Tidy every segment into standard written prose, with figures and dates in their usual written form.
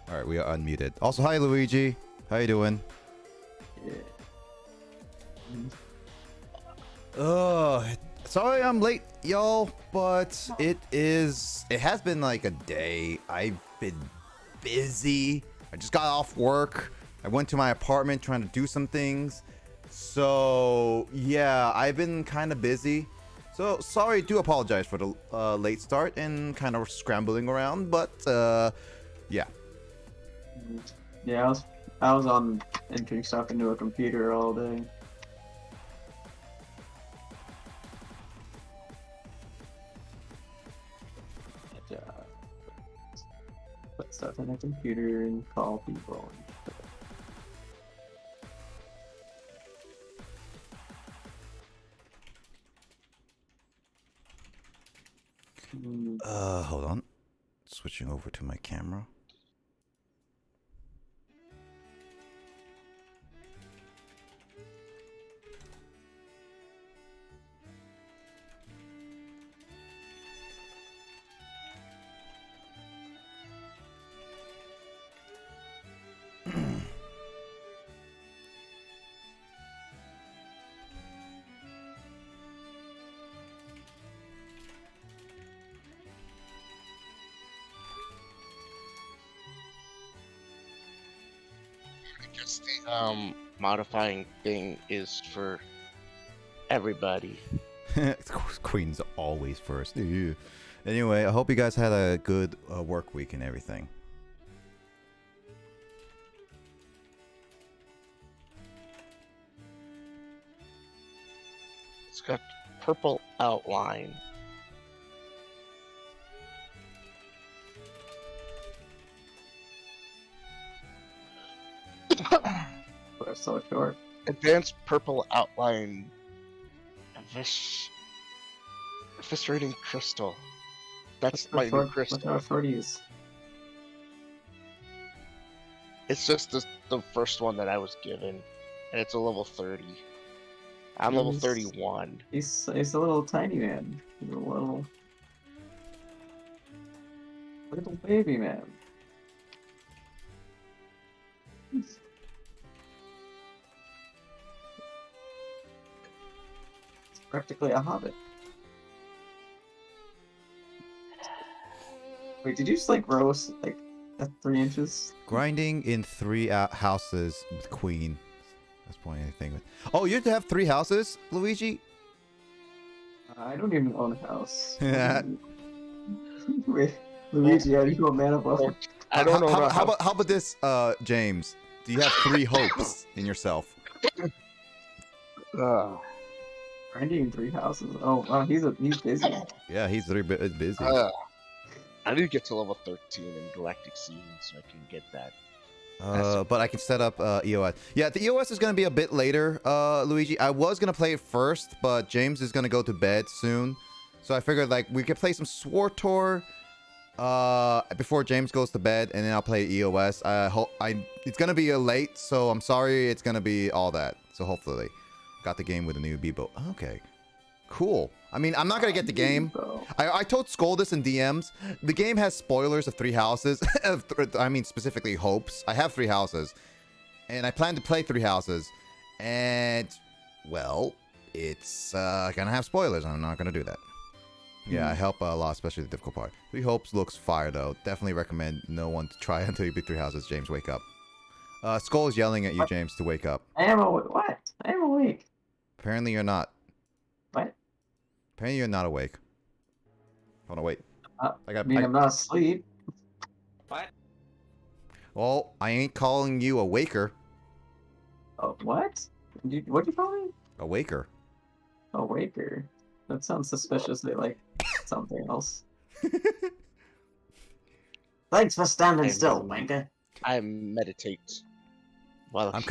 All right, we are unmuted. Also, hi Luigi. How you doing? Yeah. Oh, sorry I'm late, y'all, but it has been like a day. I've been busy. I just got off work. I went to my apartment trying to do some things. So, yeah, I've been kind of busy. So, sorry, do apologize for the late start and kind of scrambling around, but yeah. Yeah, I was on entering stuff into a computer all day. Put stuff in a computer and call people. Hold on. Switching over to my camera. I guess the modifying thing is for everybody. Queen's always first. Ew. Anyway, I hope you guys had a good work week and everything. It's got purple outline. But so short. Advanced purple outline. Eviscerating crystal. That's my new crystal. What's our shorties? It's just the first one that I was given, and it's a level 30. I'm level 31. He's a little tiny man. He's a little baby man. He's practically a hobbit. Wait, did you just like roast like at 3 inches? Grinding in 3 houses with Queen. That's point anything. Oh, you have 3 houses, Luigi? I don't even own a house. Yeah. Wait, Luigi, are you a man of wealth? I don't know. How about this, James? Do you have 3 hopes in yourself? Grinding 3 houses. Oh, wow, he's busy. Yeah, he's very busy. I need to get to level 13 in Galactic Season so I can get that. But I can set up EOS. Yeah, the EOS is going to be a bit later, Luigi. I was going to play it first, but James is going to go to bed soon. So I figured like we could play some SWTOR before James goes to bed, and then I'll play EOS. It's going to be late, so I'm sorry it's going to be all that. So hopefully got the game with a new Bebo. Okay. Cool. I mean, I'm not going to get the game. I told Skull this in DMs. The game has spoilers of 3 houses. I mean, specifically hopes. I have 3 houses. And I plan to play 3 houses. And, well, it's going to have spoilers. I'm not going to do that. Yeah, I help a lot, especially the difficult part. 3 hopes looks fire, though. Definitely recommend no one to try until you beat 3 houses. James, wake up. Skull is yelling at you, James, to wake up. I am what? I am awake. Apparently you're not. What? Apparently you're not awake. Hold on, wait. I'm not asleep. What? Well, I ain't calling you a waker. Oh, what? What'd you call me? A waker. A waker. That sounds suspiciously like something else. Thanks for standing still, wanker. I meditate. Well, I'm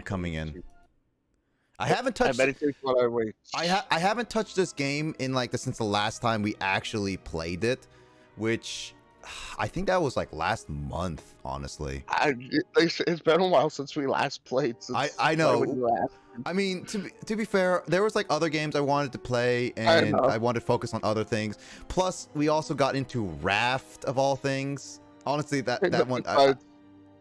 coming in. I haven't touched. I meditate while I wait. I haven't touched this game in like since the last time we actually played it, which I think that was like last month, honestly. It's been a while since we last played. I know. I mean, to be fair, there was like other games I wanted to play, and I wanted to focus on other things. Plus, we also got into Raft of all things. Honestly, that one, Besides,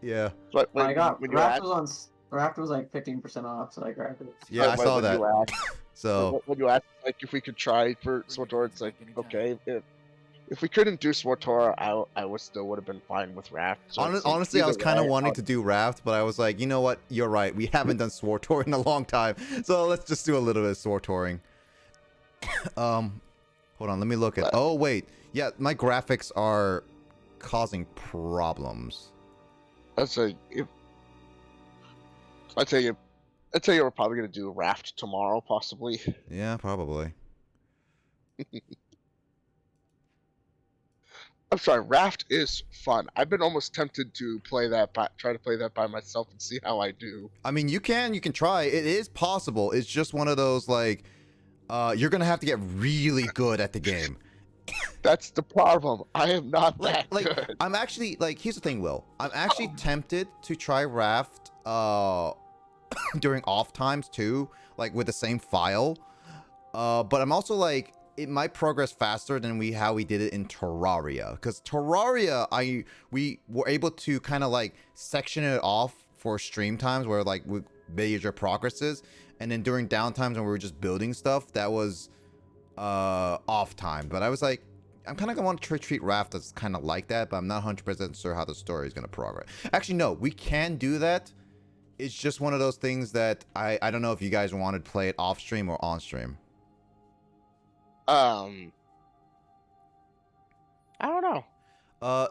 yeah, but I got when you Raft asked, was on Raft was like 15% off, so I grabbed it. yeah, I saw when that. you asked, So when you asked, like, if we could try for SWTOR, it's like, okay, if we couldn't do SWTOR, I would have been fine with Raft. So it's like, honestly, I either was kind of way, wanting to do Raft, but I was like, you know what? You're right. We haven't done SWTOR in a long time, so let's just do a little bit of SWTORing. Hold on, let me look at. Oh wait, yeah, my graphics are causing problems. I'd say if I'd say we're probably gonna do Raft tomorrow, possibly. Yeah, probably. I'm sorry, Raft is fun. I've been almost tempted to try to play that by myself and see how I do. I mean, you can try. It is possible. It's just one of those like, you're gonna have to get really good at the game. That's the problem. I am not that good. I'm actually like, here's the thing, Will. I'm actually tempted to try Raft during off times too, like with the same file. But I'm also like, it might progress faster than how we did it in Terraria, because Terraria, we were able to kind of like section it off for stream times where like we major progresses, and then during downtimes when we were just building stuff, that was off time. But I was like, I'm kind of gonna want to treat Raft as kind of like that, but I'm not 100% sure how the story is gonna progress. Actually, no, we can do that. It's just one of those things that I don't know if you guys wanted to play it off stream or on stream. I don't know.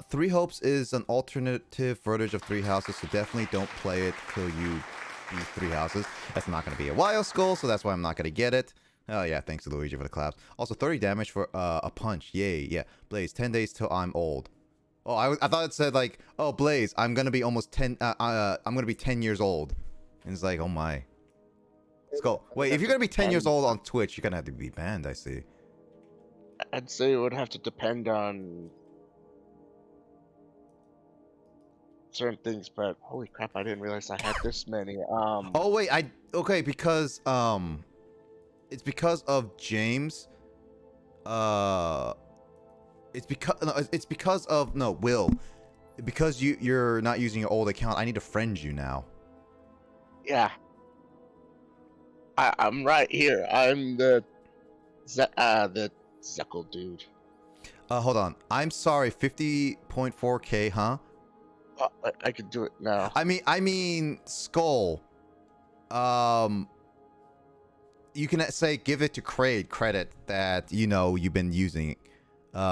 Three Hopes is an alternative version of Three Houses, so definitely don't play it till you beat Three Houses. That's not going to be a wild skull, so that's why I'm not going to get it. Oh yeah, thanks to Luigi for the claps. Also 30 damage for a punch. Yay, yeah. Blaze, 10 days till I'm old. Oh, I thought it said like, oh Blaze, I'm going to be almost 10, I'm going to be 10 years old. And it's like, oh my. Skull. Wait, if you're going to be 10 years old on Twitch, you're going to have to be banned, I see. I'd say it would have to depend on certain things, but holy crap, I didn't realize I had this many. Oh wait, okay, because it's because of James. It's because of Will. Because you're not using your old account, I need to friend you now. Yeah. I'm right here. I'm the Zekel dude. Hold on. I'm sorry, 50.4K, huh? I could do it now. I mean, Skull. You can say give it to Kraid credit that you've been using.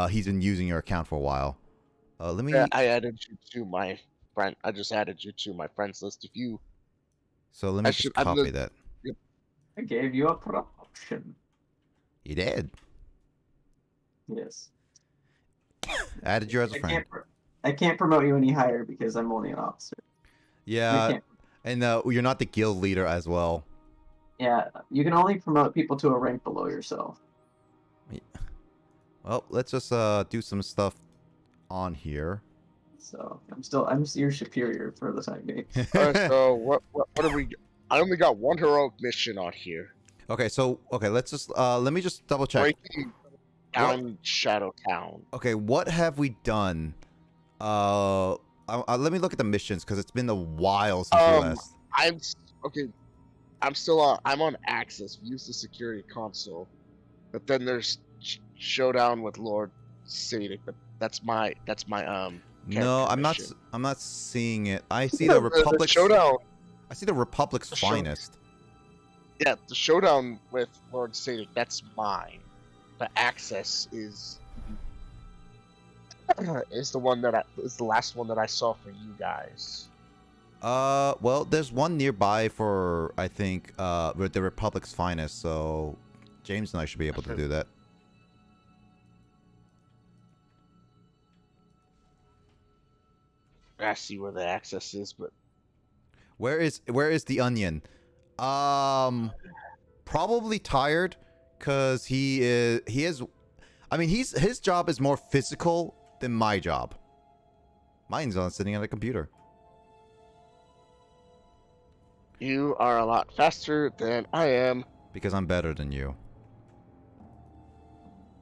He's been using your account for a while. Let me. Yeah, I added you to my friend. I just added you to my friends list. If you. So let me just copy that. I gave you a promotion. You did. Yes. Added you as a friend. I can't promote you any higher because I'm only an officer. Yeah, and you're not the guild leader as well. Yeah, you can only promote people to a rank below yourself. Well, let's just do some stuff on here. So I'm your superior for the time being. Alright, so what are we? I only got one heroic mission on here. Okay, so let's just let me just double check. Breaking down Shadow Town. Okay, what have we done? Let me look at the missions because it's been a while since we last. I'm on Access. Use the security console, but then there's Showdown with Lord Sadic. But that's my No, I'm mission. not seeing it. I see the Republic's Showdown. I see the Republic's finest. Yeah, the Showdown with Lord Sadic. That's mine. The Access is the one is the last one that I saw for you guys. Well, there's one nearby for I think with the Republic's finest, so James and I should be able to do that. I see where the Access is, but where is the Onion? Probably tired, cause his job is more physical than my job. Mine's on sitting at a computer. You are a lot faster than I am. Because I'm better than you.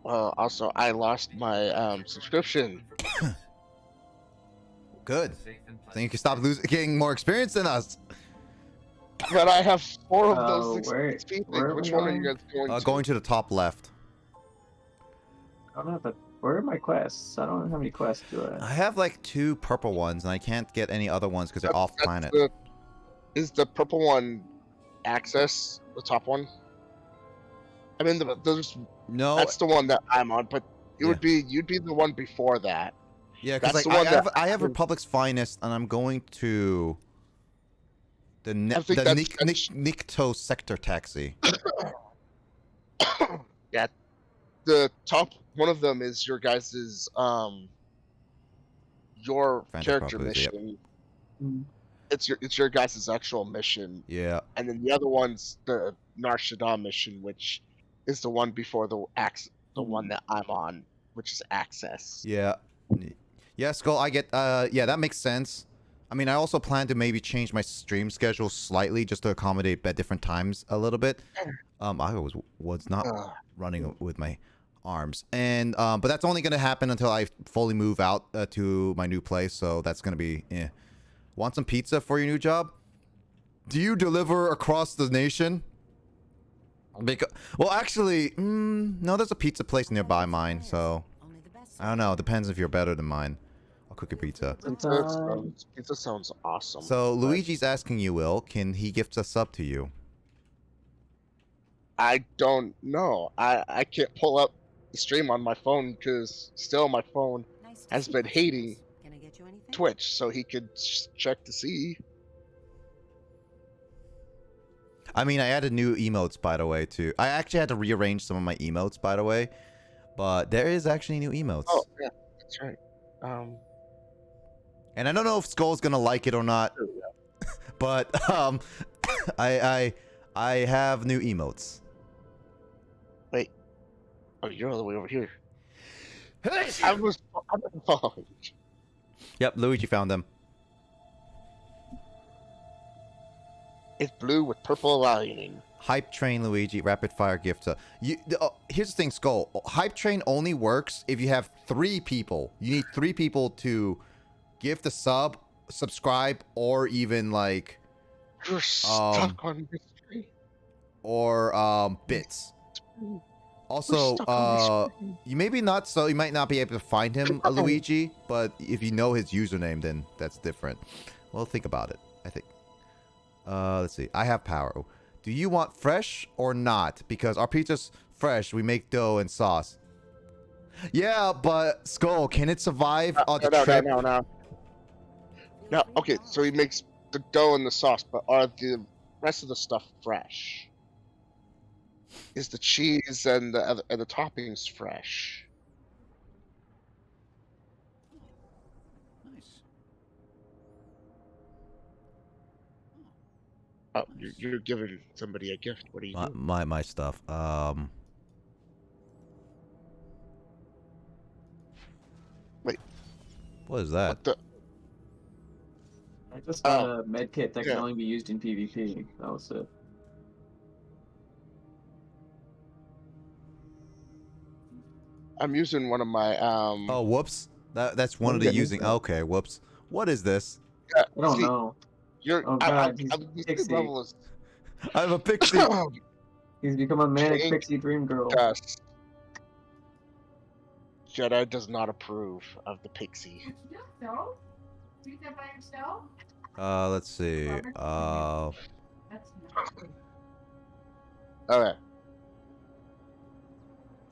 Well, also I lost my subscription. Good. Then you can stop getting more experience than us. But I have 4 of those where experience. are Which we one are you going? guys going to? Going to the top left. I don't know, but where are my quests? I don't know how many quests do I have like 2 purple ones, and I can't get any other ones because they're off planet. Is the purple one access the top one? I mean, there's No. that's the one that I'm on, but it Yeah. would be you'd be the one before that. Yeah, because That's like, the one that I have Republic's Finest, and I'm going to the I think that's- Nikto Sector Taxi. Yeah, the top one of them is your guys's your Phantom character Properties, yep. mission. Mm. It's your guys's actual mission, Yeah. and then the other one's the Nar Shaddaa mission, which is the one before the one that I'm on, which is Access. Yeah. Yeah, Skull, I get, yeah, that makes sense. I mean, I also plan to maybe change my stream schedule slightly just to accommodate at different times a little bit. I was not running with my arms. And, but that's only going to happen until I fully move out to my new place, so that's going to be, eh. Want some pizza for your new job? Do you deliver across the nation? Well, actually, no, there's a pizza place nearby mine, so I don't know. It depends if you're better than mine. I'll cook a pizza. Pizza sounds awesome. So Luigi's asking you, Will, can he gift a sub to you? I don't know. I can't pull up the stream on my phone because still my phone has been hating Twitch, so he could check to see. I mean, I added new emotes, by the way, too. I actually had to rearrange some of my emotes, by the way. But there is actually new emotes. Oh, yeah, that's right. And I don't know if Skull's gonna like it or not. But, I have new emotes. Wait. Oh, you're all the way over here. I was following. Yep, Luigi found them. It's blue with purple lining. Hype Train Luigi, Rapid Fire Gift. Here's the thing, Skull. Hype Train only works if you have 3 people. You need 3 people to gift a sub, subscribe, or even like... You're stuck on mystery. Or bits. Also, you maybe not, so you might not be able to find him, Luigi, but if you know his username, then that's different. Well, think about it, I think. Let's see. I have power. Do you want fresh or not? Because our pizza's fresh. We make dough and sauce. Yeah, but Skull, can it survive on the trip? No, okay, so he makes the dough and the sauce, but are the rest of the stuff fresh? Is the cheese and the toppings fresh? Nice. Oh, you're giving somebody a gift. What are you doing? My stuff. Wait. What is that? What the? I just got a med kit that can only be used in PvP. That was it. I'm using one of my Oh, whoops. That's one of the using. Okay, whoops. What is this? I don't know. You're. Oh god, he's pixie. I'm a pixie. He's become a manic pixie dream girl. Yes. Jedi does not approve of the pixie. Let's see. Okay.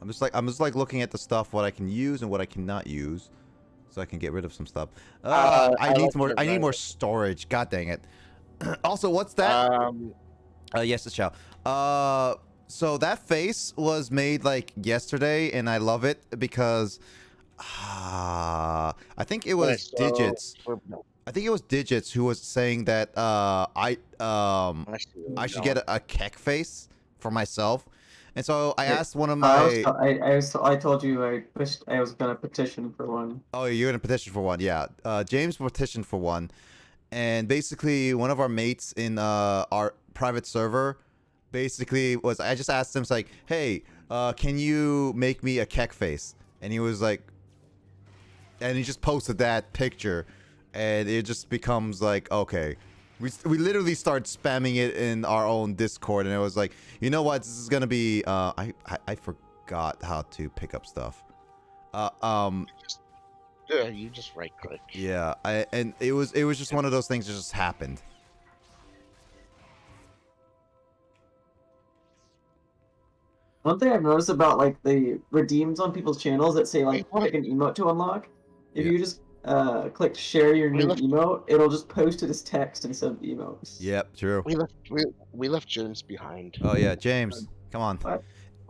I'm just like looking at the stuff, what I can use and what I cannot use, so I can get rid of some stuff. I need more storage. God dang it. Also, what's that? Yes, it's Chow. So that face was made like yesterday, and I love it because I think it was Digits. I think it was Digits who was saying that I should get a kek face for myself. And so I asked one of my. I told you I was gonna petition for one. Oh, you're gonna petition for one, yeah. James petitioned for one, and basically one of our mates in our private server, basically was I just asked him, it's like, hey, can you make me a kek face? And he was like, and he just posted that picture, and it just becomes like, okay, we literally start spamming it in our own Discord, and it was like, you know what, this is gonna be I forgot how to pick up stuff. Yeah, you just right click. Yeah, and it was just one of those things that just happened. One thing I've noticed about like the redeems on people's channels that say like Wait, what? pick an emote to unlock, if Yeah. you just click share your We new left- emote, it'll just post it as text instead of emotes. Yep, true. We left James behind. Oh yeah, James, come on. What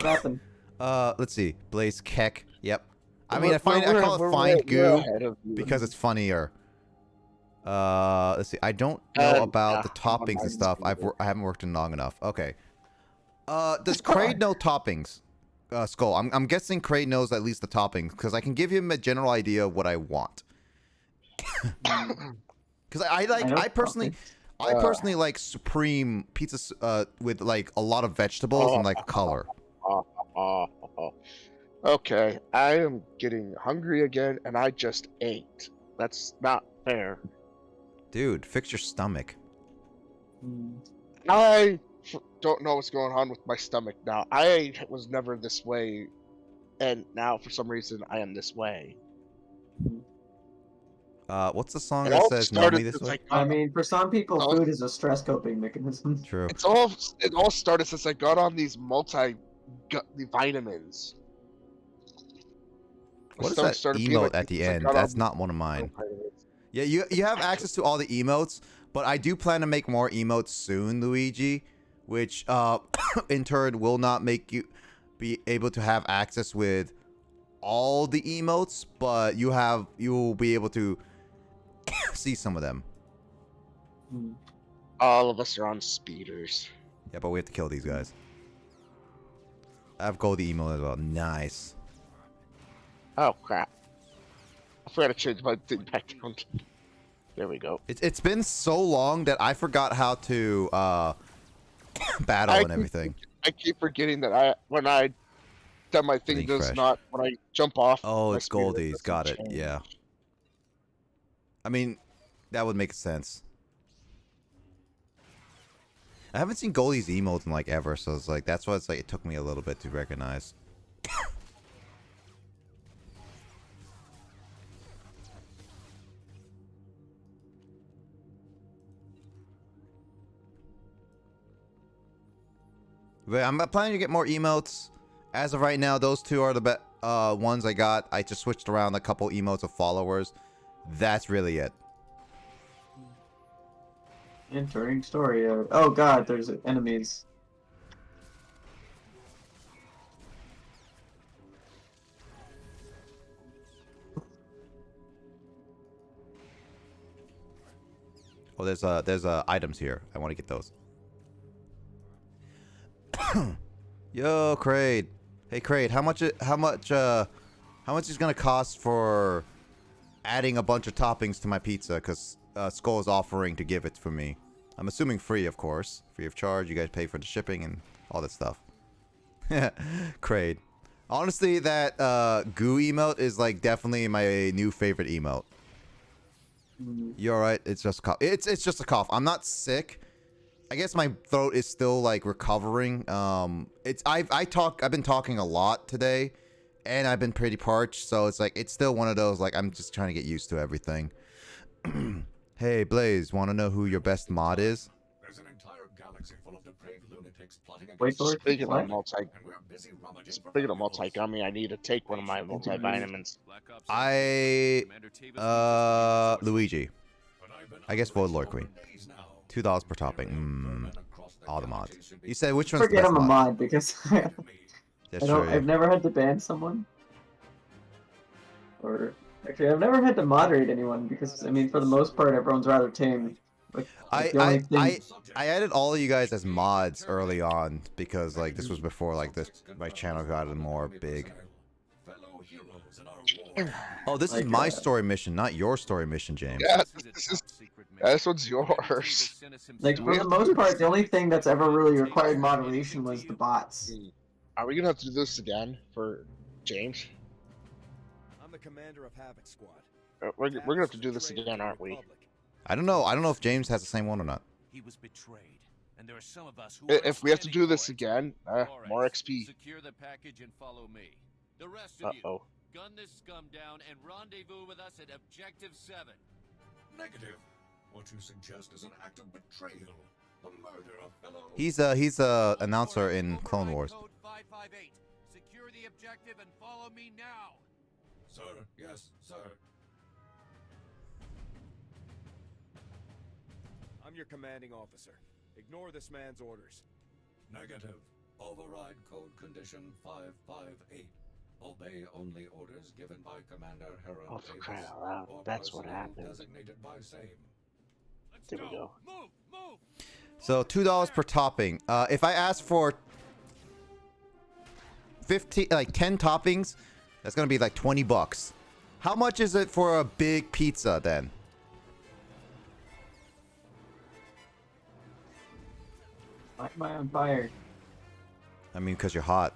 happened? Let's see, Blaze Keck. Yep. I mean, We're- I call we're it find we're goo ahead of you. because it's funnier. Let's see. I don't know about the toppings and stuff. I haven't worked in long enough. Okay. Does Kraid know toppings? Skull. I'm guessing Kraid knows at least the toppings because I can give him a general idea of what I want. Because I personally like supreme pizza with like a lot of vegetables and like color. Okay, I am getting hungry again, and I just ate. That's not fair. Dude, fix your stomach. I don't know what's going on with my stomach now. I was never this way, and now for some reason I am this way. What's the song It that all says "Know started Me This since Way"? I mean, for some people, Oh. food is a stress coping mechanism. True. It all started since I got on these vitamins. What is that emote at the end? That's not one of mine. Yeah, you have access to all the emotes, but I do plan to make more emotes soon, Luigi, which in turn will not make you be able to have access with all the emotes, but you will be able to see some of them. All of us are on speeders. Yeah, but we have to kill these guys. I have Goldie emote as well. Nice. Oh crap! I forgot to change my thing back down. There we go. It's been so long that I forgot how to battle and everything. I keep forgetting that when I done my thing Think does fresh. not when I jump off. Oh, my it's speeder Goldies. doesn't Got it. change. Yeah. I mean, that would make sense. I haven't seen Goldie's emotes in like ever, so it's like that's why it's like it took me a little bit to recognize. But I'm planning to get more emotes. As of right now, those two are the ones I got. I just switched around a couple emotes of followers. That's really it. Entering story. Oh god, there's enemies. Oh, there's items here. I want to get those. Yo, Kraid. Hey, Kraid. How much is gonna cost for adding a bunch of toppings to my pizza? Cause Skull is offering to give it for me. I'm assuming free, of course, free of charge. You guys pay for the shipping and all that stuff. Kraid. Honestly, that goo emote is like definitely my new favorite emote. You alright? It's just a cough. It's just a cough. I'm not sick. I guess my throat is still like recovering. I've been talking a lot today, and I've been pretty parched. So it's like it's still one of those like I'm just trying to get used to everything. Hey Blaze, want to know who your best mod is? There's an entire galaxy full of depraved lunatics plotting Wait for against it. Speaking What? of multi, and we're busy rummaging for speaking of valuables. multi-gummy, I need to take one of my multivitamins. Luigi. But I've been I guess up for Void Lord Queen. days now. $2 per topping. All the mods. You said which one's the Forget best I'm a mod? mod because That's I've true. never had to ban someone. Or actually, I've never had to moderate anyone because I mean, for the most part, everyone's rather tame. Like, the only thing- I added all of you guys as mods early on because like this was before like my channel got more big. Fellow heroes in our war. Oh, this is Like, my story mission, not your story mission, James. Yeah, this one's yours. Like for the most part, the only thing that's ever really required moderation was the bots. Are we gonna have to do this again for James? I'm the commander of Havoc Squad. we're gonna have to do this again, aren't we? I don't know. I don't know if James has the same one or not. He was betrayed, and there are some of us who If we have to do this again, more XP. Secure the package and follow me. The rest of you, gun this scum down and rendezvous with us at Objective 7. Negative. What you suggest is an act of betrayal. The murder of fellow... He's a announcer in Clone Wars. Code 558. Secure the objective and follow me now. Sir, yes, sir. I'm your commanding officer. Ignore this man's orders. Negative. Override code condition 558. Obey only orders given by Commander Heron Oh, for Davis crying out loud. or That's what personnel happened. designated by same. Let's There we go. Move. So $2 per topping. If I ask for 10 toppings, that's gonna be like $20. How much is it for a big pizza then? Why am I on fire? I mean, because you're hot.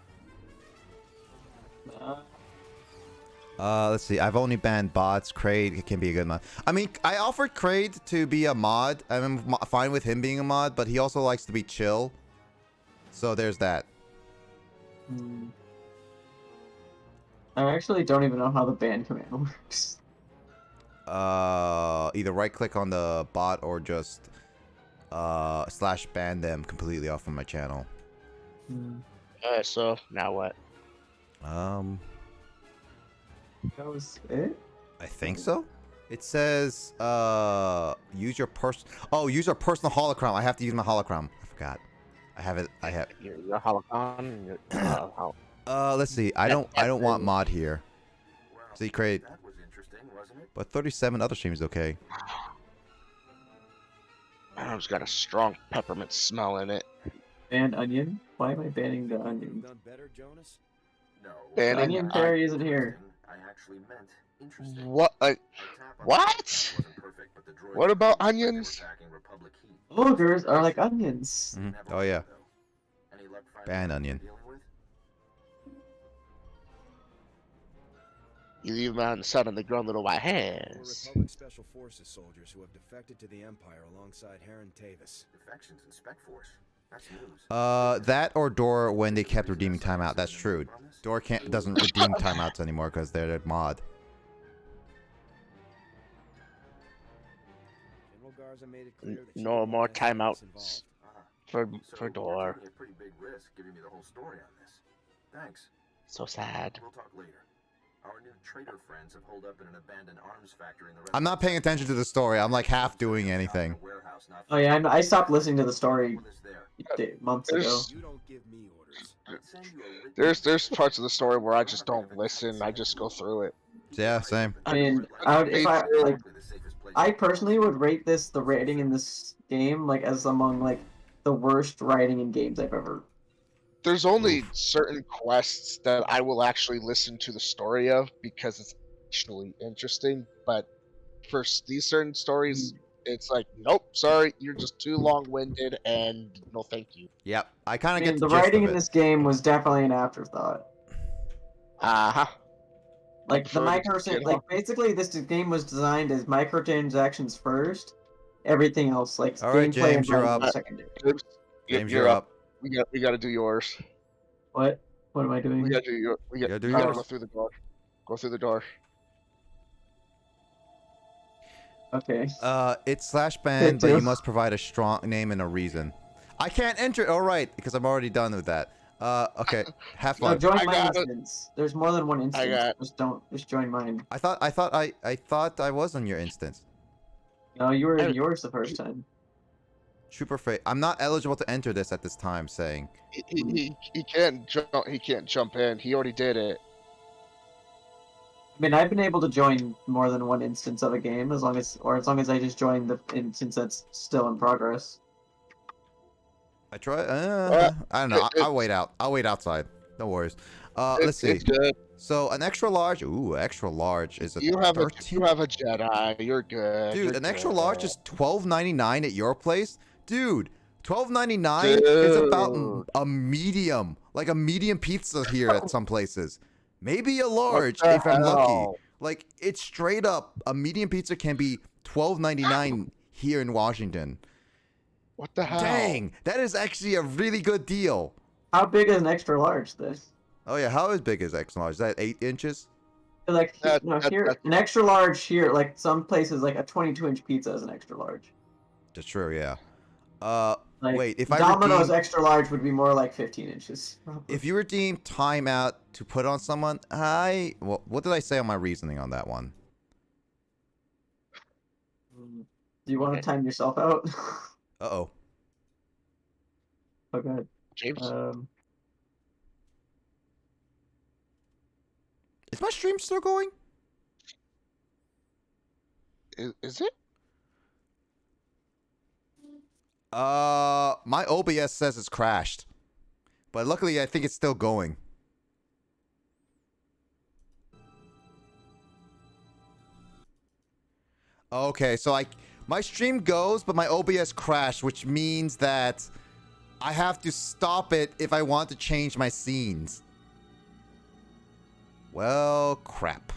Uh, Let's see. I've only banned bots. Kraid can be a good mod. I mean, I offered Kraid to be a mod. I'm fine with him being a mod, but he also likes to be chill. So there's that. I actually don't even know how the ban command works. Either right click on the bot or just slash ban them completely off of my channel. Alright, so now what? That was it? I think so. It says use your use your personal holocron. I have to use my holocron. I forgot. I have it. I have. Your holocron. Let's see. I don't want mod here. See, Kraid. That was interesting, wasn't it? But 37 other streams okay. It's got a strong peppermint smell in it. Ban onion? Why am I banning the onion? Done better, Jonas? No. Banning Onion Fairy isn't here. I actually meant interesting. What? What? What about onions? Ogres are like onions. Oh yeah. Ban onion. You leave them out in the sun and they grow little white We're hairs. Republic Special Forces soldiers who have defected to the Empire alongside Heron Tavis. Defections in Spec Force. That's news. That or Door when they kept redeeming timeout. That's true. Door doesn't redeem timeouts anymore because they're a mod. General Garza made it clear that she No didn't more want any of us timeouts involved. for Door. Taking a pretty big risk giving me the whole story on this. Thanks. So sad. We'll talk later. Our new traitor friends have holed up in an abandoned arms factory in the I'm not paying attention to the story. I'm like half doing anything. Oh yeah, I stopped listening to the story What is there? months ago. There's- You don't give me orders. I'd send you a written There's parts of the story where I just don't listen. I just go through it. Yeah, same. I mean, I would, if I like, the safest place. I personally would rate the rating in this game like as among like the worst writing in games I've ever. There's only certain quests that I will actually listen to the story of because it's actually interesting. But for these certain stories, it's like, nope, sorry, you're just too long-winded, and no, thank you. Yep. I kind I of mean, get the the gist writing of in it. this game was definitely an afterthought. Like the Prefer to get basically this game was designed as microtransactions first, everything else like All right, gameplay James, and you're writing up. was secondary. James, you're up. We got to do yours. What? What am I doing? We got to do your. We got Yeah, do to yours. go through the door. Go through the door. Okay. It's slash ban, but too. you must provide a strong name and a reason. I can't enter. All right, because I'm already done with that. Okay. Have No, fun. join I my got it. instance. There's more than one instance. got- Just join mine. I thought I was on your instance. No, you were I- in yours the first time. Super afraid. I'm not eligible to enter this at this time. Saying. He can't jump. He can't jump in. He already did it. I mean, I've been able to join more than one instance of a game as long as I just join the instance that's still in progress. I try. I don't know. I'll wait out. I'll wait outside. No worries. Let's see. It's good. So an extra large. Ooh, extra large is a You have 13. you have a Jedi. You're good. Dude, You're an extra good. large is $12.99 at your place. Dude, $12.99 is about Dude. a medium, like a medium pizza here at some places. Maybe a large the if I'm lucky. hell? Like, it's straight up, a medium pizza can be $12.99 here in Washington. What the hell? Dang, that is actually a really good deal. How big is an extra large then? Oh yeah, how big is X large? Is that 8 inches? Like That- no, that- here that- an extra large here, like some places, like a 22-inch pizza is an extra large. That's true, yeah. Like, Wait, if I Domino's redeem, extra large would be more like 15 inches. Probably. if you redeem timeout to put on someone, well, what did I say on my reasoning on that one? Do you want to time yourself out? Uh-oh. Oh, go ahead. James? Is my stream still going? Is it? My OBS says it's crashed. But luckily, I think it's still going. Okay, so my stream goes, but my OBS crashed, which means that I have to stop it if I want to change my scenes. Well, crap.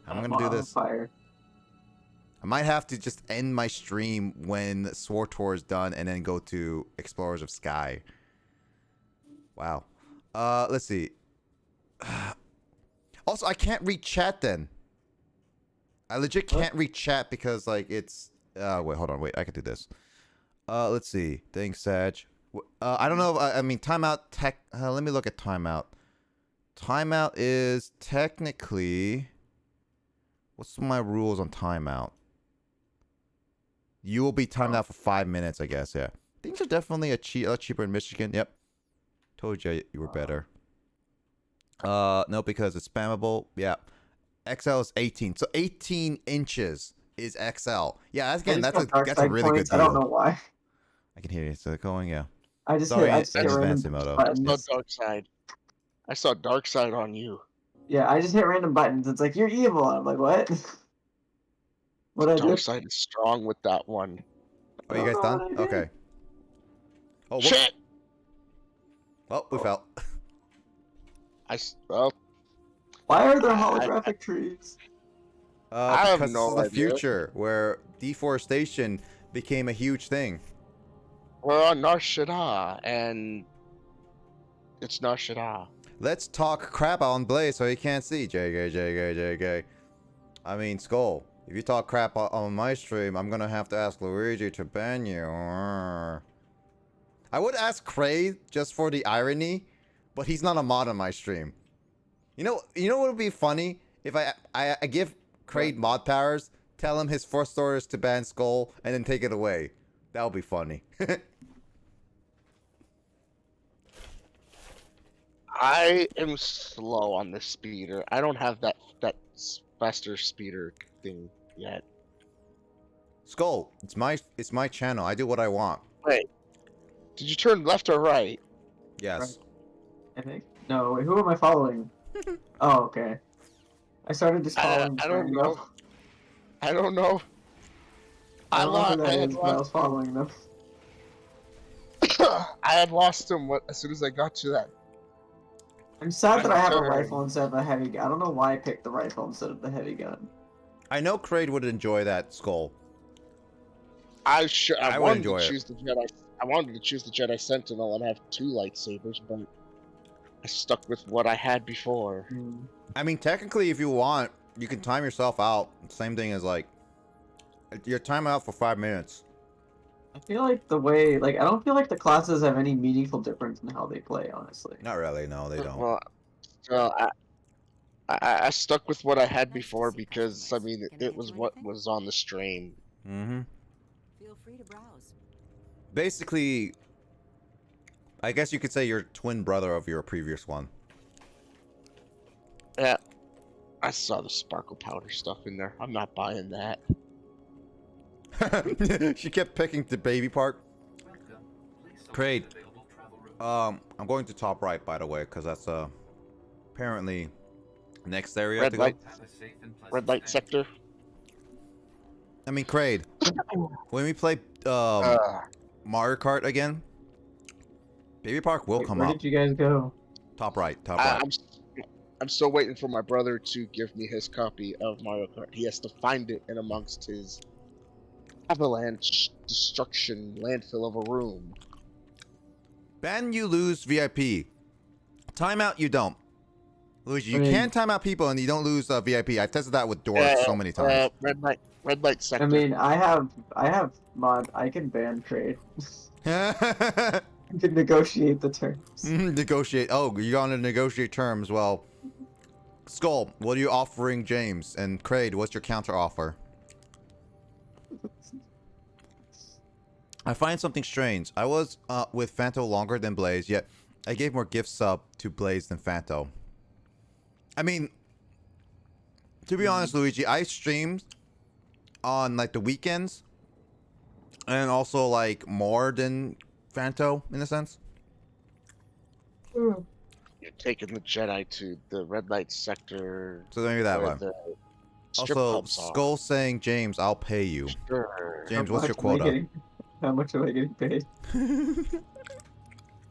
How am I gonna do this? Fire. I might have to just end my stream when SWTOR is done and then go to Explorers of Sky. Wow. Let's see. Also, I can't read chat then. I legit can't read chat because, like, it's... wait, hold on. Wait, I can do this. Let's see. Thanks, Sag. I don't know. I mean, timeout tech... let me look at timeout. Timeout is technically... What's my rules on timeout? You will be timed out for 5 minutes, I guess, yeah. Things are definitely a lot cheaper in Michigan. Yep. Told you you were better. No, because it's spammable. Yeah. XL is 18. So 18 inches is XL. Yeah, that's a really good deal. I don't know why. I can hear you. So going, yeah. I just Sorry, hit that's random fancy moto. buttons. I saw Dark Side. I saw Dark Side on you. Yeah, I just hit random buttons. It's like, you're evil. I'm like, what? What I do? Dark Side is strong with that one. Oh, you guys I don't know done? what I did. Okay. Oh, whoops. Shit! Well, we fell. Well, Why are there holographic trees? I have Because no this is the idea. future where deforestation became a huge thing. we're on Nar Shaddaa, and it's Nar Shaddaa. Let's talk crap on Blaze so he can't see. JK. I mean, Skull. If you talk crap on my stream, I'm gonna have to ask Luigi to ban you. I would ask Cray just for the irony, but he's not a mod on my stream. You know what would be funny? If I give Cray mod powers, tell him his first order is to ban Skull, and then take it away. That would be funny. I am slow on the speeder. I don't have that faster speeder thing yet. Skull, it's my channel. I do what I want. Wait, did you turn left or right? Yes. I think. No, wait, who am I following? Oh, okay. I started just following. I don't know. I don't know. I I don't know lost. who that is, but I was following them. I had lost him as soon as I got to that. I'm sad that I have a Turn. rifle instead of a heavy gun. I don't know why I picked the rifle instead of the heavy gun. I know Kraid would enjoy that, Skull. I would wanted enjoy to it. choose the Jedi. I wanted to choose the Jedi Sentinel and have 2 lightsabers, but I stuck with what I had before. I mean, technically, if you want, you can time yourself out. Same thing as, like, you're time out for 5 minutes. I feel like I don't feel like the classes have any meaningful difference in how they play, honestly. Not really, no, they don't. Well, so I stuck with what I had before because I mean it was what was on the stream. Mm-hmm. Feel free to browse. Basically, I guess you could say you're twin brother of your previous one. Yeah, I saw the sparkle powder stuff in there. I'm not buying that. She kept picking the baby part. Kraid, I'm going to top right, by the way, because that's apparently next area Red to light, go. red light sector. I mean, Kraid, when we play Mario Kart again, Baby Park will come Where up. did you guys go? Top right, top right. I'm still waiting for my brother to give me his copy of Mario Kart. He has to find it in amongst his avalanche destruction landfill of a room. Ban you lose VIP. Timeout you don't. Luigi, you can time out people and you don't lose VIP. I tested that with Dork so many times. Red light sector. I mean, I have mod. I can ban trade. I can negotiate the terms. Negotiate. Oh, you're going to negotiate terms. Well, Skull, what are you offering James? And Kraid, what's your counter offer? I find something strange. I was with Fanto longer than Blaze, yet I gave more gift sub to Blaze than Fanto. I mean, to be honest, Luigi, I streamed on like the weekends and also like more than Fanto in a sense. You're taking the Jedi to the red light sector. So maybe that where one. the strip Also, clubs are. Skull saying, James, I'll pay you. Sure. James, what's your quota? How much am I getting paid?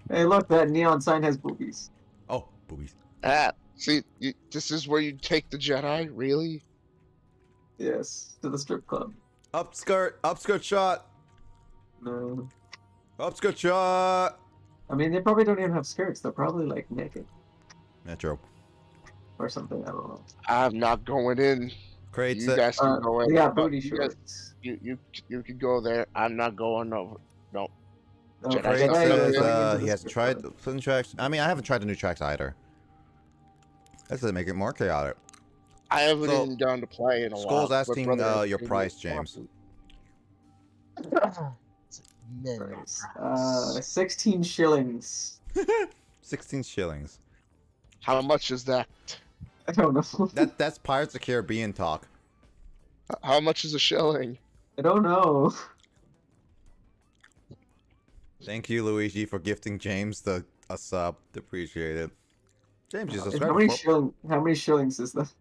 Hey, look, that neon sign has boobies. Oh, boobies. See, this is where you take the Jedi, really? Yes, to the strip club. Upskirt shot. No. Upskirt shot. I mean, they probably don't even have skirts. They're probably like naked Metro. or something. I don't know. I'm not going in. Kraid You said, guys can go in. They got booty You guys- shorts. You can go there. I'm not going over. No. Okay, Kraid Kraid Jedi says going into he the has strip tried club. the tracks. I mean, I haven't tried the new tracks either. That doesn't make it more chaotic. I haven't So, even gone to play in a while. Skull's My asking brother has your been price, like, James. Price. 16 shillings. 16 shillings. How much is that? I don't know. That's Pirates of the Caribbean talk. How much is a shilling? I don't know. Thank you, Luigi, for gifting James a sub. Appreciate it. James, you How subscribed. many shillings is that?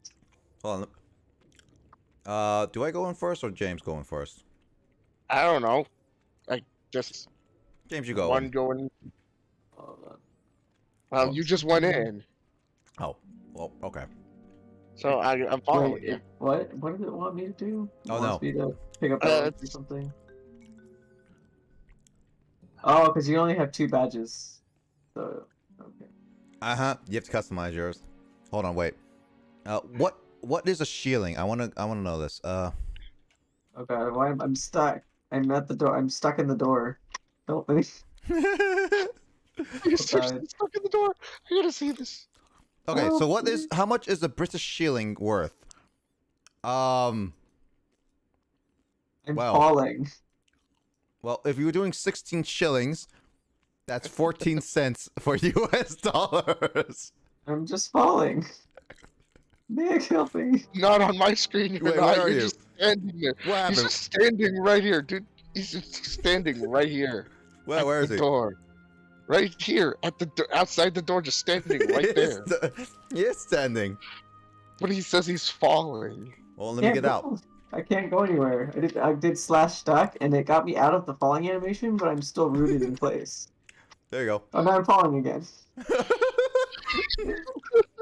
Hold on. Do I go in first or James go in first? I don't know. I just James, you go. one in. going. Hold Oh. You just went in, Oh, well, okay. so I'm on. following Wait, you. what? What does it want me to do? It Oh, wants no. me to pick up Uh, balance or something. Oh, because you only have 2 badges. So, okay. You have to customize yours. Hold on, wait. What is a shilling? I wanna know this. Okay, why I'm stuck. I'm at the door. I'm stuck in the door. Don't leave. You're seriously stuck in the door. I gotta see this. Okay, so how much is a British shilling worth? I'm Wow. falling. Well, if you were doing 16 shillings, that's 14 cents for US dollars. I'm just falling. Nick, help me. Not on my screen. You're Wait, not. where are You're you? just standing there. What He's happened? just standing right here, dude. He's just standing right here. Where at is the he? door. Right here at the outside the door, just standing right there. He is standing. But he says he's falling. Well, let me get out. Go. I can't go anywhere. I did slash stuck, and it got me out of the falling animation, but I'm still rooted in place. There you Oh, now I'm falling again. go.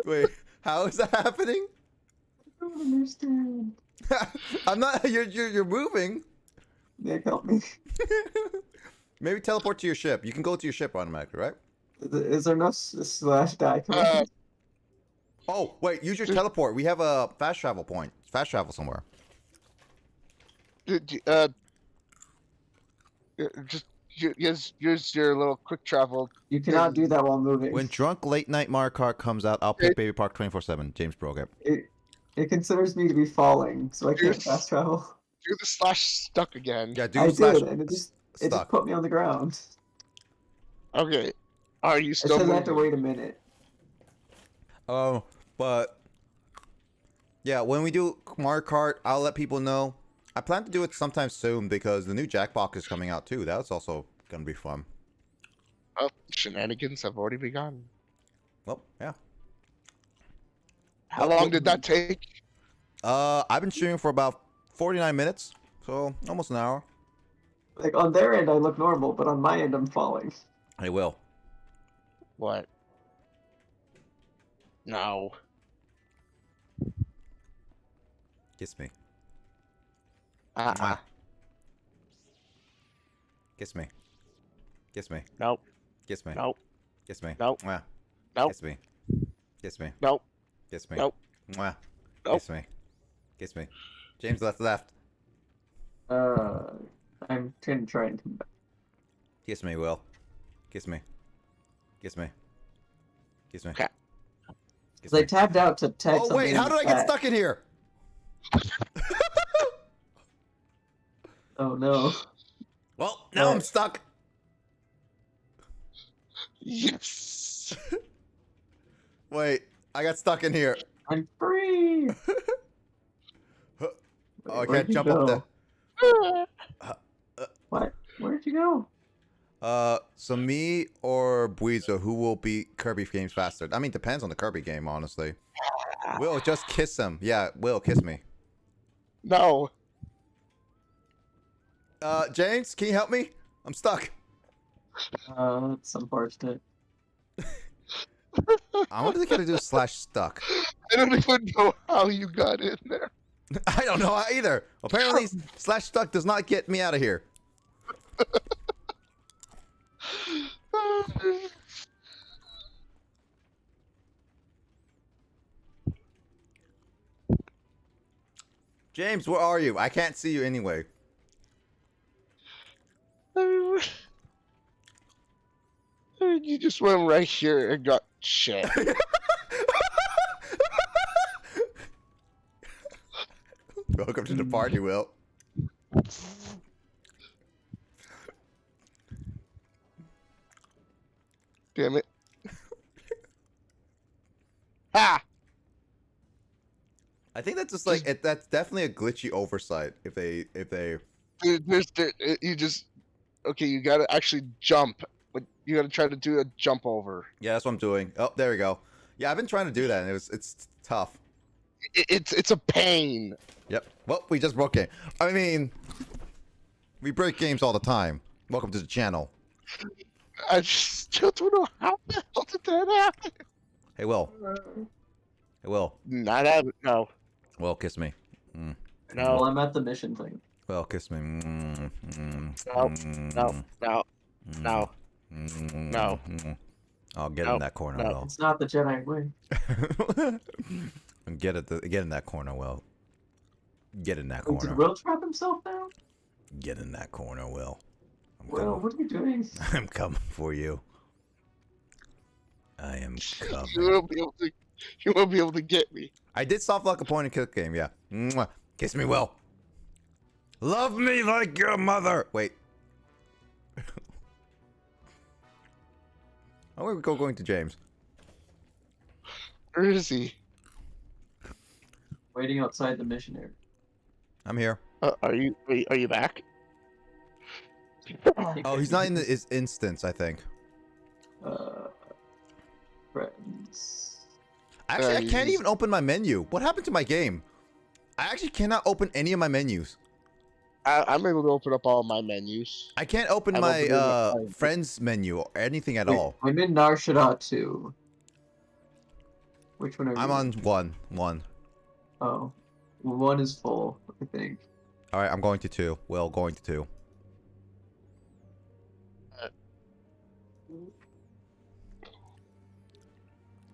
Wait, how is that happening? I don't understand. I'm not. You're moving. Nick, help me. Maybe teleport to your ship. You can go to your ship automatically, right? Is there no slash die? Oh, wait. Use your teleport. We have a fast travel point. Fast travel somewhere. Just use your little quick travel. You cannot do that while moving. When drunk late night Mario Kart comes out, I'll pick Baby Park 24/7. James broke it. It considers me to be falling, so I can't Yes. fast travel. Do the slash stuck again. Yeah, do I slash did, and it just stuck. put me on the ground. Okay. Are you It still says I have to moving? wait a minute. But yeah, when we do Mario Kart, I'll let people know. I plan to do it sometime soon because the new Jackbox is coming out too. That's also gonna be fun. Oh, shenanigans have already begun. Well, yeah. How long did that take? I've been streaming for about 49 minutes, so almost an hour. Like on their end, I look normal, but on my end, I'm falling. I will. What? No. Kiss me. Uh-uh. Kiss me. Kiss me. Nope. Kiss me. Nope. Kiss me. Nope. Mwah. Nope. Kiss me. Kiss me. Nope. Kiss me. Nope. Mwah. Nope. Kiss me. Kiss me. James left. I'm gonna try and come back. Kiss me, Will. Kiss me. Kiss me. Kiss me. Okay. Kiss They me. tabbed out to text. Oh wait, how did I get stuck in here? Oh no. Well, now I'm stuck. Yes. Wait, I got stuck in here. I'm free. Oh, I Where'd can't you jump up go? there. What? Where'd you go? So me or Boyz, who will beat Kirby games faster? I mean, depends on the Kirby game, honestly. Will, just kiss him. Yeah, Will, kiss me. No. James, can you help me? I'm stuck. That's unfortunate. I wonder if they gotta do /stuck. I don't even know how you got in there. I don't know either. Apparently, /stuck does not get me out of here. James, where are you? I can't see you anyway. You just went right here and got shit. Welcome to the party, Will. Damn it. Ah! I think that's just like that's definitely a glitchy oversight if they You just okay. You gotta actually jump, but you gotta try to do a jump over. Yeah, that's what I'm doing. Oh, there we go. Yeah, I've been trying to do that, and it's tough. It's a pain. Yep. Well, we just broke it. I mean, we break games all the time. Welcome to the channel. I just still don't know how the hell did that happen. Hey, Will. Hey, Will. Not happen. No. Will, kiss me. No. Well, I'm at the mission thing. Will, kiss me. No. No. No. No. No. Oh, get in that corner, No. Will. It's not the Jedi way. Get in that corner, Will. Get in that Did corner. Will trap himself now? Get in that corner, Will. Will, what are you doing? I'm coming for you. I am coming. You won't be able to. You won't be able to get me. I did soft lock a point and kill game, yeah. Mwah. Kiss me, Will. Love me like your mother. Wait. Oh, where we going to James? Where is he? Waiting outside the mission area. I'm here. Are you back? Oh, he's not in his instance, I think. Friends. Actually, I can't even open my menu. What happened to my game? I actually cannot open any of my menus. I'm able to open up all my menus. I can't open I'm my opening friends menu or anything at Wait, all. I'm in Nar Shaddaa 2. Which one are you? I'm on one. Oh. Well, 1 is full, I think. All right, I'm going to 2. Well, going to 2.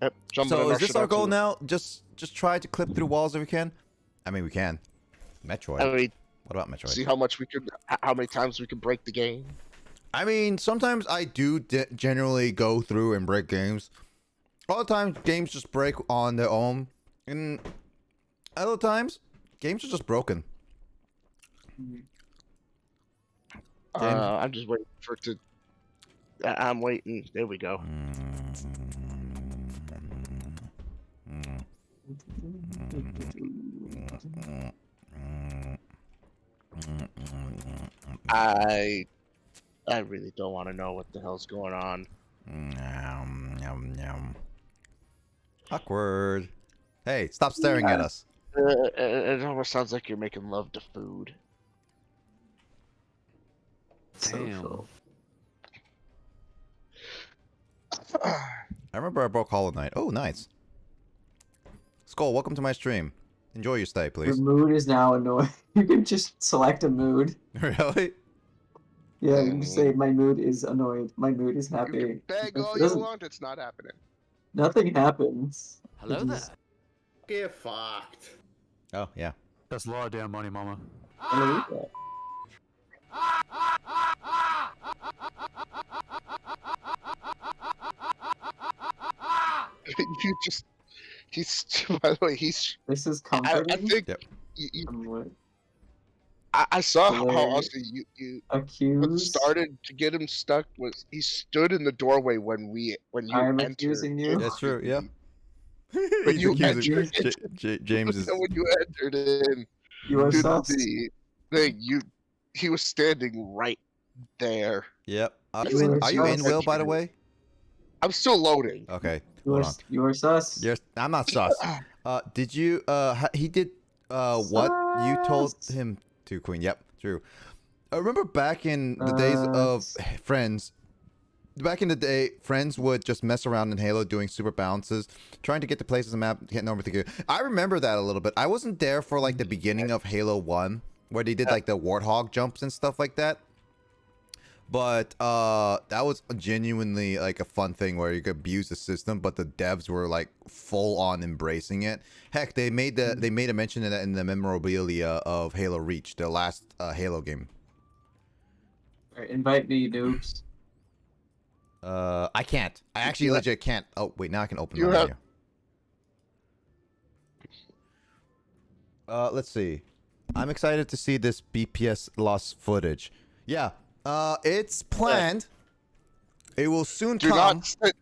Yep, So is this our goal now? Just try to clip through walls if we can. I mean, we can. Metroid. I mean, What about Metroid? see how many times we can break the game. I mean, sometimes I do generally go through and break games. Other times, games just break on their own. And other times, games are just broken. I'm just waiting for it to. I'm waiting. There we go. I really don't want to know what the hell's going on. Awkward. Hey, stop staring at us. It almost sounds like you're making love to food. Social. I remember I broke Hollow Knight. Oh, nice. Skull, welcome to my stream. Enjoy your stay, Your please. mood is now annoying. You can just select a mood. Really? Yeah, you can say my mood is annoyed. My mood is You happy. can beg all It you doesn't. want, it's not happening. Nothing happens. Hello It there. just- Get fucked. Oh, yeah. That's a lot of damn money, mama. I don't read that. You just, he's, by the way, he's, This is I comforting. think, Yep. I'm what? I saw how Hilarious. also you what Accused. started to get him stuck was he stood in the doorway when you I'm entered. accusing you. That's true, yeah. When He's you accusing entered, James is... when you entered in You are to sus. the thing, he was standing right there. Yep. Are You you are in, are you in, sus. Will, by the way? I'm still loading. Okay, You hold are, on. you are sus. Yes, I'm not sus. Did you, he did, what you told Sus. him to, Queen. Yep, true. I remember back in the days of Friends, back in the day, Friends would just mess around in Halo doing super bounces, trying to get to places on the map, getting everything. I remember that a little bit. I wasn't there for like the beginning of Halo 1, where they did like the Warthog jumps and stuff like that. But that was genuinely like a fun thing where you could abuse the system, but the devs were like full on embracing it. Heck, they made a mention of that in the memorabilia of Halo Reach, the last Halo game. Alright, invite me, noobs. I can't. I actually legit can't. Oh wait, now I can open You the have- menu. Let's see. I'm excited to see this BPS lost footage. Yeah. It's planned. It will soon Do come. not stand,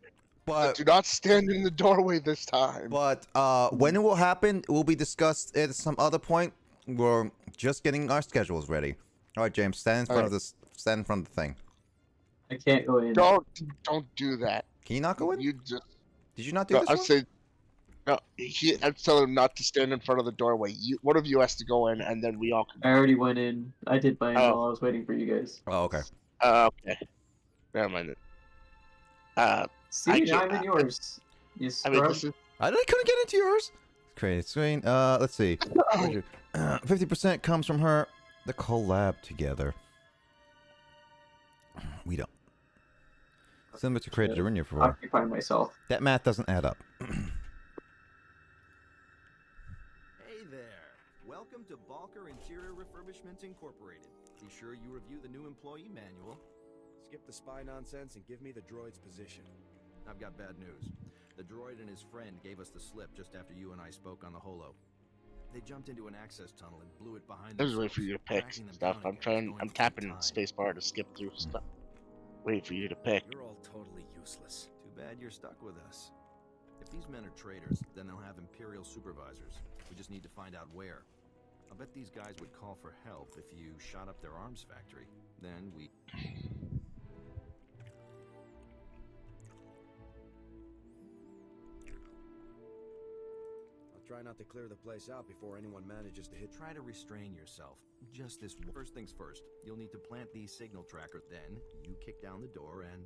But do not stand in the doorway this time. But when it will happen, it will be discussed at some other point. We're just getting our schedules ready. All right, James, stand in front of this. Stand in front of the thing. I can't go in. Don't do that. Can you not go in? You just Did you not do no. this I one? said no. I'm telling him not to stand in front of the doorway. One of you has to go in, and then we all can. I already went in. I did mine Oh. while I was waiting for you guys. Oh, okay. Okay. Never mind it. See, now can't- I'm in yours. You I mean, scrub. this is I couldn't get into yours. Create screen. Let's see. 50% comes from her. The collab together. We don't. Similar to created a Renier for. Occupy myself. That math doesn't add up. Hey there. Welcome to Balker Interior Refurbishments Incorporated. Be sure you review the new employee manual. Skip the spy nonsense and give me the droid's position. I've got bad news. The droid and his friend gave us the slip just after you and I spoke on the holo. They jumped into an access tunnel and blew it behind I was waiting themselves, for you to pick tracking them stuff. down I'm again, trying. going I'm through tapping time. spacebar to skip through stuff. Wait for you to pick. You're all totally useless. Too bad you're stuck with us. If these men are traitors, then they'll have Imperial supervisors. We just need to find out where. I bet these guys would call for help if you shot up their arms factory. Then we... I'll try not to clear the place out before anyone manages to hit. Try to restrain yourself. Just this one. First things first, you'll need to plant these signal trackers. Then you kick down the door and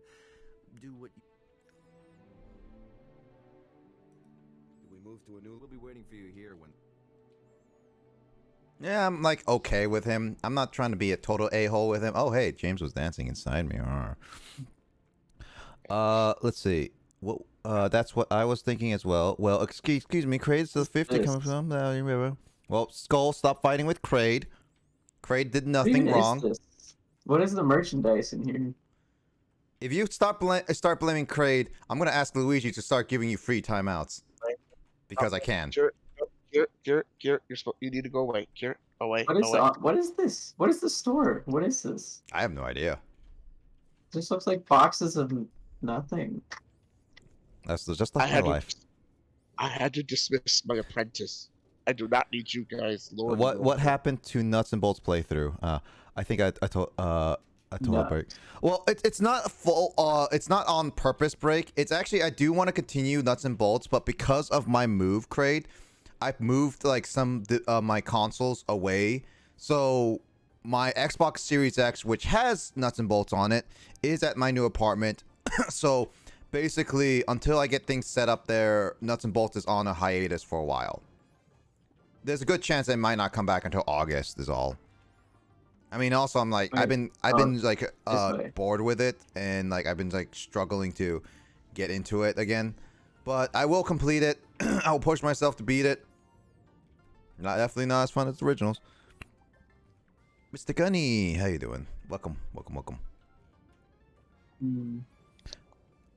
do what you... Do we move to a new... We'll be waiting for you here when... Yeah, I'm like okay with him. I'm not trying to be a total a-hole with him. Oh, hey, James was dancing inside me. Let's see. Well, that's what I was thinking as well. Well, excuse me, Kraid. So 50 coming from the well, Skull, stop fighting with Kraid. Kraid did nothing wrong. What is the merchandise in here? If you start blaming Kraid, I'm gonna ask Luigi to start giving you free timeouts because I can. Kier, you need to go away. Kier, away. What is what is this? What is the store? What is this? I have no idea. This looks like boxes of nothing. That's just like my life. I had to dismiss my apprentice. I do not need you guys. Lord, What happened to Nuts and Bolts playthrough? I think I told No. break. Well, it's not a full. It's not on purpose break. It's actually I do want to continue Nuts and Bolts, but because of my move, Kraid, I've moved like some my consoles away. So my Xbox Series X, which has Nuts and Bolts on it, is at my new apartment. So basically, until I get things set up there, Nuts and Bolts is on a hiatus for a while. there's a good chance I might not come back until August. Is all. I mean, also I'm like I've been like bored with it, and like I've been like struggling to get into it again. But I will complete it. I'll push myself to beat it. Definitely not as fun as the originals. Mr. Gunny, how you doing? Welcome.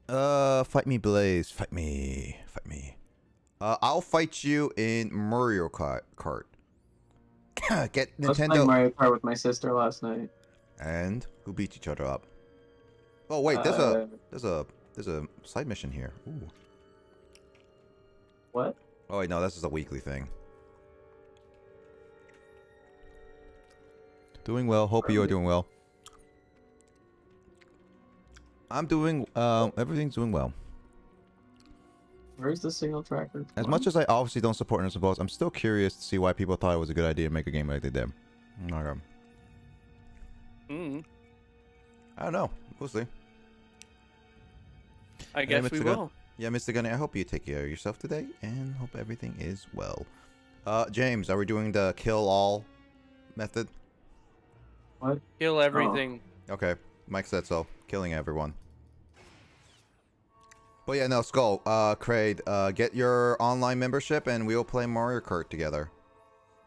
Fight me, Blaze. Fight me. I'll fight you in Mario Kart. Get I was Nintendo. playing Mario Kart with my sister last night. And who beat each other up? Oh wait, there's a side mission here. Ooh. What? Oh wait, no, this is a weekly thing. Doing well. Hope you are doing well. I'm doing. Everything's doing well. Where's the signal tracker? As much as I obviously don't support innocent votes, I'm still curious to see why people thought it was a good idea to make a game like they did. Okay. I don't know. We'll see. I guess we will. Yeah, Mr. Gunny, I hope you take care of yourself today and hope everything is well. James, are we doing the kill all method? What? Kill everything. Oh. Okay, Mike said so. Killing everyone. But yeah, no, Skull, Kraid, get your online membership and we'll play Mario Kart together.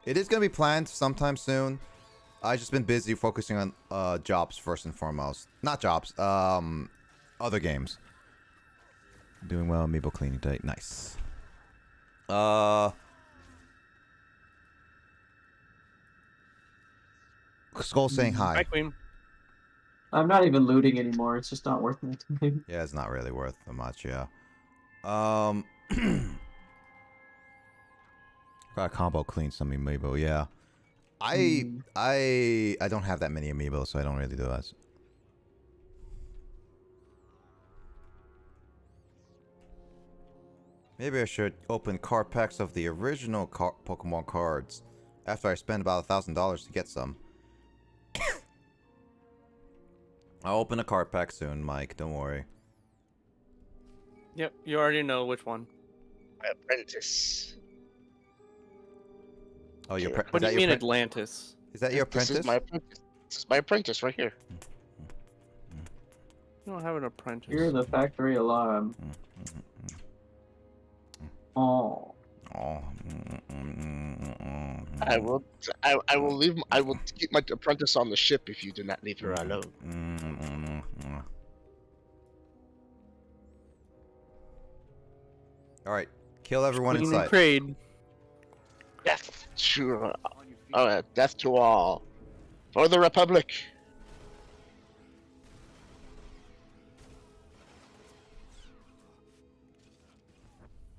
It is going to be planned sometime soon. I've just been busy focusing on jobs first and foremost. Not jobs, other games. Doing well, Amiibo cleaning day. Nice. Skull saying hi. Hi, Queen. I'm not even looting anymore. It's just not worth my time. Yeah, it's not really worth that much, yeah. Got a combo clean some Amiibo, yeah. I don't have that many Amiibo, so I don't really do that. Maybe I should open card packs of the original Pokemon cards after I spend about $1,000 to get some. I'll open a card pack soon, Mike. Don't worry. Yep, you already know which one. Apprentice. Oh, your What do you mean Atlantis? Is that your apprentice? This is my apprentice. This is my apprentice right here. You don't have an apprentice. Hear the factory alarm. Oh. Oh. I will leave. I will keep my apprentice on the ship if you do not leave her alone. All right, kill everyone Queen inside. Kraid. Death to death to all, for the Republic.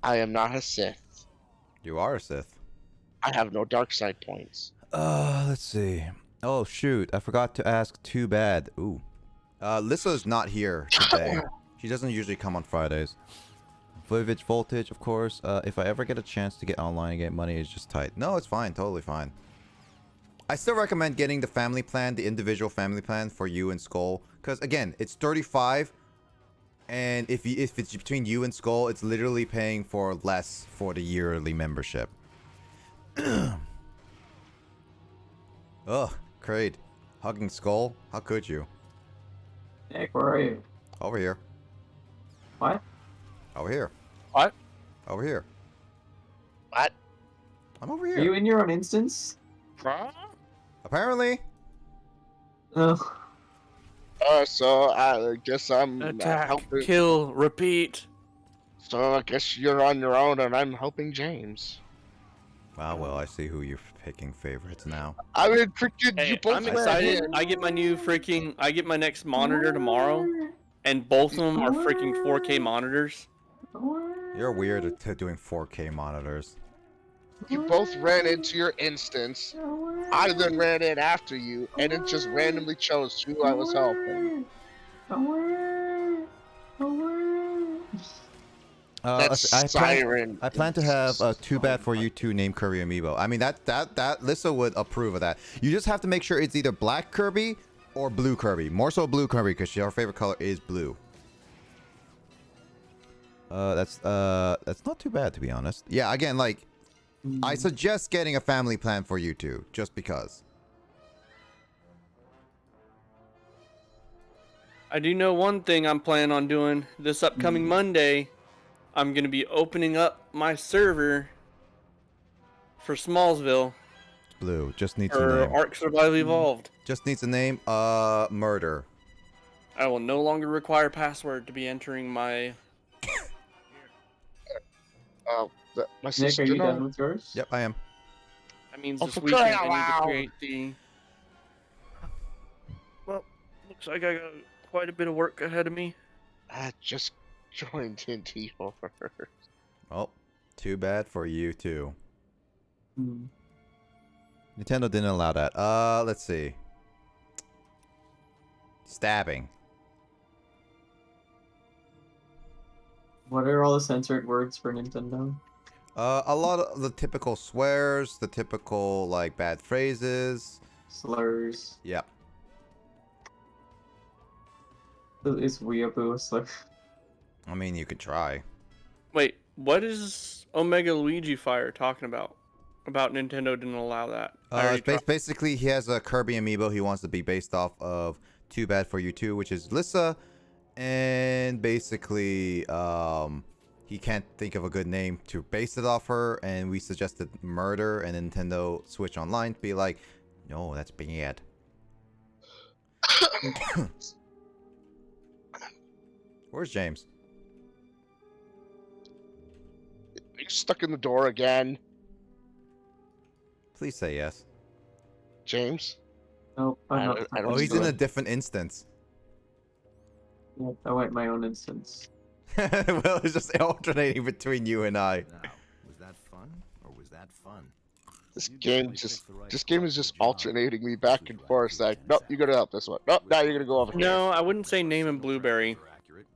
I am not a Sith. You are a Sith. I have no dark side points. Let's see. Oh shoot, I forgot to ask. Too bad. Ooh. Lissa's not here today. She doesn't usually come on Fridays. Vivage Voltage, of course. If I ever get a chance to get online and get money, it's just tight. No, it's fine. Totally fine. I still recommend getting the family plan, the individual family plan for you and Skull. Because, again, it's 35. And if it's between you and Skull, it's literally paying for less for the yearly membership. Ugh, Kraid. Hugging Skull? How could you? Nick, where are you? Over here. What? Over here. What? Over here. What? I'm over here. Are you in your own instance? Apparently. Oh. So I guess I'm Attack, helping. kill, repeat. So I guess you're on your own, and I'm helping James. Ah, well, I see who you're picking favorites now. I mean, freaking, Hey, you both I'm went excited. in. I get my new freaking. I get my next monitor tomorrow, and both of them are freaking 4K monitors. You're weird at doing 4K monitors. You both ran into your instance. I then ran in after you, and it just randomly chose who I was helping. That's I plan to have Too Bad For You 2 named Kirby Amiibo. I mean, that Lissa would approve of that. You just have to make sure it's either black Kirby or blue Kirby. More so blue Kirby, because her favorite color is blue. That's not too bad, to be honest. Yeah, again, like, I suggest getting a family plan for you two, just because. I do know one thing I'm planning on doing this upcoming Monday. I'm going to be opening up my server for Smallsville. It's blue. Just needs a Or name. Ark Survival Evolved. Just needs a name. Murder. I will no longer require password to be entering my... My Nick, sister. are you done with yours? Yep, I am. That means Oh, this for weekend crying I out need to loud. create the... Well, looks like I got quite a bit of work ahead of me. I just joined into yours. Well, too bad for you too. Hmm. Nintendo didn't allow that. Let's see. Stabbing. What are all the censored words for Nintendo? A lot of the typical swears, the typical like bad phrases. Slurs. Yep. Is weeaboo a slur? I mean, you could try. Wait, what is Omega Luigi Fire talking about? About Nintendo didn't allow that. I already tried. Basically, he has a Kirby amiibo he wants to be based off of Too Bad For You 2, which is Lissa. And basically, he can't think of a good name to base it off her. And we suggested Murder, and Nintendo Switch Online to be like, no, that's bad. Where's James? Are you stuck in the door again, Please say yes. James? Nope, I'm not. I don't Oh, he's see in a it. different instance. Yep, I went my own instance. Well, it's just alternating between you and I. Now, was that fun or was that fun? This game is just alternating me back and forth. Like, nope, you gotta help this one. Nope, now you're gonna go over here. No, I wouldn't say name and Blueberry.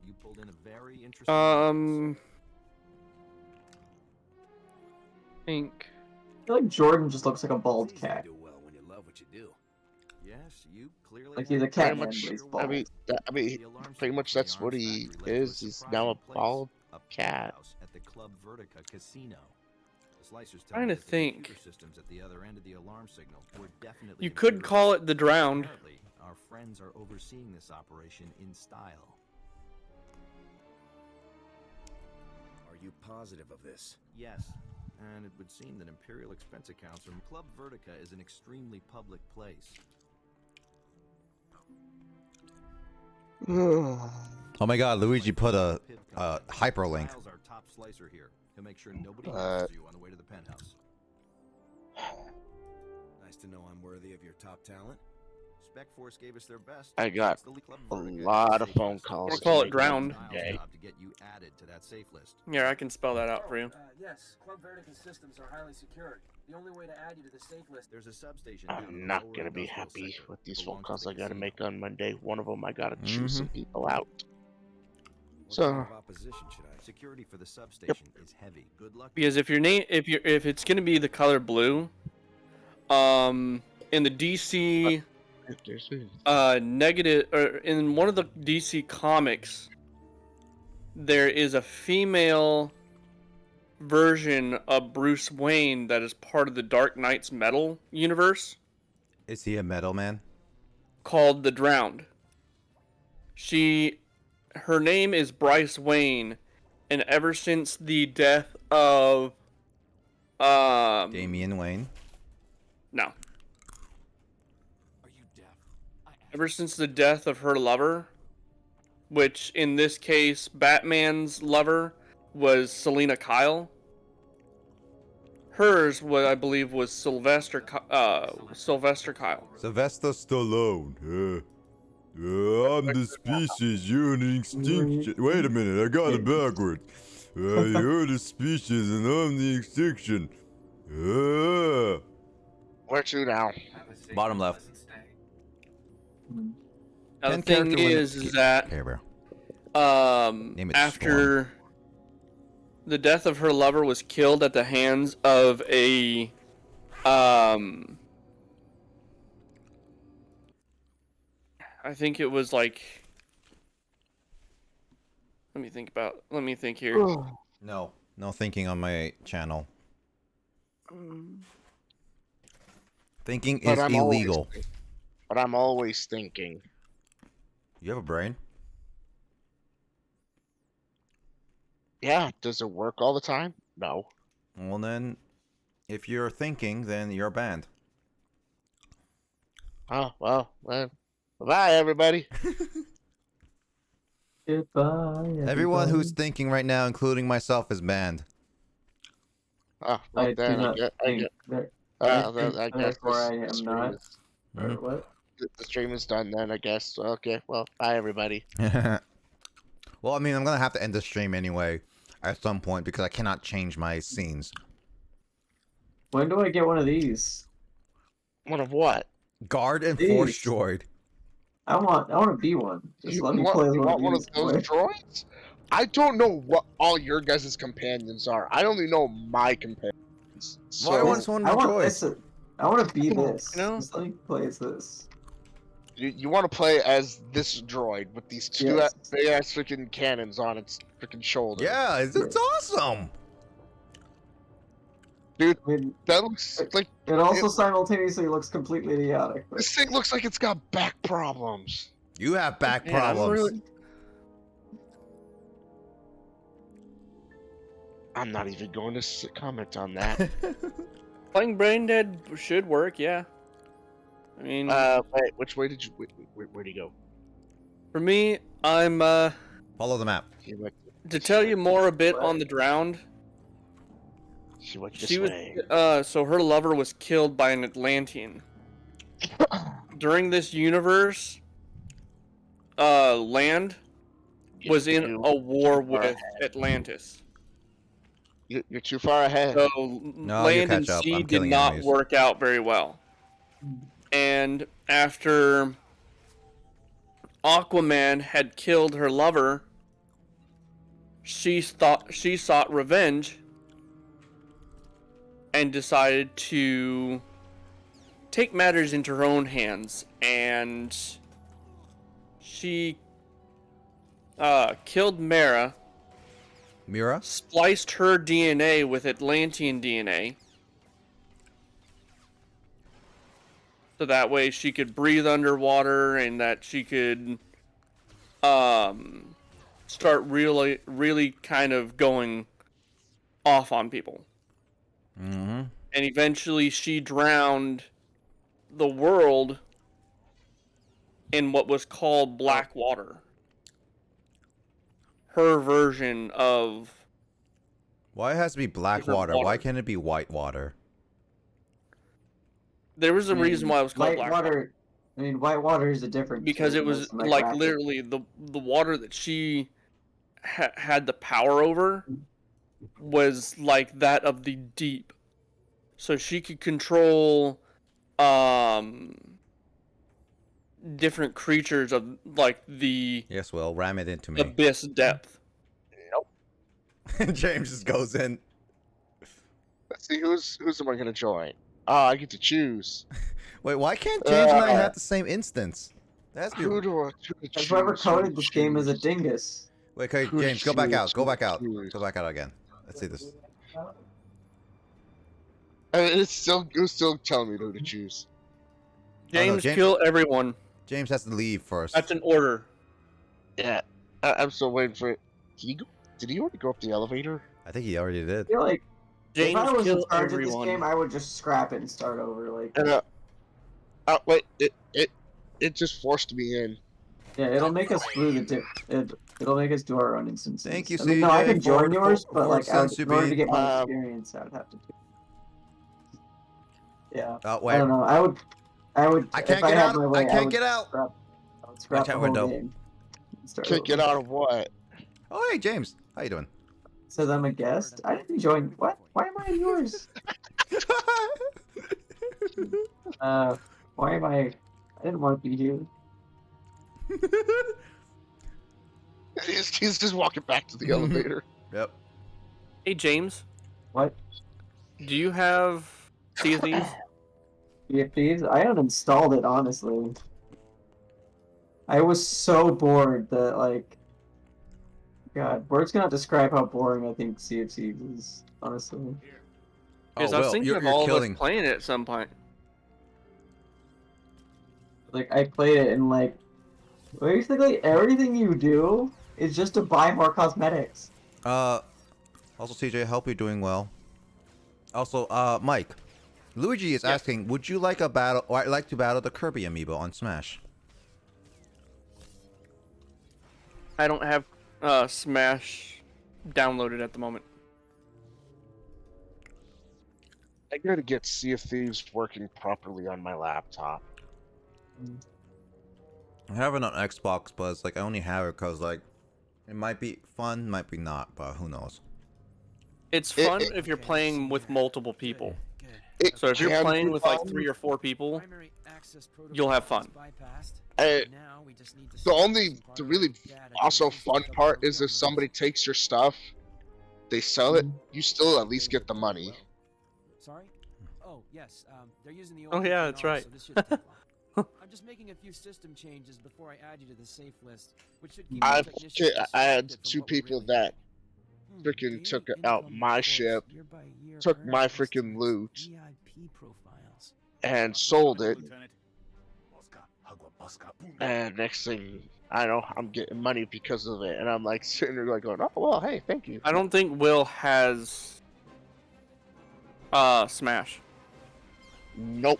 You pulled in a very interesting Think. I feel like Jordan just looks like a bald cat. Do well when you love what you do. Yes, you clearly Like he's a Pretty cat man, much. but he's bald. Pretty much that's what he is. He's now a bald cat. At the Club Vertica Casino. The slicers tell Trying me to that the think. computer systems at the other end of the alarm signal were definitely You could inferior. call it the Drowned. Apparently, our friends are overseeing this operation in style. Are you positive of this? Yes, and it would seem that Imperial expense accounts from Club Vertica is an extremely public place. Oh my god, Luigi put a hyperlink. Kyle's our top slicer here. He'll make sure nobody notices you on the way to the penthouse. Nice to know I'm worthy of your top talent. Spec Force gave us their best. I got It's the Club a Vertica lot of safe phone list. calls. We'll call it to make Drowned. one day. Job to get you added to that safe list. Yeah, I can spell that out for you. Yes, Club Vertica's systems are highly secured. The only way to add you to the safe list. There's a substation. down in I'm the not lower gonna be industrial happy sector. with these phone Belongs to calls the I gotta casino. make on Monday. One of them I gotta choose some people out. What So- kind of opposition should I? Security for the substation is heavy. Good luck. Because if it's gonna be the color blue, in the DC negative or in one of the DC comics, there is a female version of Bruce Wayne that is part of the Dark Knight's Metal universe Is he a metal man? called the Drowned. Her name is Bryce Wayne, and ever since the death of Damian Wayne. no. Are you deaf? Ever since the death of her lover, which in this case, Batman's lover was Selena Kyle. Hers, what I believe, was Sylvester Kyle. Sylvester Stallone. I'm the species, you're an extinction. Wait a minute, I got it backwards. You're the species and I'm the extinction. Where to now? Bottom left. Now the 10 thing character limit. is that Here, bro. Name it after the death of her lover was killed at the hands of a I think it was like let me think here. No thinking on my channel. Thinking But is I'm always illegal. thinking. But I'm always thinking. You have a brain? Yeah, does it work all the time? No. Well then, if you're thinking, then you're banned. Oh, well, bye everybody. Goodbye, Everyone who's everybody. thinking right now, including myself, is banned. Oh, well I do then not think that. I think I guess therefore I the am stream not. is Or what? the stream is done then, I guess. Okay, well, bye everybody. Well, I mean, I'm gonna have to end the stream anyway at some point because I cannot change my scenes. When do I get one of these? One of what? Guard and These. force droid. I want to be one. Just let me play as You one want of one these. of those boy. droids? I don't know what all your guys' companions are. I only know my companions. So, Why want one I of the want droids? this. I want to be this. You know? Just let me play as this. you want to play as this droid with these two Yes. big ass freaking cannons on its freaking shoulder. Yeah, it's awesome. Dude, I mean, that looks like it also simultaneously looks completely idiotic. But this thing looks like it's got back problems. You have back Man, I'm problems. really- I'm not even going to comment on that. Playing Brain Dead should work, yeah. I mean, Wait, which way did you? Where'd he go? for me, I'm Follow the map. He went. to tell you more a bit on the drowned. She went this She was way. so her lover was killed by an Atlantean. During this universe, land was in a war with Atlantis. You're too far ahead. So No, you land and catch up. sea I'm did killing not enemies. work out very well. And after Aquaman had killed her lover, she sought revenge and decided to take matters into her own hands, and she killed Mara, Mira? spliced her DNA with Atlantean DNA, so that way she could breathe underwater and that she could start really kind of going off on people. Mm-hmm. And eventually she drowned the world in what was called black water. Her version of... Why it has to be black different water? water. Why can't it be white water? There was a reason why it was called white black water. I mean, white water is a different. because it term was than like rapid. literally the water that she had the power over was like that of the deep, so she could control different creatures of like the Yes, well, ram it into me. abyss depth. James just goes in. Let's see who's the one gonna join. Oh, I get to choose. Wait, why can't James and I have the same instance? That's Who do I Because whoever choose? coded this game is a dingus. Wait, okay, Who James, go back out. Go choose? back out. Choose. Go back out again. Let's see this. It's still telling me who to choose. James, James- kill everyone. James has to leave first. That's an order. Yeah, I'm still waiting for it. Did he already go up the elevator? I think he already did. I feel like James, if I was in kill charge of this everyone. game, I would just scrap it and start over. Like, And wait, it just forced me in. yeah, it'll make us through the it'll make us do our own instances. Thank you, I mean, no, I CJ, can join for- yours, for- but for like, since in order to get my Um, experience, I would have to do. Yeah, Oh, I wait. don't know. I would. I can't if I get had out. my way, I can't would get out. Scrap, I would scrap Watch the out, whole window. game. and start Can't get over. out of what? Oh, hey, James. How you doing? Says I'm a guest. I didn't join. What? Why am I in yours? Why am I? I didn't want to be here. He's just walking back to the elevator. Yep. Hey James, What? do you have Sea of Thieves? Sea of Thieves? I uninstalled it, honestly. I was so bored that, like... God, words cannot describe how boring I think Sea of Thieves is, honestly. Because I was Will, thinking you're of all killing. of us playing it at some point. Like, I played it and, like, basically everything you do is just to buy more cosmetics. Also, CJ, I hope you're doing well. Also, Mike, Luigi is asking, would you like a battle, or I'd like to battle the Kirby amiibo on Smash? I don't have Smash downloaded at the moment. I gotta get Sea of Thieves working properly on my laptop. I have it on Xbox, but it's like I only have it because like it might be fun, might be not, but who knows? It's fun if you're playing with multiple people. It So if you're can playing be with like fun. 3 or 4 people, you'll have fun. The really also fun part is if somebody takes your stuff, they sell it, you still at least get the money. Sorry? Oh, yes. They're using the Oh, old yeah, Ethanol, that's right. so this should take long. I'm just making a few system changes before I add you to the safe list, which should keep the technicians I had distracted from 2 what we're people really that doing. freaking took out my ship, took my freaking loot, VIP profiles. and sold it. And next thing I know, I'm getting money because of it, and I'm like sitting there like going, "Oh well, hey, thank you." I don't think Will has Smash. Nope.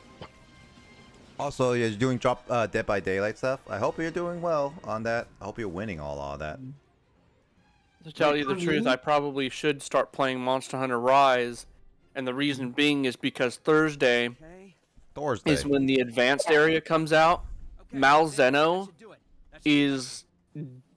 Also, you're doing Dead by Daylight stuff. I hope you're doing well on that. I hope you're winning all of that. To tell you the truth, I probably should start playing Monster Hunter Rise, and the reason being is because Thursday is when the advanced area comes out. Malzeno is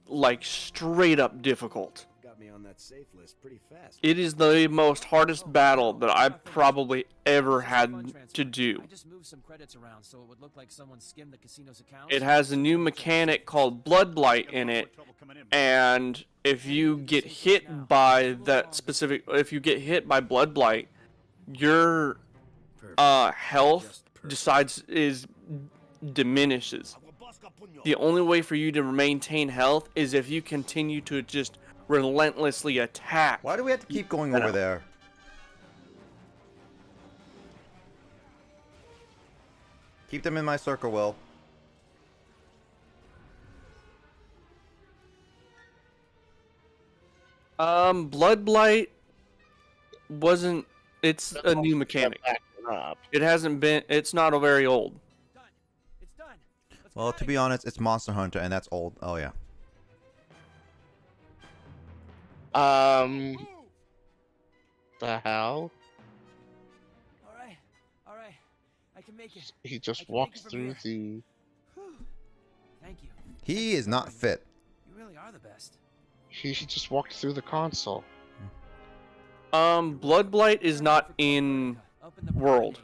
like straight up difficult. Got me on that safe list pretty fast. It is the most hardest battle that I've probably ever had to do. I just moved some credits around so it would look like someone skimmed the casino's accounts. It has a new mechanic called Blood Blight in it, and if you get hit by that specific, if you get hit by Blood Blight, your health diminishes. The only way for you to maintain health is if you continue to just relentlessly attack. Why do we have to keep going over there? Keep them in my circle, Will. Blood Blight wasn't. It's a new mechanic. It hasn't been. It's not a very old. Well, to be honest, it's Monster Hunter, and that's old. Oh yeah. The hell? All right, I can make it. He just walks through the. Thank you. He is not fit. You really are the best. He just walked through the console. Blood Blight is not in World,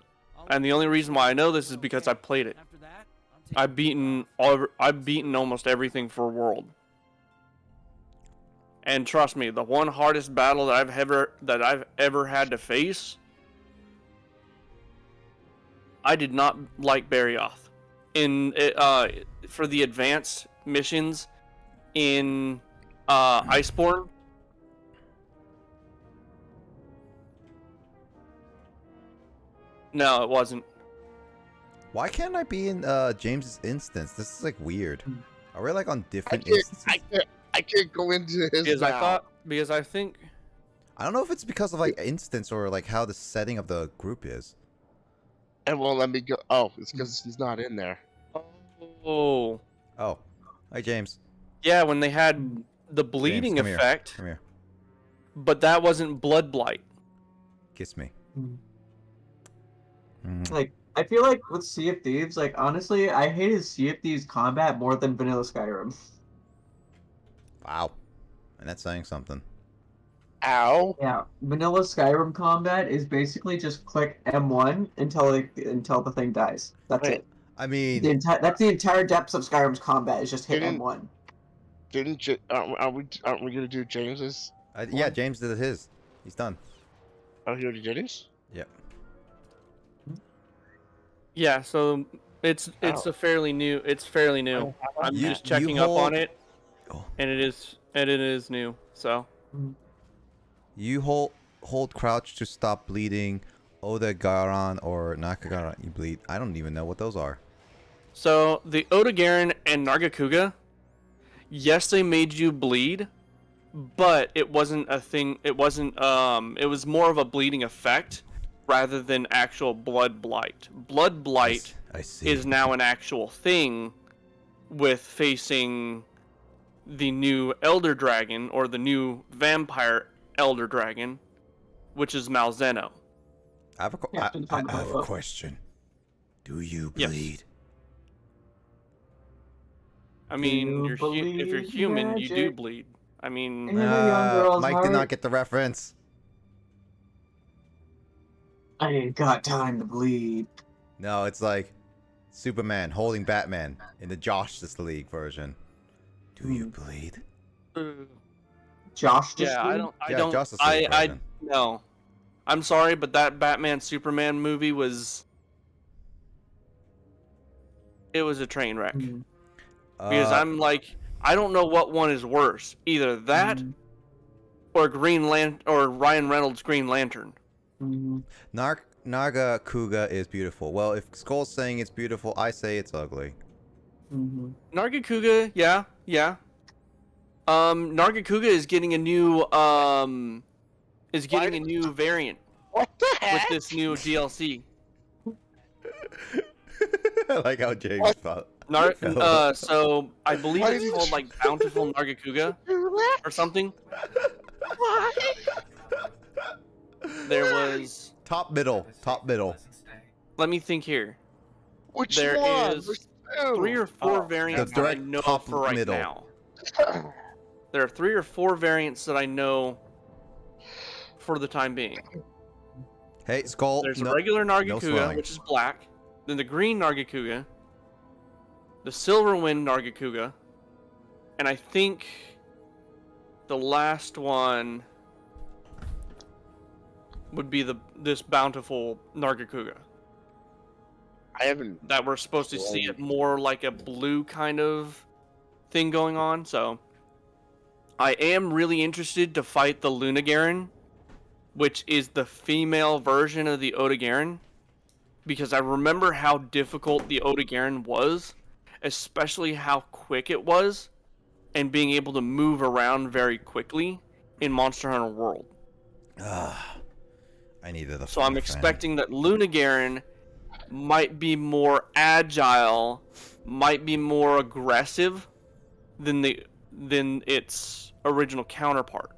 and the only reason why I know this is because I played it. I've beaten almost everything for World. And trust me, the one hardest battle that I've ever had to face, I did not like Barioth. For the advanced missions in Iceborne, no, it wasn't. Why can't I be in James's instance? This is like weird. Are we like on different I instances? can't go into his Because I think I don't know if it's because of like instance or like how the setting of the group is. And won't let me go. Oh, it's because he's not in there. Oh. Oh. Hi, James. Yeah, when they had the bleeding James, effect. Come here. But that wasn't Blood Blight. Kiss me. Like, I feel like with Sea of Thieves, like, honestly, I hated Sea of Thieves combat more than vanilla Skyrim. Wow. And that's saying something. Ow. Yeah, vanilla Skyrim combat is basically just click M1 until the thing dies. That's it. I mean, that's the entire depth of Skyrim's combat is just hit M1. Aren't we gonna do James's? Yeah, James did his. He's done. Oh, he already did his? Yep. Yeah, so it's a fairly new. It's fairly new. I'm just checking up on it, and it is new. So you hold crouch to stop bleeding, Odegaran or Nakagaran, you bleed. I don't even know what those are. So the Odegaran and Nargacuga, yes, they made you bleed, but it wasn't a thing. It wasn't. It was more of a bleeding effect rather than actual blood blight. Blood blight I see. is now an actual thing with facing the new Elder Dragon or the new Vampire Elder Dragon, which is Malzeno. I have a question. Do you bleed? Yes. I mean, if you're human, you do bleed. I mean, Mike did not get the reference. I ain't got time to bleed. No, it's like Superman holding Batman in the Justice League version. Do you bleed? Justice yeah, League? I don't. Justice League version. No. I'm sorry, but that Batman Superman movie was. It was a train wreck. Because I'm like, I don't know what one is worse. Either that or or Ryan Reynolds' Green Lantern. Nargacuga is beautiful. Well, if Skull's saying it's beautiful, I say it's ugly. Nargacuga, yeah. Nargacuga is getting a new variant. What the heck? With this new DLC. I like how James thought. So I believe it's called like Bountiful Nargacuga or something. There was top middle. Let me think here. Which there one? is 3 or 4 variants that I know for right now. There are 3 or 4 variants that I know for the time being. Hey, Skull. There's a regular Nargacuga, which is black. Then the green Nargacuga. The Silverwind Nargacuga. And I think the last one would be this Bountiful Nargacuga. That we're supposed to see it more like a blue kind of thing going on, so I am really interested to fight the Lunagaran, which is the female version of the Odegaran, because I remember how difficult the Odegaran was, especially how quick it was, and being able to move around very quickly in Monster Hunter World. I needed a So I'm expecting that Lunagaran might be more agile, might be more aggressive than its original counterpart.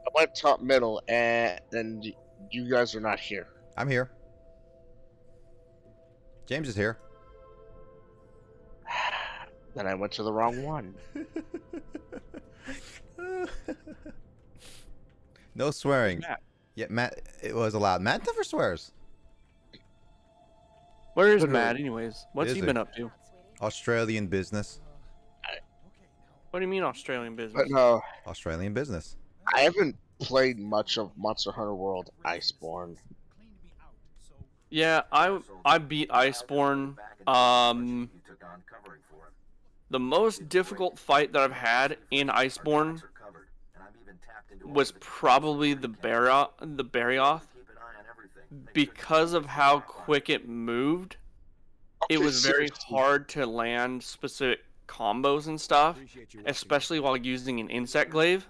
I went top middle, and then you guys are not here. I'm here. James is here. Then I went to the wrong one. No swearing. Matt. Yeah, Matt, it was allowed. Matt never swears. Where is Matt, anyways? What's he been up to? Australian business. What do you mean Australian business? But no, Australian business. I haven't played much of Monster Hunter World Iceborne. Yeah, I beat Iceborne. The most difficult fight that I've had in Iceborne was probably the Barioth. Because of how quick it moved, it was very hard to land specific combos and stuff, especially while using an insect glaive.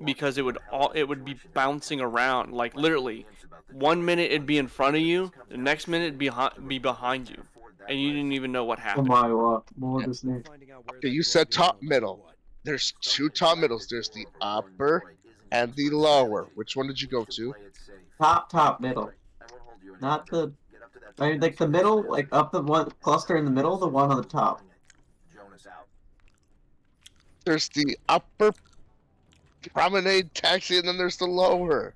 Because it would be bouncing around, like literally, 1 minute it'd be in front of you, the next minute it'd be behind you, and you didn't even know what happened. Okay, you said top middle. There's 2 top middles. There's the upper and the lower. Which one did you go to? Top middle. Not the... I mean, like the middle, like up the one cluster in the middle, the one on the top. There's the upper promenade taxi, and then there's the lower.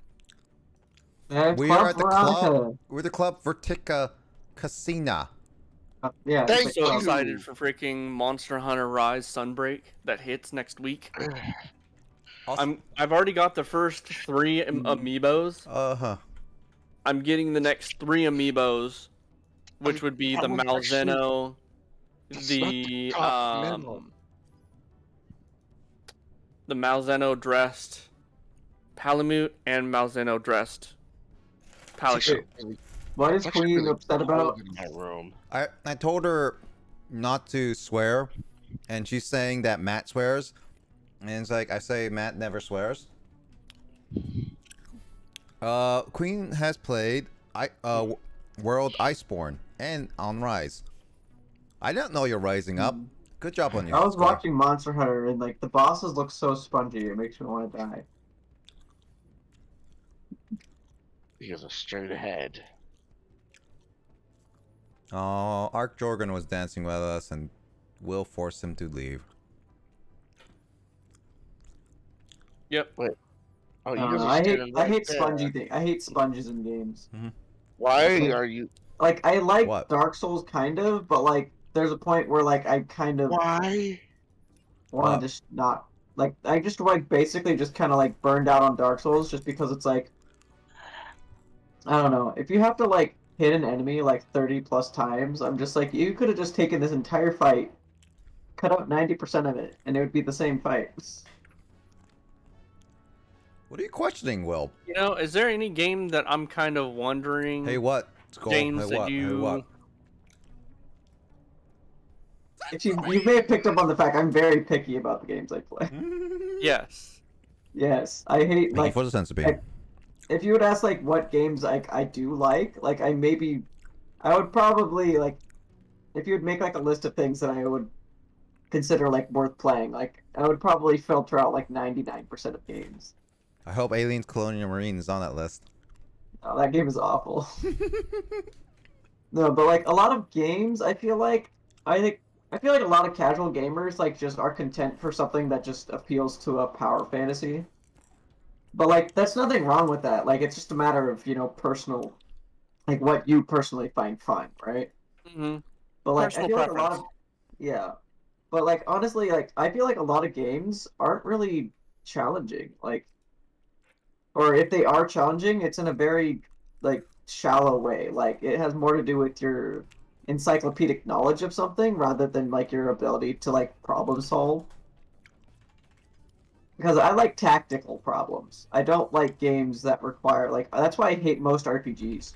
We are at the club. We're the Club Vertica Casina. Yeah. I'm so excited for freaking Monster Hunter Rise Sunbreak that hits next week. I've already got the first 3 amiibos. I'm getting the next 3 amiibos, which would be the Malzeno, the Malzeno dressed Palamute and Malzeno dressed pallet It's show. actually What is it's actually Queen really upset about? cold in my room. I told her not to swear, and she's saying that Matt swears, and it's like I say Matt never swears. Queen has played World Iceborne and on Rise. I didn't know you're rising up. Good job on you. I was Scar. watching Monster Hunter and like the bosses look so spongy, it makes me want to die. He has a straight ahead. Oh, Ark Jorgen was dancing with us, and we'll force him to leave. Yep. Wait. Oh, you I guys don't know, are standing I right hate there. spongy things. I hate sponges in games. Why are you? Like I like What? Dark Souls kind of, but like there's a point where like I kind of Why? want What? to just not like I just like basically just kind of like burned out on Dark Souls just because it's like I don't know, if you have to like hit an enemy like 30 plus times, I'm just like you could have just taken this entire fight, cut out 90% of it, and it would be the same fight. What are you questioning, Will? You know, is there any game that I'm kind of wondering? Hey, what? Skull. James, Hey, that what? Hey, you what? If you may have picked up on the fact I'm very picky about the games I play. Yes. Yes, I hate Thank like you for the sense of being. like, if you would ask like what games I do like I would probably like if you would make like a list of things that I would consider like worth playing, like I would probably filter out like 99% of games. I hope Aliens Colonial Marine is on that list. Oh, that game is awful. No, but like a lot of games, I feel like a lot of casual gamers like just are content for something that just appeals to a power fantasy. But like that's nothing wrong with that. Like it's just a matter of, personal like what you personally find fun, right? Mm-hmm. But like Personal I feel preference. like a lot of yeah. But like honestly, like I feel like a lot of games aren't really challenging. Like or if they are challenging, it's in a very like shallow way. Like it has more to do with your encyclopedic knowledge of something rather than like your ability to like problem solve. Because I like tactical problems. I don't like games that require like that's why I hate most RPGs.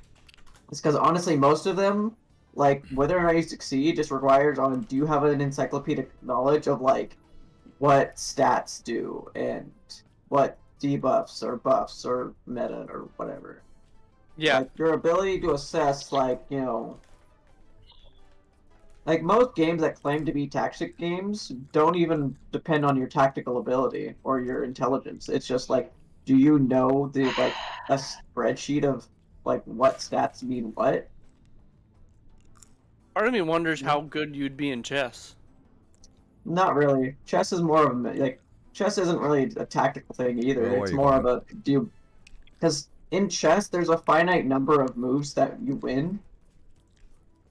It's because honestly most of them, like whether or not you succeed, just requires on do you have an encyclopedic knowledge of like what stats do and what debuffs or buffs or meta or whatever. Yeah. Like your ability to assess like, like most games that claim to be tactic games don't even depend on your tactical ability or your intelligence. It's just like, do you know the like a spreadsheet of like what stats mean what? Part of me wonders how good you'd be in chess. Not really. Chess is more of a like chess isn't really a tactical thing either. Where are It's you more of going? a do you because in chess there's a finite number of moves that you win.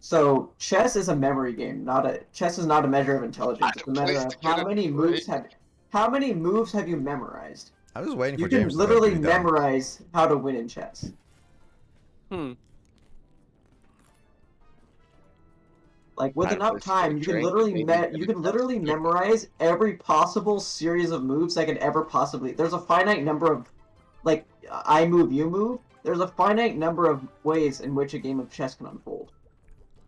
So chess is a memory game, chess is not a measure of intelligence. It's a matter of how many moves have you memorized. I was waiting You for can James literally to be done. memorize how to win in chess. Like with enough time, you can literally memorize every possible series of moves that could ever possibly. There's a finite number of, like, I move, you move. There's a finite number of ways in which a game of chess can unfold.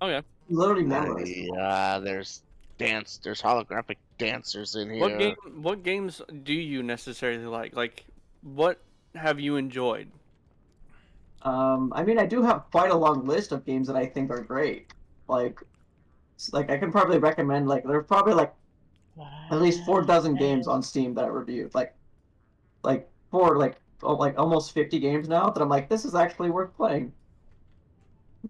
Oh yeah. You literally memorize. Yeah, there's holographic dancers in here. What games do you necessarily like? Like, what have you enjoyed? I mean, I do have quite a long list of games that I think are great. Like I can probably recommend like there's probably like at least 4 dozen games on Steam that I reviewed. Like almost 50 games now that I'm like this is actually worth playing.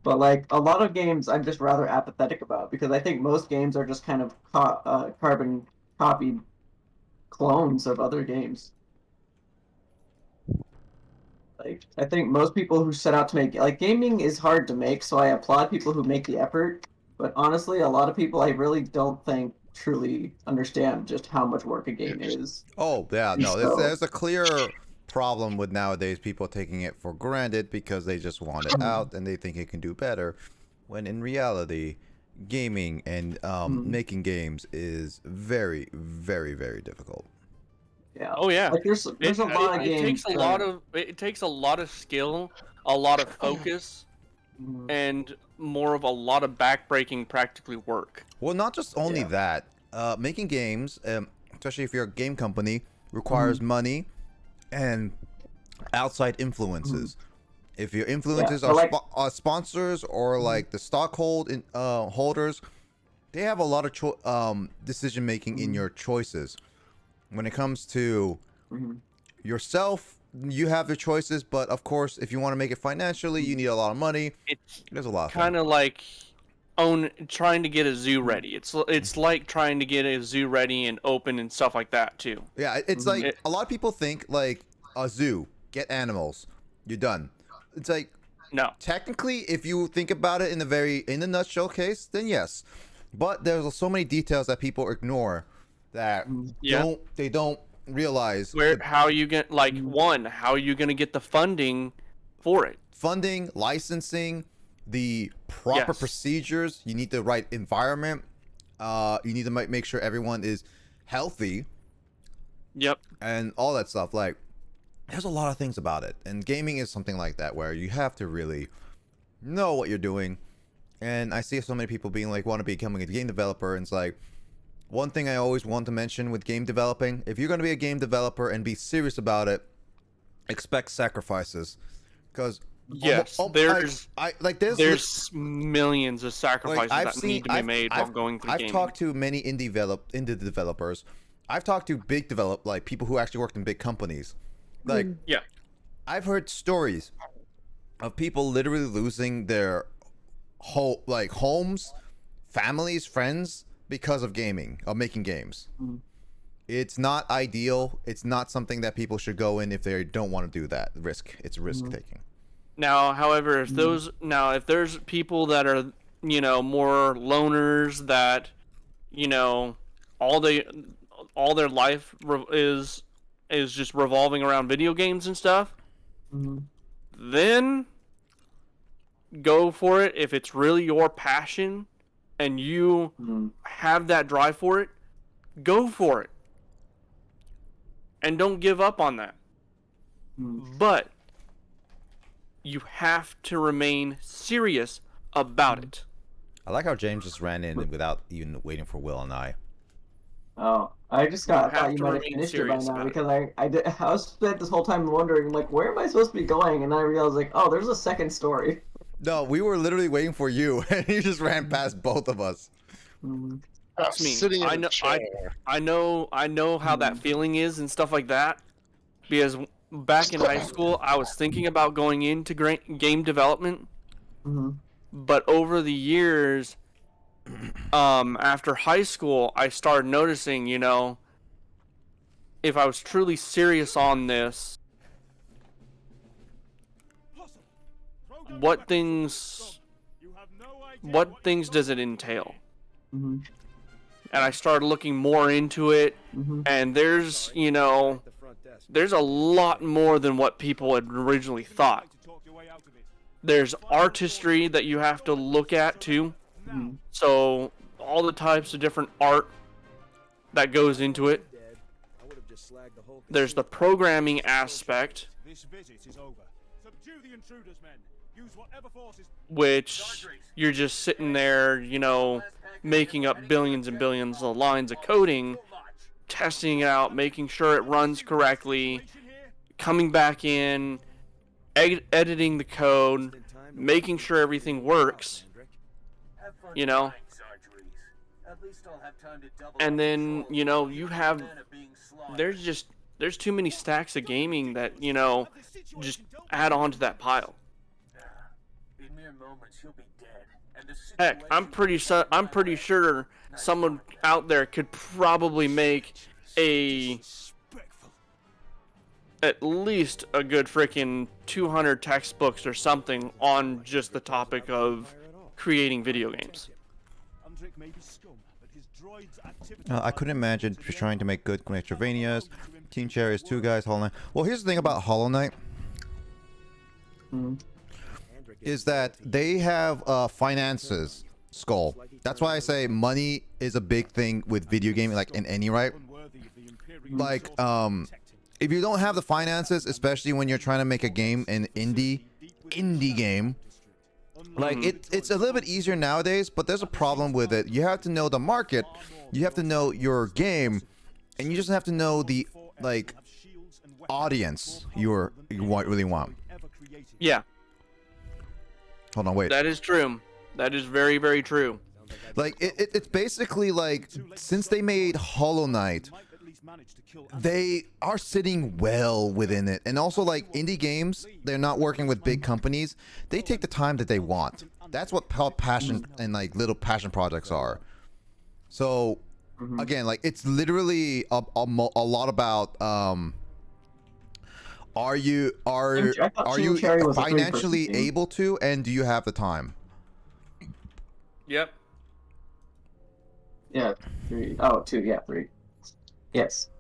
But like a lot of games I'm just rather apathetic about because I think most games are just kind of carbon copied clones of other games. Like I think most people who set out to make like gaming is hard to make, so I applaud people who make the effort. But honestly, a lot of people I really don't think truly understand just how much work a game is. Oh yeah, no, So- there's a clear problem with nowadays people taking it for granted because they just want it out and they think it can do better, when in reality, gaming and making games is very, very, very difficult. Yeah. Oh yeah. Like there's a lot of games. It takes a lot of skill a lot of focus and more of a lot of backbreaking practically work. Well, not just only that. Making games, especially if you're a game company, requires money and outside influences. If your influences are sponsors or like the holders, they have a lot of decision making in your choices. When it comes to yourself, you have your choices, but of course, if you want to make it financially, you need a lot of money. There's a lot of kind of like trying to get a zoo ready. It's like trying to get a zoo ready and open and stuff like that too. Yeah, it's like a lot of people think like a zoo, get animals, you're done. It's like, no. Technically, if you think about it in a nutshell case, then yes. But there's so many details that people ignore that they don't realize. How you get how are you gonna get the funding for it? Funding, licensing, the proper procedures. You need the right environment. You need to make sure everyone is healthy. Yep. And all that stuff. Like, there's a lot of things about it, and gaming is something like that where you have to really know what you're doing. And I see so many people being like, want to be becoming a game developer, and it's like, one thing I always want to mention with game developing, if you're going to be a game developer and be serious about it, expect sacrifices, because there's millions of sacrifices that need to be made while going through gaming. I've talked to many indie developers. I've talked to people who actually worked in big companies. Like, I've heard stories of people literally losing their homes, families, friends because of making games. It's not ideal. It's not something that people should go in if they don't want to do that. It's risk taking. Now, however, if there's people that are, more loners that, all their life is just revolving around video games and stuff, then go for it. If it's really your passion and you have that drive for it, go for it. And don't give up on that. But you have to remain serious about it. I like how James just ran in without even waiting for Will and I. Oh, I thought you might have finished it by now, because I was spent this whole time wondering, like, where am I supposed to be going? And then I realized, like, oh, there's a second story. No, we were literally waiting for you, and you just ran past both of us. That's me. I know how that feeling is and stuff like that, because back in high school, I was thinking about going into game development, but over the years, after high school, I started noticing, if I was truly serious on this, what things does it entail? And I started looking more into it, and there's a lot more than what people had originally thought. There's artistry that you have to look at too. So all the types of different art that goes into it. There's the programming aspect, which you're just sitting there, making up billions and billions of lines of coding, testing it out, making sure it runs correctly, coming back in, editing the code, making sure everything works, and then, there's too many stacks of gaming that, just add on to that pile. Heck, I'm pretty sure someone out there could probably make at least a good freaking 200 textbooks or something on just the topic of creating video games. I couldn't imagine trying to make good Metroidvanias. Team Cherry is 2 guys, Hollow Knight. Well, here's the thing about Hollow Knight. Is that they have finances, Skull. That's why I say money is a big thing with video gaming, like in any right. Like, if you don't have the finances, especially when you're trying to make a game in indie, indie game. Like it's a little bit easier nowadays, but there's a problem with it. You have to know the market, you have to know your game, and you just have to know the like audience really want. Yeah. Hold on, wait. That is true. That is very, very true. Like it's basically like since they made Hollow Knight, they are sitting well within it. And also like indie games, they're not working with big companies. They take the time that they want. That's what passion and like little passion projects are. So again, like it's literally a lot about are you financially able to, and do you have the time? Yep. Yeah, 3. Oh, 2. Yeah, 3. Yes.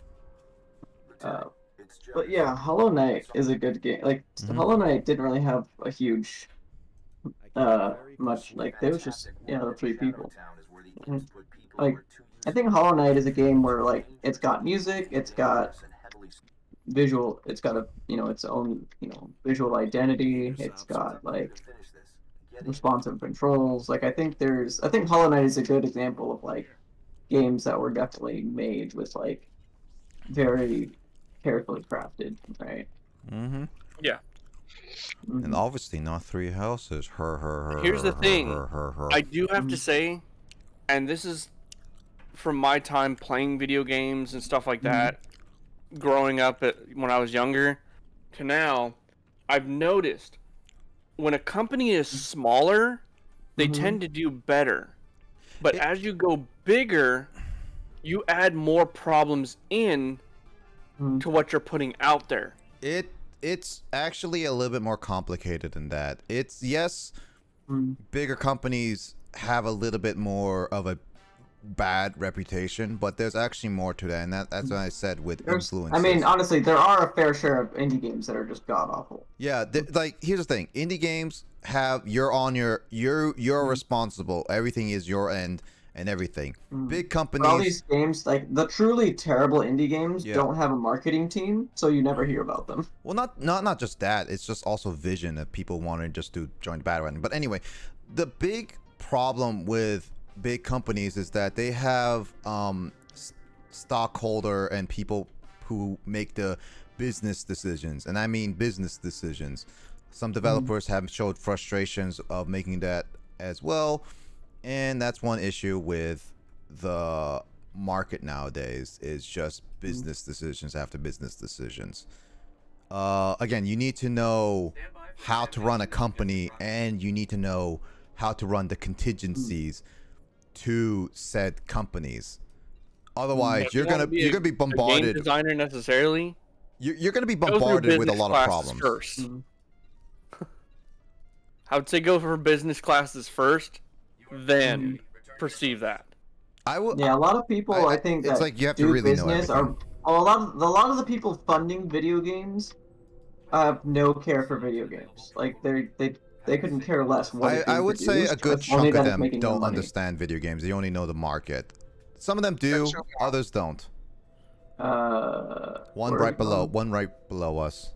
But yeah, Hollow Knight is a good game. Like Hollow Knight didn't really have a huge, much. Like there was just the 3 people. And, like I think Hollow Knight is a game where like it's got music, it's got visual, it's got its own visual identity, it's got like responsive controls. Like I think Hollow Knight is a good example of like games that were definitely made with like very carefully crafted, right? Yeah. And obviously not 3 houses. Here's the thing. I do have to say, and this is from my time playing video games and stuff like that, growing up when I was younger to now, I've noticed when a company is smaller, they tend to do better. But as you go bigger, you add more problems in to what you're putting out there. It's actually a little bit more complicated than that. It's bigger companies have a little bit more of a bad reputation, but there's actually more to that, and that's what I said with influences. I mean, honestly, there are a fair share of indie games that are just god awful. Yeah, like here's the thing: indie games have you're responsible. Everything is your end and everything. Big companies. But all these games, like the truly terrible indie games, don't have a marketing team, so you never hear about them. Well, not just that. It's just also vision that people want to just do joint bandwagon. But anyway, the big problem with big companies is that they have stockholder and people who make the business decisions, and I mean business decisions. Some developers have showed frustrations of making that as well, and that's one issue with the market nowadays is just business decisions after business decisions. Again, you need to know how to run a company, and you need to know how to run the contingencies to said companies. Otherwise, you're gonna be bombarded. Game designer necessarily. You're gonna be bombarded with a lot of problems. First. I would say go for business classes first, then perceive that. A lot of people I think it's that like you have to do really know business everything. a lot of the people funding video games have no care for video games. Like they couldn't care less what I would say a good chunk of them don't money. understand video games. They only know the market. Some of them do, others don't. One right below us.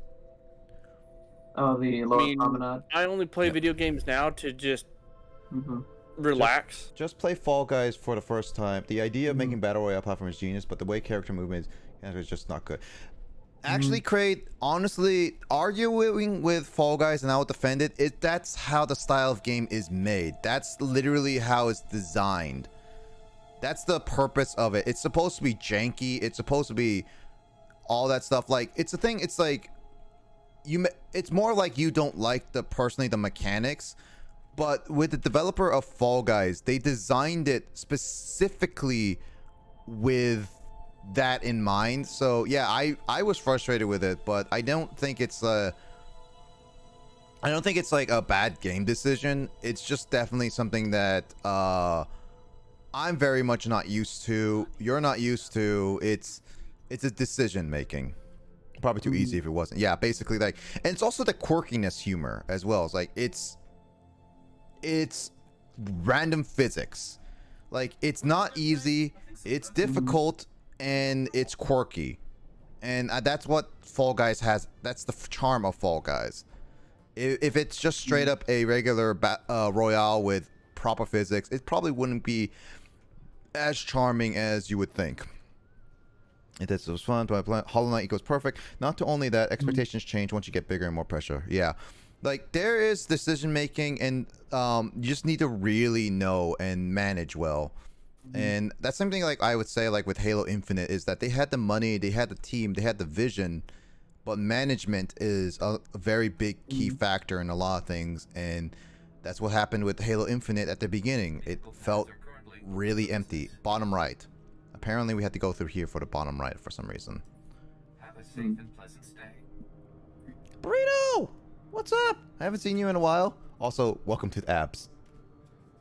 Oh, the lower promenade. I only play video games now to just relax. Just play Fall Guys for the first time. The idea of making Battle Royale platform is genius, but the way character movement is just not good. Actually, Kraid, honestly, arguing with Fall Guys, and I would defend it, that's how the style of game is made. That's literally how it's designed. That's the purpose of it. It's supposed to be janky. It's supposed to be all that stuff. Like, it's the thing, it's like, it's more like you don't like the mechanics, but with the developer of Fall Guys, they designed it specifically with that in mind. So yeah, I was frustrated with it, but I don't think it's like a bad game decision. It's just definitely something that I'm very much not used to. You're not used to. It's a decision making. Probably too easy if it wasn't. Yeah, basically, like, and it's also the quirkiness humor as well. It's like it's random physics. Like, it's not easy, it's difficult, and it's quirky, and that's what Fall Guys has. That's the charm of Fall Guys. If it's just straight up a regular royale with proper physics, it probably wouldn't be as charming as you would think. It was fun to play. Hollow Knight equals perfect. Not to only that, expectations change once you get bigger and more pressure. Yeah, like there is decision making, and you just need to really know and manage well. And that's something like I would say like with Halo Infinite is that they had the money, they had the team, they had the vision, but management is a very big key factor in a lot of things, and that's what happened with Halo Infinite at the beginning. It felt really empty. Bottom right. Apparently we had to go through here for the bottom right for some reason. Have a safe and pleasant stay. Burrito! What's up? I haven't seen you in a while. Also, welcome to the abs.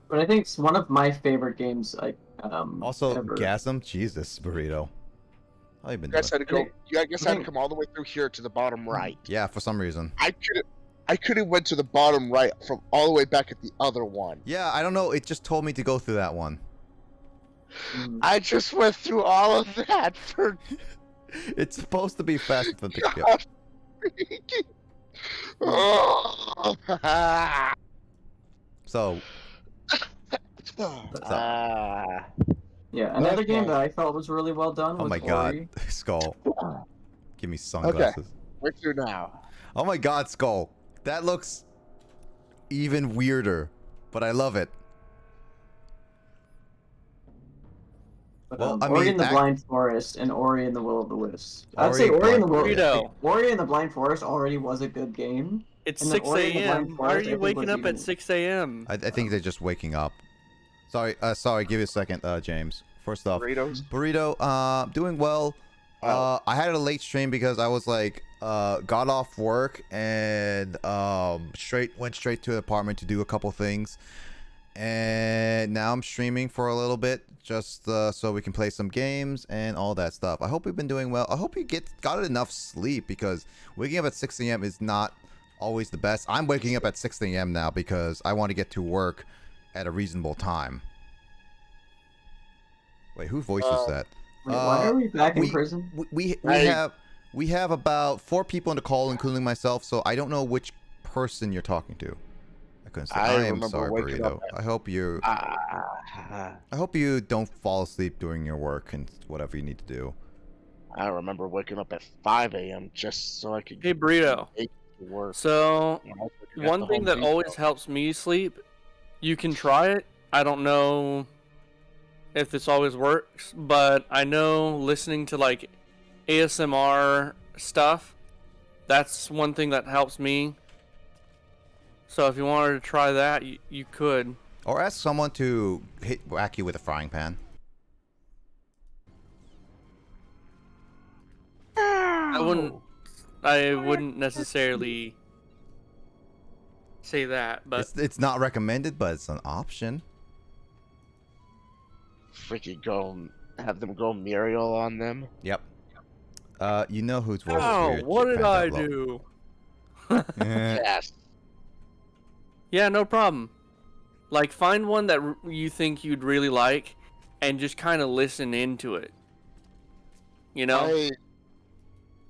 But I think it's one of my favorite games. Also, ever. Gasm. Jesus, Burrito. How you been I guess I doing? had to come all the way through here to the bottom right. Yeah, for some reason. I could have went to the bottom right from all the way back at the other one. Yeah, I don't know. It just told me to go through that one. I just went through all of that for. It's supposed to be fast for the God. Oh. So. Yeah, another game that I felt was really well done. Oh was my god, Ori. Skull. Give me sunglasses. Okay, we're through now. Oh my god, Skull. That looks even weirder, but I love it. But, Well, I Ori mean, in the Blind Forest and Ori in the Will of the Wisps. I'd say Ori in the Ori in the Blind Forest already was a good game. It's and then 6 Ori in the Blind a.m. Why are Forest, I you think, waking was up even- at 6 a.m.? I think they're just waking up. Sorry, give you a second, James. First off, Burrito, doing well. I had a late stream because I was like, got off work and went straight to the apartment to do a couple things, and now I'm streaming for a little bit just so we can play some games and all that stuff. I hope we've been doing well. I hope you got enough sleep, because waking up at 6 a.m. is not always the best. I'm waking up at 6 a.m. now because I want to get to work at a reasonable time. Wait, whose voice is that? Wait, why are we back in prison? We have about 4 people in the call, including myself, so I don't know which person you're talking to. I couldn't say. I am sorry, Burrito. I hope you don't fall asleep during your work and whatever you need to do. I remember waking up at 5 a.m. just so I could. Hey, Burrito. Work. So, one thing that always helps me sleep, you can try it. I don't know if this always works, but I know listening to like ASMR stuff, that's one thing that helps me. So if you wanted to try that, you could. Or ask someone to whack you with a frying pan. I wouldn't necessarily say that, but it's not recommended, but it's an option. Freaking have them go Muriel on them. Yep. You know whose voice is Oh, weird. what did I Panda do? Yes. Yeah, no problem. Like, find one that you think you'd really like, and just kind of listen into it. You know?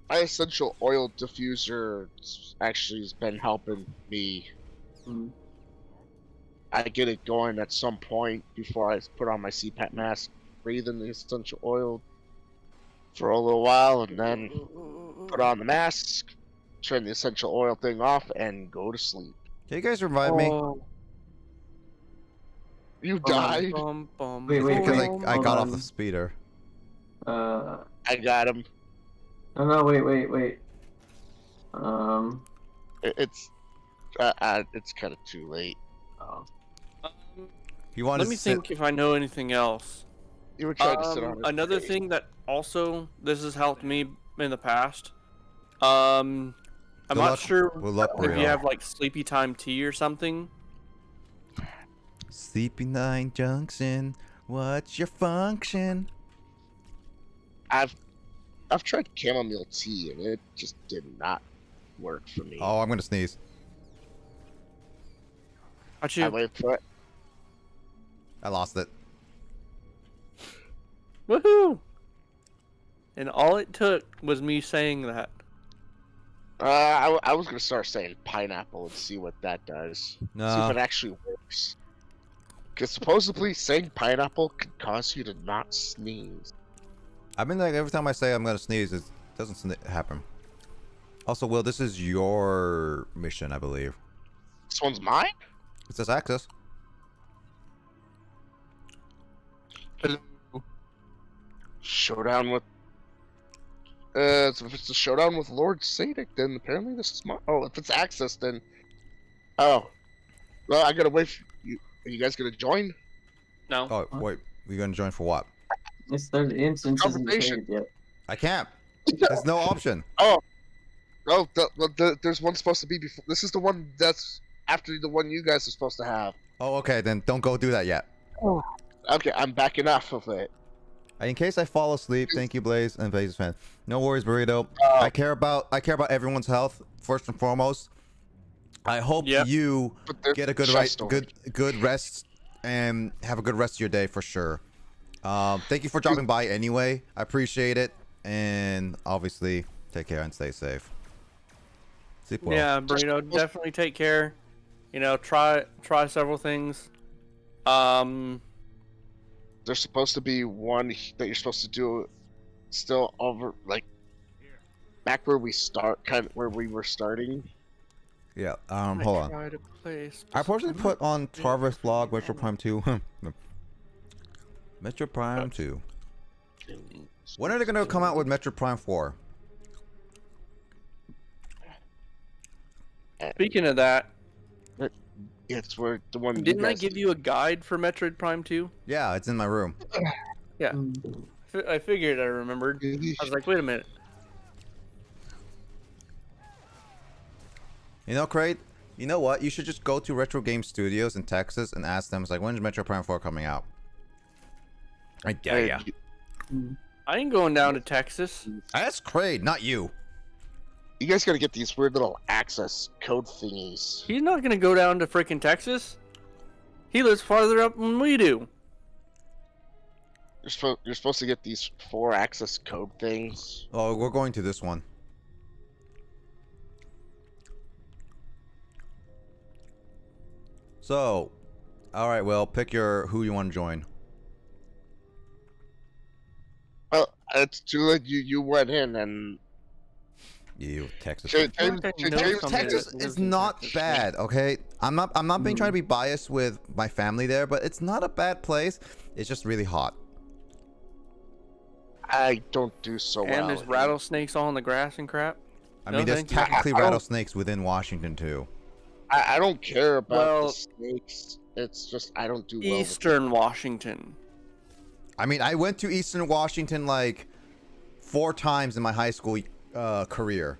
My essential oil diffuser actually has been helping me. I get it going at some point before I put on my CPAP mask, breathe in the essential oil for a little while, and then put on the mask, turn the essential oil thing off, and go to sleep. Can you guys revive me? You died? Wait, because I got off the speeder. I got him. No, wait. It's kind of too late. Let me think if I know anything else. You were trying to sit on it. Another thing that also this has helped me in the past. I'm not sure if you have like sleepy time tea or something. Sleepy Night Junction, what's your function? I've tried chamomile tea and it just did not work for me. Oh, I'm gonna sneeze. I wait for it. I lost it. Woohoo! And all it took was me saying that. I was gonna start saying pineapple and see what that does. See if No. it actually works. Because supposedly saying pineapple can cause you to not sneeze. I've been like every time I say I'm gonna sneeze, it doesn't happen. Also, Will, this is your mission, I believe. This one's mine? It says access. Hello. Showdown with. So if it's a showdown with Lord Sadic, then apparently this is mine. Oh, if it's access, then. Oh. Well, I gotta wait for you. Are you guys gonna join? No. Oh, wait. We're gonna join for what? It's there's instances in Conversation. trade yet. I can't. There's no option. Oh. Oh, there's one supposed to be before. This is the one that's after the one you guys are supposed to have. Oh, okay. Then don't go do that yet. Oh. Okay, I'm backing off of it. In case I fall asleep, thank you, Blaze and Blaze's fan. No worries, Burrito. I care about everyone's health first and foremost. I hope you get a good rest and have a good rest of your day for sure. Thank you for dropping by anyway. I appreciate it, and obviously take care and stay safe. Sleep well. Yeah, Burrito, definitely take care. You know, try several things. There's supposed to be one that you're supposed to do still over, like, back where we were starting. Yeah, hold on. I personally put on Tarvis blog Metro Prime 2. Metro Prime 2. When are they gonna come out with Metro Prime 4? Speaking of that, it's where the one. Didn't I give you a guide for Metroid Prime 2? Yeah, it's in my room. Yeah. I figured I remembered. I was like, wait a minute. You know, Crate, you know what? You should just go to Retro Game Studios in Texas and ask them, it's like, when's Metro Prime 4 coming out? I dare ya. I ain't going down to Texas. That's Crate, not you. You guys gotta get these weird little access code thingies. He's not gonna go down to freaking Texas. He lives farther up than we do. You're supposed to get these 4 access code things. Oh, we're going to this one. So, all right, well, pick who you want to join. Well, it's too late. You went in and. You Texas. Texas is not bad, okay? I'm not being trying to be biased with my family there, but it's not a bad place. It's just really hot. I don't do so well. And there's rattlesnakes all in the grass and crap. I mean, there's technically rattlesnakes within Washington too. I don't care about the snakes. It's just I don't do well. Eastern Washington. I mean, I went to Eastern Washington like 4 times in my high school career.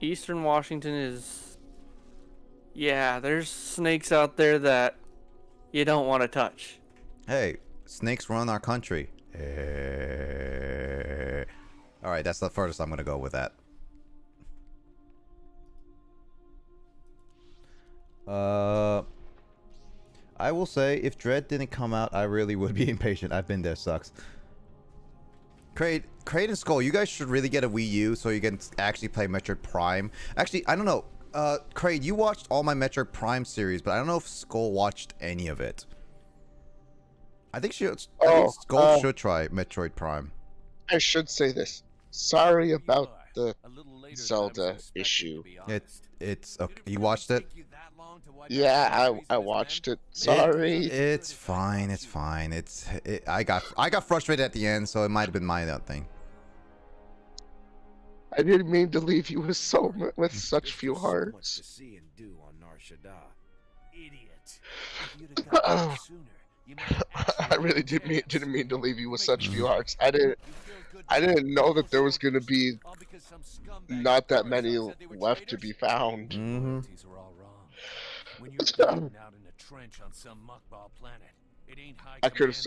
Eastern Washington is... Yeah, there's snakes out there that you don't want to touch. Hey, snakes run our country. Alright, that's the furthest I'm going to go with that. I will say, if Dread didn't come out, I really would be impatient. I've been there, sucks. Crate and Skull, you guys should really get a Wii U so you can actually play Metroid Prime. Actually, I don't know. Crate, you watched all my Metroid Prime series, but I don't know if Skull watched any of it. I think Skull should try Metroid Prime. I should say this. Sorry about the Zelda issue. It's okay. You watched it? Yeah, I watched it. Sorry. It's fine. It's fine. I got frustrated at the end, so it might have been my thing. I didn't mean to leave you with such few hearts. I really didn't mean to leave you with such few hearts. I didn't know that there was gonna be not that many left to be found. Mm-hmm.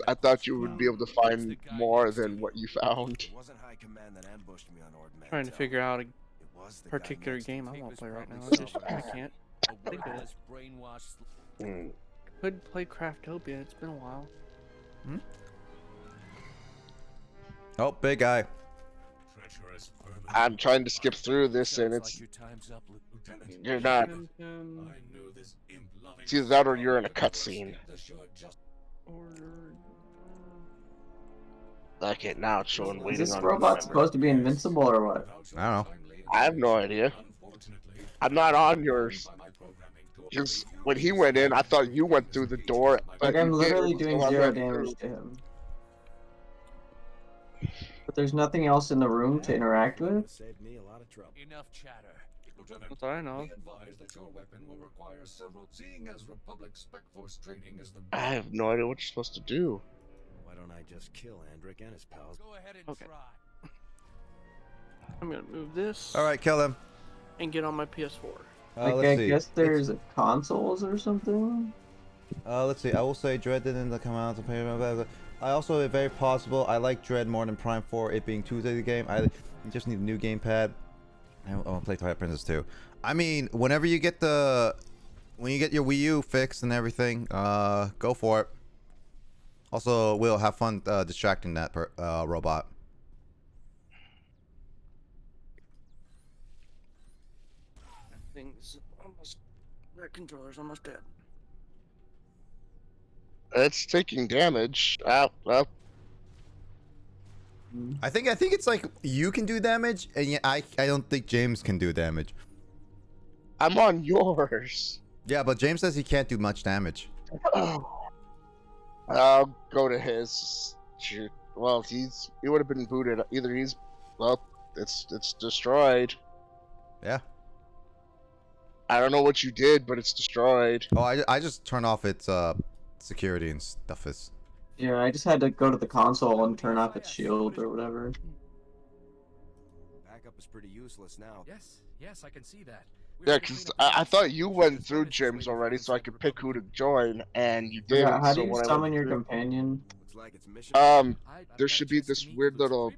I thought you would be able to find more than what you found. Trying to figure out a particular game I won't play right now. I can't think of it. Could play Craftopia. It's been a while. Oh, big guy. Treacherous I'm trying to skip through this, and it's you're not. It's either that or you're in a cutscene. Okay, now it's showing Is waiting this on. robot supposed to be invincible or what? I don't know. I have no idea. I'm not on yours. Because when he went in, I thought you went through the door. But Like I'm you literally didn't, doing so I 0 went damage through. to him. But there's nothing else in the room to interact with? Saved me a lot of trouble. Enough chatter. Lieutenant, That's all I know. be advised that your weapon will require several. Seeing as Republic Spec Force training is the. I have no idea what you're supposed to do. Why don't I just kill Andric and his pals? Go ahead and Okay. try. I'm gonna move this All right, kill him. and get on my PS4. Like, Let's I see. guess there's consoles or something? Let's see. I will say Dread didn't come out to play. I also, it's very possible, I like Dread more than Prime 4, it being Tuesday game. I just need a new gamepad. I want to play Twilight Princess too. I mean, whenever you get when you get your Wii U fixed and everything, go for it. Also, Will, have fun distracting that robot. Things almost. That controller's almost dead. It's taking damage. Well. I think it's like you can do damage, and yeah, I don't think James can do damage. I'm on yours. Yeah, but James says he can't do much damage. I'll go to his. Shoot. Well, he would have been booted. Either it's destroyed. Yeah. I don't know what you did, but it's destroyed. Oh, I just turn off its security and stuff. Yeah, I just had to go to the console and turn off its shield or whatever. Backup is pretty useless now. Yes, I can see that. Yeah, because I thought you went through James already, so I could pick who to join, and you didn't. Yeah, how do so you when I summon went your through- companion? Looks like it's mission. There should be this weird little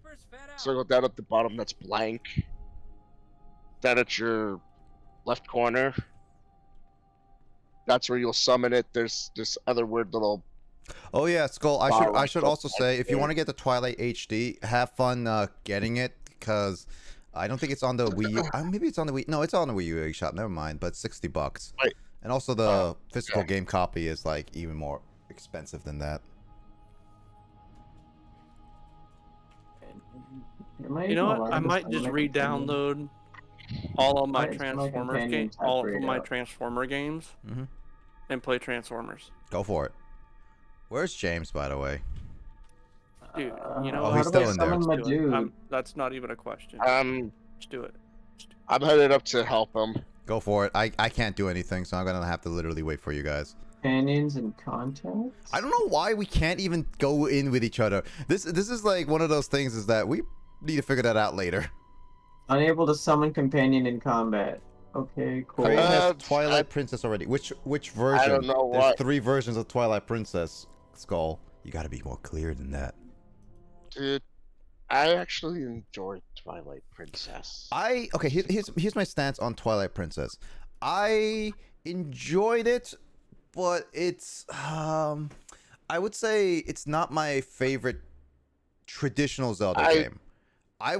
circle down at the bottom that's blank. That at your left corner. That's where you'll summon it. There's this other weird little. Oh yeah, Skull. I should also say, if you want to get the Twilight HD, have fun getting it, because I don't think it's on the Wii U. Maybe it's on the Wii. No, it's on the Wii U eShop. Never mind. But it's $60. Right. And also the physical game copy is like even more expensive than that. You know what? I might just re-download all of my Transformers games, all of my Transformer games, and play Transformers. Go for it. Where's James, by the way? Dude, you know, Oh, he's still in there. My dude? That's not even a question. Just do it. I'm headed up to help him. Go for it. I can't do anything, so I'm gonna have to literally wait for you guys. Companions and contacts? I don't know why we can't even go in with each other. This is like one of those things is that we need to figure that out later. Unable to summon companion in combat. Okay, cool. Craig has Twilight Princess already. Which version? I don't know There's what. 3 versions of Twilight Princess, Skull. You gotta be more clear than that. Dude, I actually enjoyed Twilight Princess. Okay, here's my stance on Twilight Princess. I enjoyed it, but it's I would say it's not my favorite traditional Zelda game. I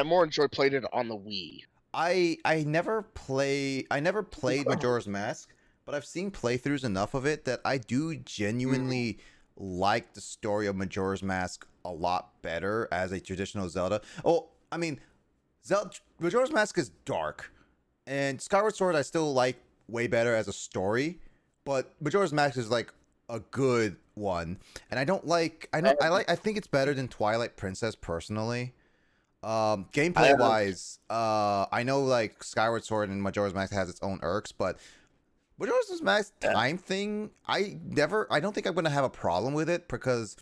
more enjoyed playing it on the Wii. I never played Majora's Mask, but I've seen playthroughs enough of it that I do genuinely like the story of Majora's Mask a lot better as a traditional Zelda. Oh, I mean, Majora's Mask is dark, and Skyward Sword I still like way better as a story, but Majora's Mask is like a good one, and I think it's better than Twilight Princess personally. Gameplay wise, I know like Skyward Sword and Majora's Mask has its own irks, but Majora's Mask time thing, I don't think I'm gonna have a problem with it, because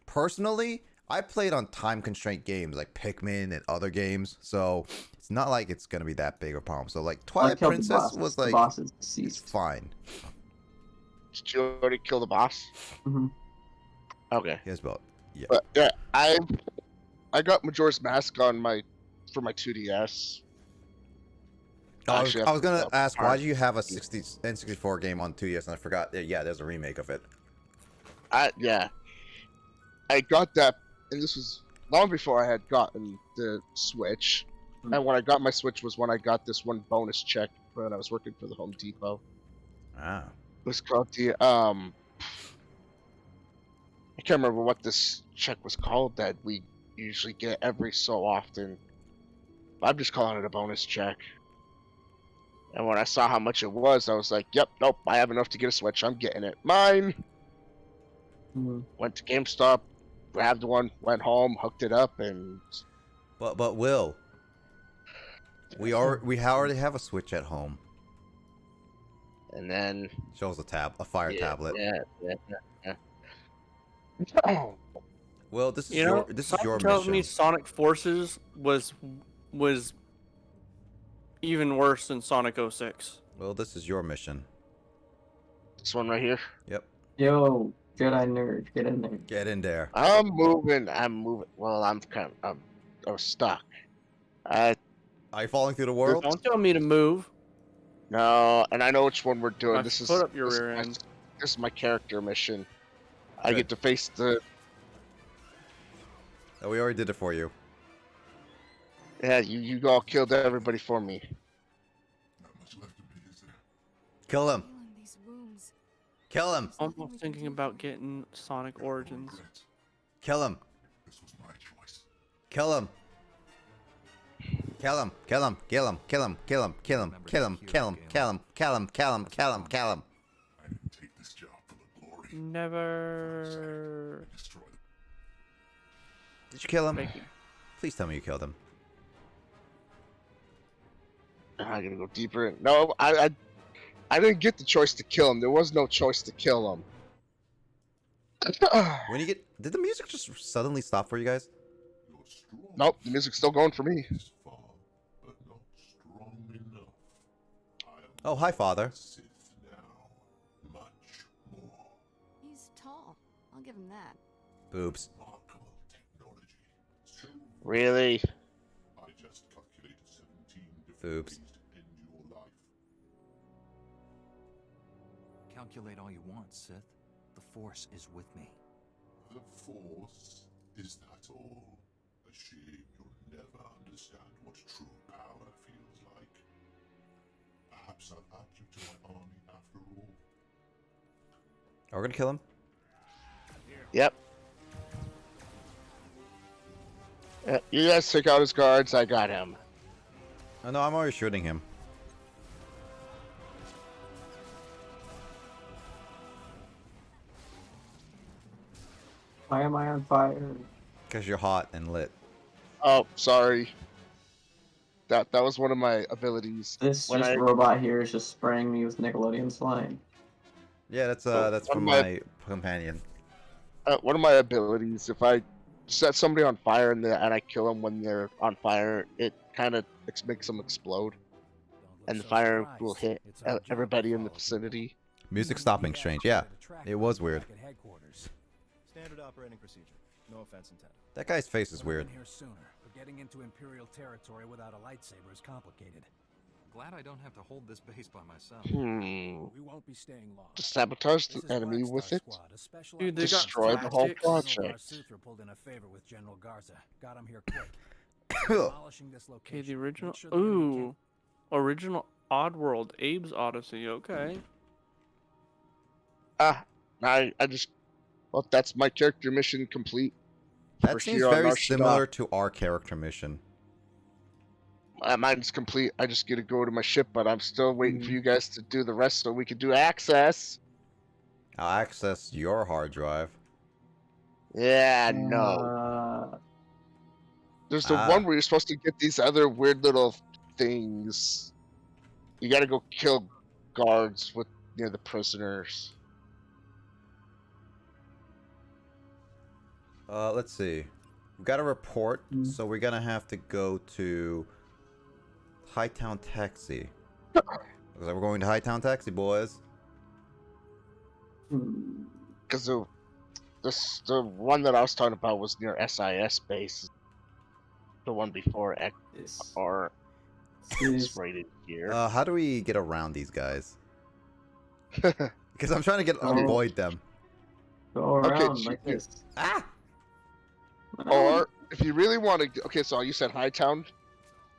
personally I played on time constraint games like Pikmin and other games, so it's not like it's gonna be that big a problem. So like Twilight Princess was like it's fine. Did you already kill the boss? Mm-hmm. Okay. Yes, but yeah. But yeah, I got Majora's Mask for my 2DS. I was gonna ask, why do you have a N64 game on 2DS? And I forgot. Yeah, there's a remake of it. Yeah. I got that, and this was long before I had gotten the Switch. And when I got my Switch was when I got this one bonus check when I was working for the Home Depot. Ah. It was called the I can't remember what this check was called that we usually get every so often. I'm just calling it a bonus check. And when I saw how much it was, I was like, yep, nope, I have enough to get a Switch. I'm getting it. Mine! Went to GameStop, grabbed one, went home, hooked it up, and... But Will, we already have a Switch at home. And then... Shows a Fire tablet. Yeah. Well, this is your mission. Me Sonic Forces was even worse than Sonic 06. Well, this is your mission. This one right here? Yep. Yo, Jedi nerd, get in there. Get in there. I'm moving. Well, I was stuck. Are you falling through the world? Don't tell me to move. No, and I know which one we're doing. Put up your rear end. This is my character mission. I get to face the... Oh, we already did it for you. Yeah, you all killed everybody for me. Kill him. Kill him. I'm almost thinking about getting Sonic Origins. Kill him. Kill him. Kill him. Kill him. Kill him. Kill him. Kill him. Kill him. Kill him. Kill him. Kill him. Kill him. Kill him. Kill him. Kill him. Never. Did you kill him? Please tell me you killed him. I'm gonna go deeper in. No, I didn't get the choice to kill him. There was no choice to kill him. When you get... Did the music just suddenly stop for you guys? Nope, the music's still going for me. Oh, hi, Father. He's tall. I'll give him that. Boobs. Really? Boobs. Calculate all you want, Sith. The Force is with me. The Force? Is that all? A shame you'll never understand what true power feels like. Perhaps I'll add you to my army after all. Are we gonna kill him? Yep. You guys took out his guards, I got him. Oh no, I'm already shooting him. Why am I on fire? Because you're hot and lit. Oh, sorry. That was one of my abilities. This robot here is just spraying me with Nickelodeon slime. Yeah, that's from my companion. One of my abilities, if I set somebody on fire and I kill them when they're on fire, it kind of makes them explode. And the fire will hit everybody in the vicinity. Music stopping strange. Yeah, it was weird. Standard operating procedure. No offense intended. That guy's face is weird. Here sooner, but getting into Imperial territory without a lightsaber is complicated. Glad I don't have to hold this base by myself. We won't be staying long. Just sabotage the enemy with it. Dude, they destroy the whole project. SWTOR pulled in a favor with General Garza. Got him here quick. Okay, the original. Ooh, original Oddworld, Abe's Odyssey. Okay. I just. Well, that's my character mission complete. That seems very similar to our character mission. Mine's complete. I just get to go to my ship, but I'm still waiting for you guys to do the rest so we can do access. I'll access your hard drive. Yeah, no. There's the one where you're supposed to get these other weird little things. You gotta go kill guards with near the prisoners. Let's see. We've got a report, so we're gonna have to go to Hightown Taxi. Looks like we're going to Hightown Taxi, boys. Because the one that I was talking about was near SIS base. The one before X or is rated here. How do we get around these guys? Because I'm trying to avoid them. Go around like this. Ah! Or if if you really want to, okay, so you said Hightown.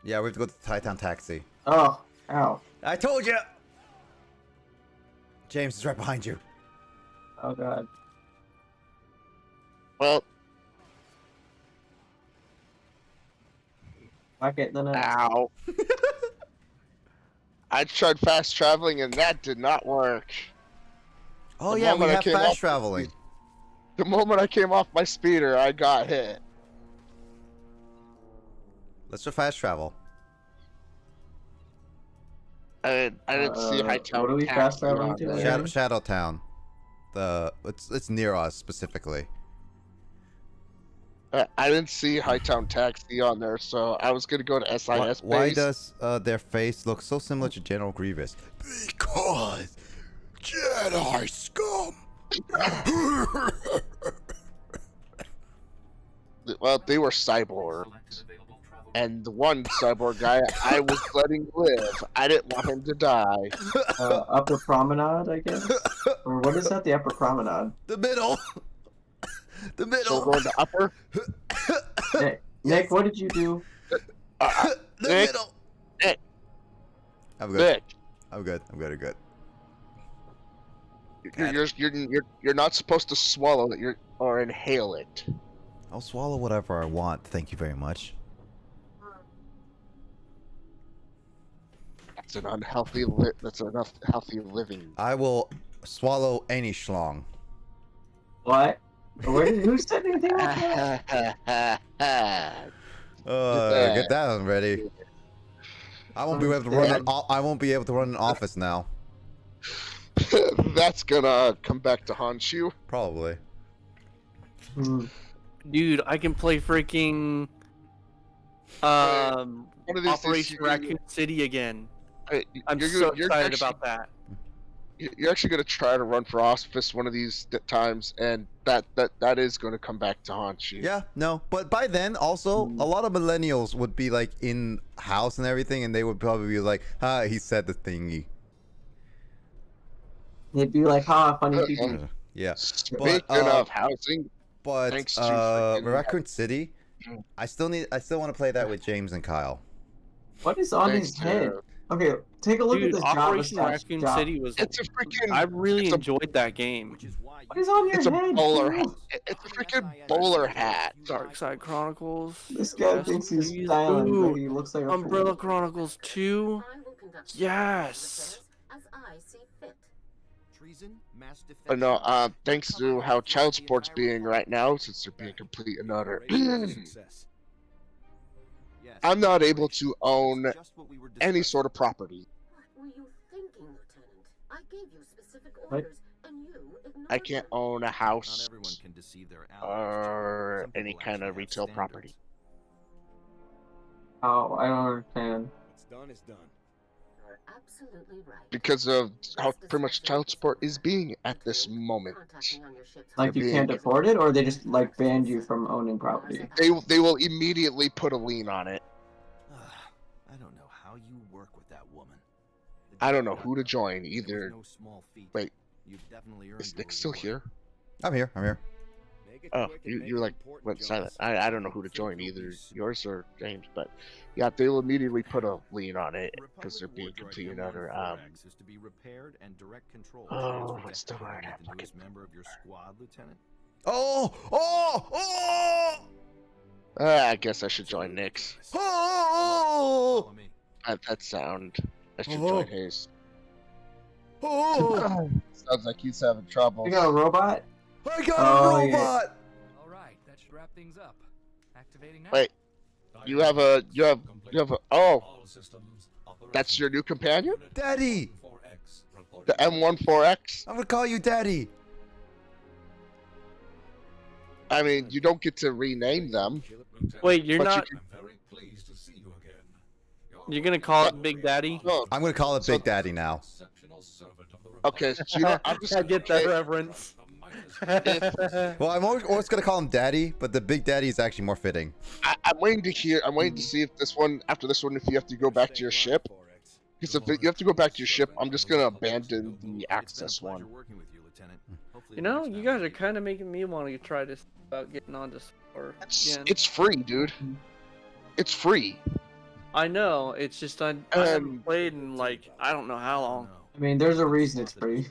Yeah, we have to go to the Titan Taxi. Oh, ow. I told you! James is right behind you. Oh, God. Well, Fuck it, then ow. I tried fast traveling and that did not work. Oh, The yeah, we moment I have came fast off- traveling. The moment I came off my speeder, I got hit. Let's do fast travel. I didn't see Hightown. what are we Taxi fast traveling on to there. again? Shadow Town. It's near us specifically. I didn't see Hightown Taxi on there, so I was gonna go to SIS Why base. does their face look so similar to General Grievous? Because Jedi scum. Well, they were cyborgs, and the one cyborg guy I was letting live. I didn't want him to die. Upper Promenade, I guess? Or what is that, the Upper Promenade? The middle. The So middle. we're going to upper. Nick, what did you do? The Nick, middle. Nick, I'm good. Nick. I'm good. I'm good. I'm good. You're not supposed to swallow it. Or inhale it. I'll swallow whatever I want. Thank you very much. That's an unhealthy. That's an unhealthy living. I will swallow any schlong. What? Who said anything like that? Get that one ready. I won't be able to run. I won't be able to run an office now. That's gonna come back to haunt you. Probably. Dude, I can play freaking One of these Operation days, Raccoon City again. I'm you're so you're excited actually- about that. You're actually gonna try to run for office one of these times, and that is gonna come back to haunt you. Yeah, no, but by then also a lot of millennials would be like in house and everything, and they would probably be like, "Ah, he said the thingy." They'd be like, funny people. Yeah. Speaking of housing, but thanks to freaking- Raccoon City, I still want to play that with James and Kyle. What is on Thanks his to- head? Okay, take a look Dude, at this Operation Java Raccoon job. City was. It's a freaking. I really it's a- enjoyed that game. What is on your It's a head? bowler dude? hat. It's a freaking bowler hat. Dark Side Chronicles. This guy Yes, thinks he's please. styling, Ooh, but he looks like a Umbrella fool. Chronicles 2. Yes. Treason, mass But no, thanks to how child sport's being right now, since they're being complete and utter. I'm not able to own any sort of property. What were you thinking, Lieutenant? I gave you specific What? orders, and you ignored I can't them. own a house Not everyone can deceive their or Some any people kind actually of have retail standards. property. Oh, I don't understand. It's done, it's done. You're absolutely right. Because of how pretty much child support is being at this moment. Like you can't afford it, or they just like banned you from owning property. They will immediately put a lien on it. I don't know how you work with that woman. I don't know who to join either. No small feat. Wait, You've definitely earned is your Nick still reward. here? I'm here. I'm here. Oh, you like went silent. I don't know who to join either, yours or James, but yeah, they'll immediately put a lien on it because they're being complete and utter. Is to be repaired and direct control. Oh, what's the word? With the newest member of your squad, Lieutenant. Oh! Oh! Oh! I guess I should join Nick's. Oh! Follow me. That sound. I should Oh. join his. Oh! Sounds like he's having trouble. You got a robot? I got Oh, a yeah. robot! All right, that should wrap things up. Activating now. Wait, you have a oh, All systems that's your new companion? Daddy! 4X reporting. The M14X? I'm gonna call you Daddy. I mean, you don't get to rename them. Lieutenant, Wait, you're But you not. I'm very pleased to see you again. You're gonna call it Big Daddy? No, I'm gonna call it Big Daddy now. exceptional servant of the okay, so you know, I'm just I get that okay, reference. Well, I'm always gonna call him Daddy, but the Big Daddy is actually more fitting. I'm waiting to hear. I'm waiting to see if this one, after this one, if you have to go back to your ship. Because if you have to go back to your ship, I'm just gonna abandon the access one. Working with you, Lieutenant. Hopefully You the know, next you time guys we are kind of making me want to try this about getting onto SWTOR again. It's free, dude. It's free. I know. It's just I haven't played in like I don't know how long. I mean, there's a reason it's free.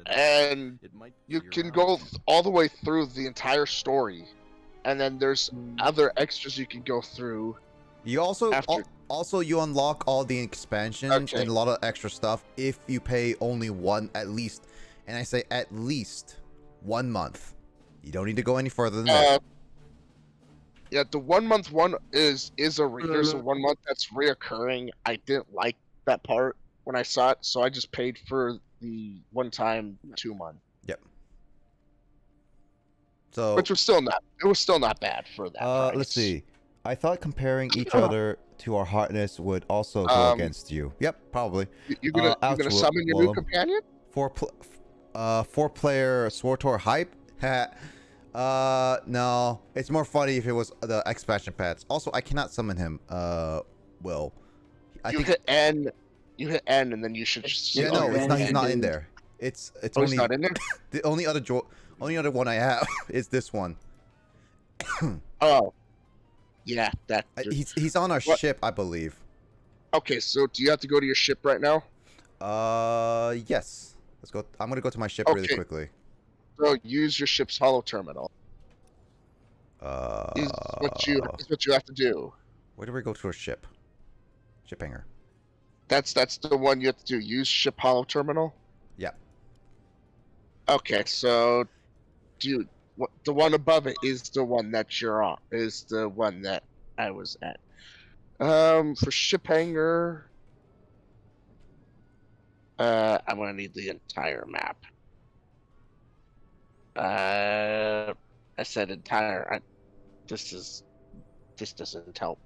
And you can go all the way through the entire story, and then there's other extras you can go through. You also After- also you unlock all the expansions and a lot of extra stuff if you pay only one at least, and I say at least 1 month. You don't need to go any further than that. Yeah, the 1 month one is there's a 1 month that's reoccurring. I didn't like that part when I saw it, so I just paid for the one time 2 month. Yep. So which was still not bad for that price. Let's see. I thought comparing each other to our hotness would also go against you. Yep, probably. You're gonna summon your new companion? 4-player SWTOR hype? No. It's more funny if it was the expansion packs. Also, I cannot summon him. Will. Hit N, and then you should. Yeah, no, it's not. He's not in there. It's only. He's not in there. The only other one I have is this one. Oh. Yeah, that. He's on our ship, I believe. Okay, so do you have to go to your ship right now? Yes. Let's go. I'm gonna go to my ship really quickly. So use your ship's holo terminal. Is what you have to do. Where do we go to our ship? Ship hangar. That's the one you have to do. Use ship holo terminal. Yeah. Okay, so, dude, the one above it is the one that you're on. Is the one that I was at. For ship hangar, I'm gonna need the entire map. I said entire. This doesn't help.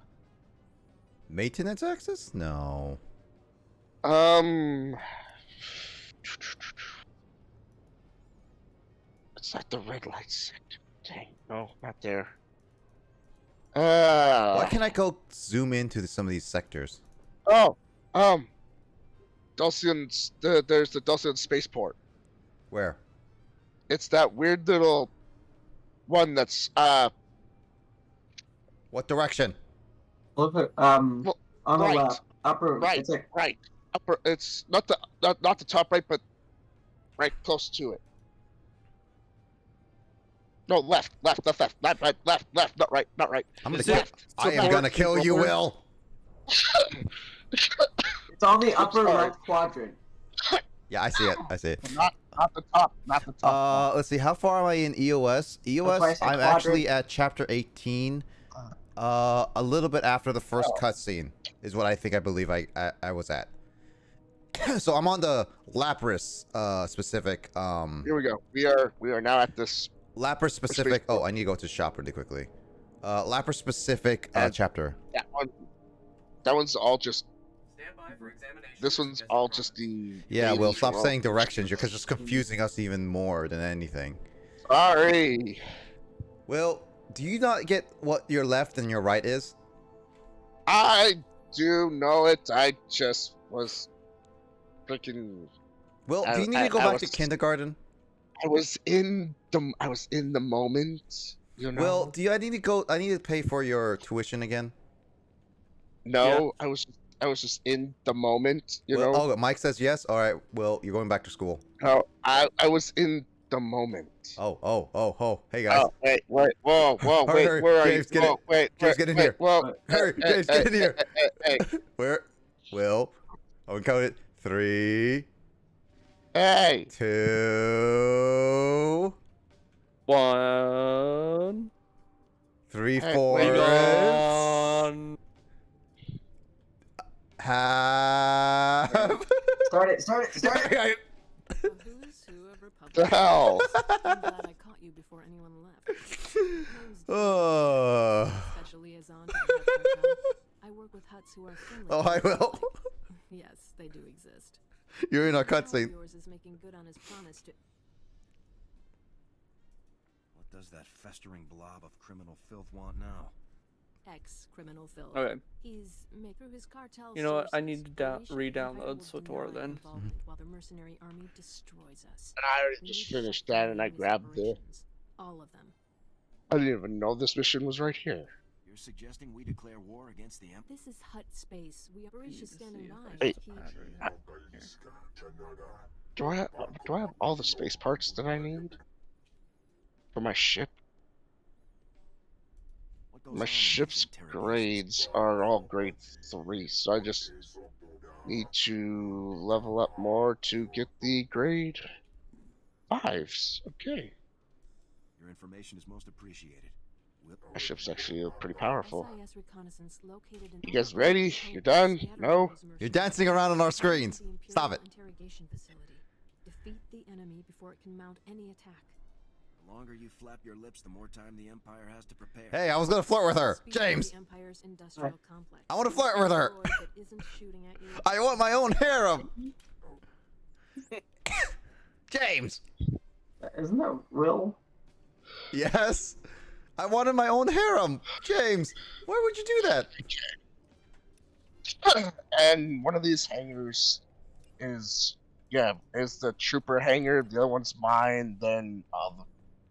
Maintenance access? No. It's like the red light sector. Dang, no, not there. Why can't I go zoom into some of these sectors? Oh, Dulcian. There's the Dulcian spaceport. Where? It's that weird little one that's What direction? Look at on the left, upper right, it's like, right, upper. It's not the top right, but right close to it. No, left, right, not right. I'm gonna I am gonna kill you, Will. It's on the upper left quadrant. Yeah, I see it. Not the top. Let's see. How far am I in EOS? EOS, I'm actually at chapter 18. A little bit after the first cutscene is what I believe I was at. So I'm on the Lapras specific. Here we go. We are now at this Lapras specific. Oh, I need to go to shop really quickly. Lapras specific chapter. That one's all just. This one's all just the. Yeah, Will, stop saying directions. You're just confusing us even more than anything. Sorry. Will, do you not get what your left and your right is? I do know it. I just was freaking. Will, do you need to go back to kindergarten? I was in the moment. You know. Will, I need to pay for your tuition again? No, yeah. I was just in the moment, you know. Oh, Mike says yes. All right, Will, you're going back to school. No, I was in the moment. Oh. Hey guys. Oh, wait, whoa, hurry, wait, where are James, you? Whoa, wait, James, get in here. Whoa, hurry, James, get in here. Hey. Where? Will, I'm gonna count it. 3. Hey. 2. 1. 3, Hey, 4. Half. Start it. The hell? I'm glad I caught you before anyone left. Special liaison to the Hut cartel. I work with Huts who are friendly. Oh, I will. Yes, they do exist. You're in our cutscene. Yours is making good on his promise to. What does that festering blob of criminal filth want now? ex-criminal Phil. Okay. He's through his cartel. You know what? I sources, need to Felicia re-download Empire will SWTOR deny then. involvement while the mercenary army destroys us. And I already We just need to finished shut down that, and the I enemy's grabbed the. operations. All of them. I didn't even know this mission was right here. You're suggesting we declare war against the Empire? This is Hut space. We are just standing by. Wait. Keep- Do I have all the space parts that I need for my ship? My ship's grades are all grade 3, so I just need to level up more to get the grade 5s. Okay. Your information is most appreciated. My ship's actually pretty powerful. SIS reconnaissance located in You guys ready? You done? No? You're dancing around on our screens. Stop it. Interrogation facility. Defeat the enemy before it can mount any attack. The longer you flap your lips, the more time the Empire has to prepare. Hey, I was gonna flirt with her. James. The Empire's industrial complex. I want to flirt with her. I want my own harem. James. Isn't that Will? Yes. I wanted my own harem. James, why would you do that? And one of these hangars is the trooper hangar. The other one's mine. Then the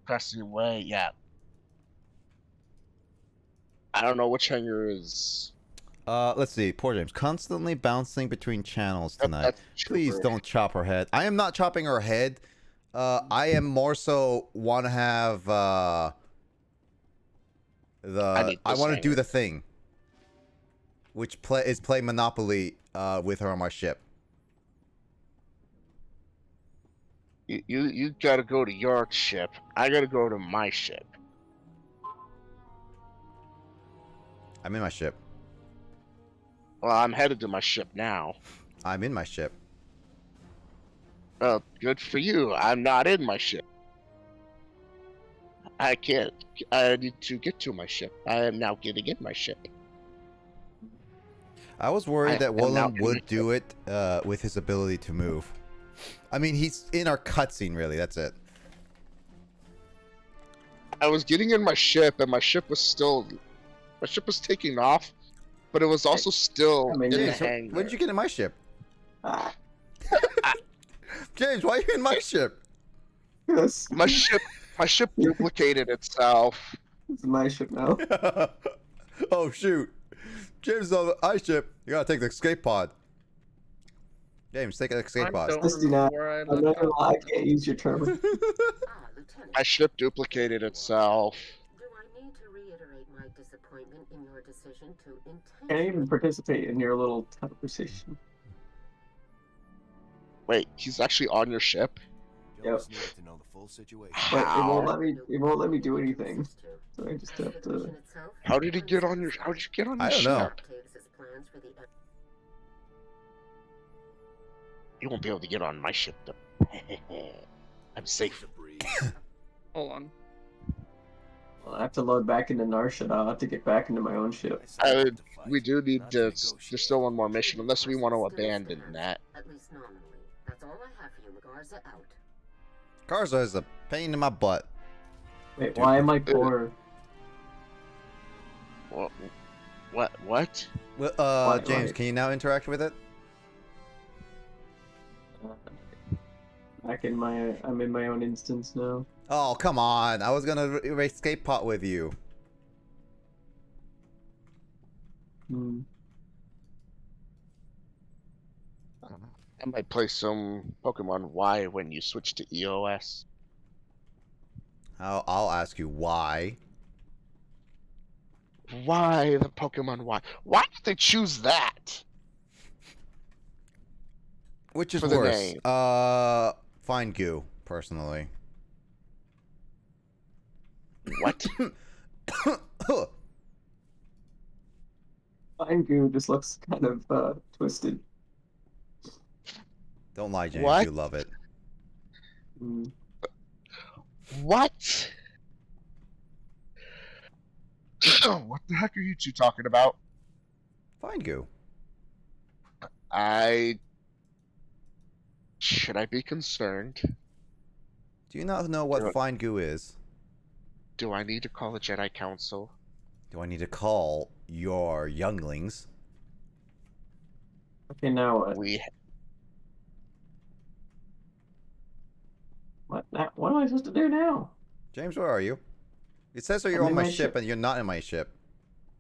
rest of the way, yeah. I don't know which hangar is. Let's see. Poor James. Constantly bouncing between channels tonight. That's Please don't chop her head. I am not chopping her head. I am more so want to have I want to do the thing, which play Monopoly with her on my ship. You gotta go to your ship. I gotta go to my ship. I'm in my ship. Well, I'm headed to my ship now. I'm in my ship. Well, good for you. I'm not in my ship. I can't. I need to get to my ship. I am now getting in my ship. I was worried that am now Willem in would my do it with his ability to move. I mean, he's in our cutscene, really. That's it. I was getting in my ship, and my ship was taking off, but it was also still in the hangar. When did you get in my ship? James, why are you in my ship? Yes. My ship duplicated itself. It's my ship now. Oh shoot! James is on the ice ship. You gotta take the escape pod. James, take an escape pod. I'm not gonna lie, I can't use your term. My ship duplicated itself. Do I need to reiterate my disappointment in your decision to Can't even participate in your little conversation. Wait, he's actually on your ship? Yep. To know the full situation. But it won't let me do anything. So I just have to. How did he get on your? How did you get on your I don't ship? know. You won't be able to get on my ship, though. I'm safe. Hold on. Well, I have to load back into Narsha. I'll have to get back into my own ship. We do need to. There's still one more mission, unless we want to abandon that. At least nominally. That's all I have for you. Garza out. Garza is a pain in my butt. Wait, why am I poor? What? Well, James, can you now interact with it? I'm in my own instance now. Oh, come on. I was gonna escape pod with you. I might play some Pokemon Y when you switch to EOS. I'll ask you why. Why the Pokemon Y? Why did they choose that? Which is For the worse? name. Find Goo, personally. What? Fine Goo just looks kind of twisted. Don't lie, James. What? You love it. What? What the heck are you two talking about? Find Goo. Should I be concerned? Do you not know what Find Goo is? Do I need to call the Jedi Council? Do I need to call your younglings? Okay, now what? What am I supposed to do now? James, where are you? It says that you're I'm on in my my ship, ship. and you're not in my ship.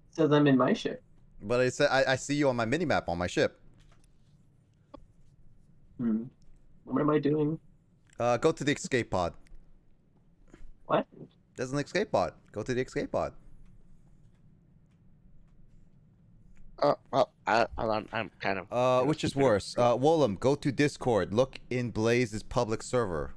It says I'm in my ship. But it said I see you on my minimap on my ship. What am I doing? Go to the escape pod. What? There's an escape pod. Go to the escape pod. Well, I'm kind of. Which is worse? Wolem, go to Discord. Look in Blaze's public server.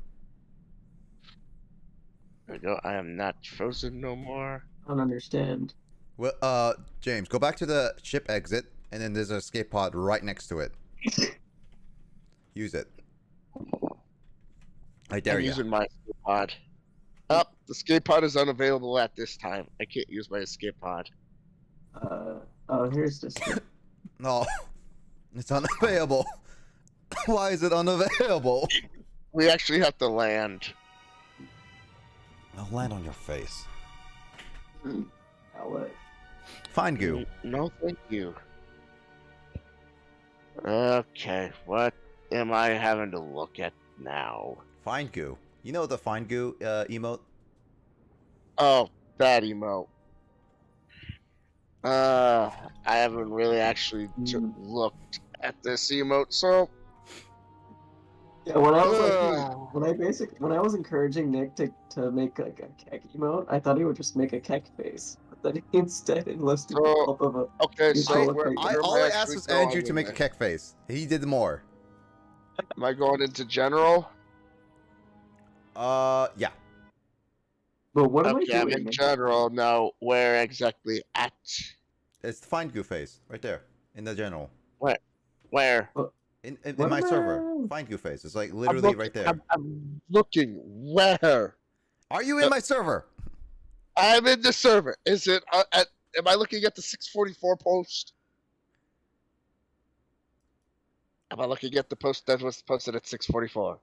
There we go. I am not frozen no more. I don't understand. Well, James, go back to the ship exit, and then there's an escape pod right next to it. Use it. I dare I'm you. using my escape pod. The escape pod is unavailable at this time. I can't use my escape pod. Oh, here's this. No, it's unavailable. Why is it unavailable? We actually have to land. I'll land on your face. Now what? Find goo. No, thank you. Okay, what am I having to look at now? Find goo. You know the find goo emote? Oh, that emote. I haven't really actually looked at this emote, so. Yeah, when I was when I was encouraging Nick to make like a kek emote, I thought he would just make a kek face, but then he instead enlisted the help of a. Okay, so all I asked was Andrew to make a kek face. He did more. Am I going into general? Yeah. But what am I I'm doing? in general now. Where exactly at? It's the find goo face right there in the general. Where? In my server. Find goo face. It's like literally right there. I'm looking. Where? Are you in my server? I'm in the server. Is it am I looking at the 644 post? Am I looking at the post that was posted at 644?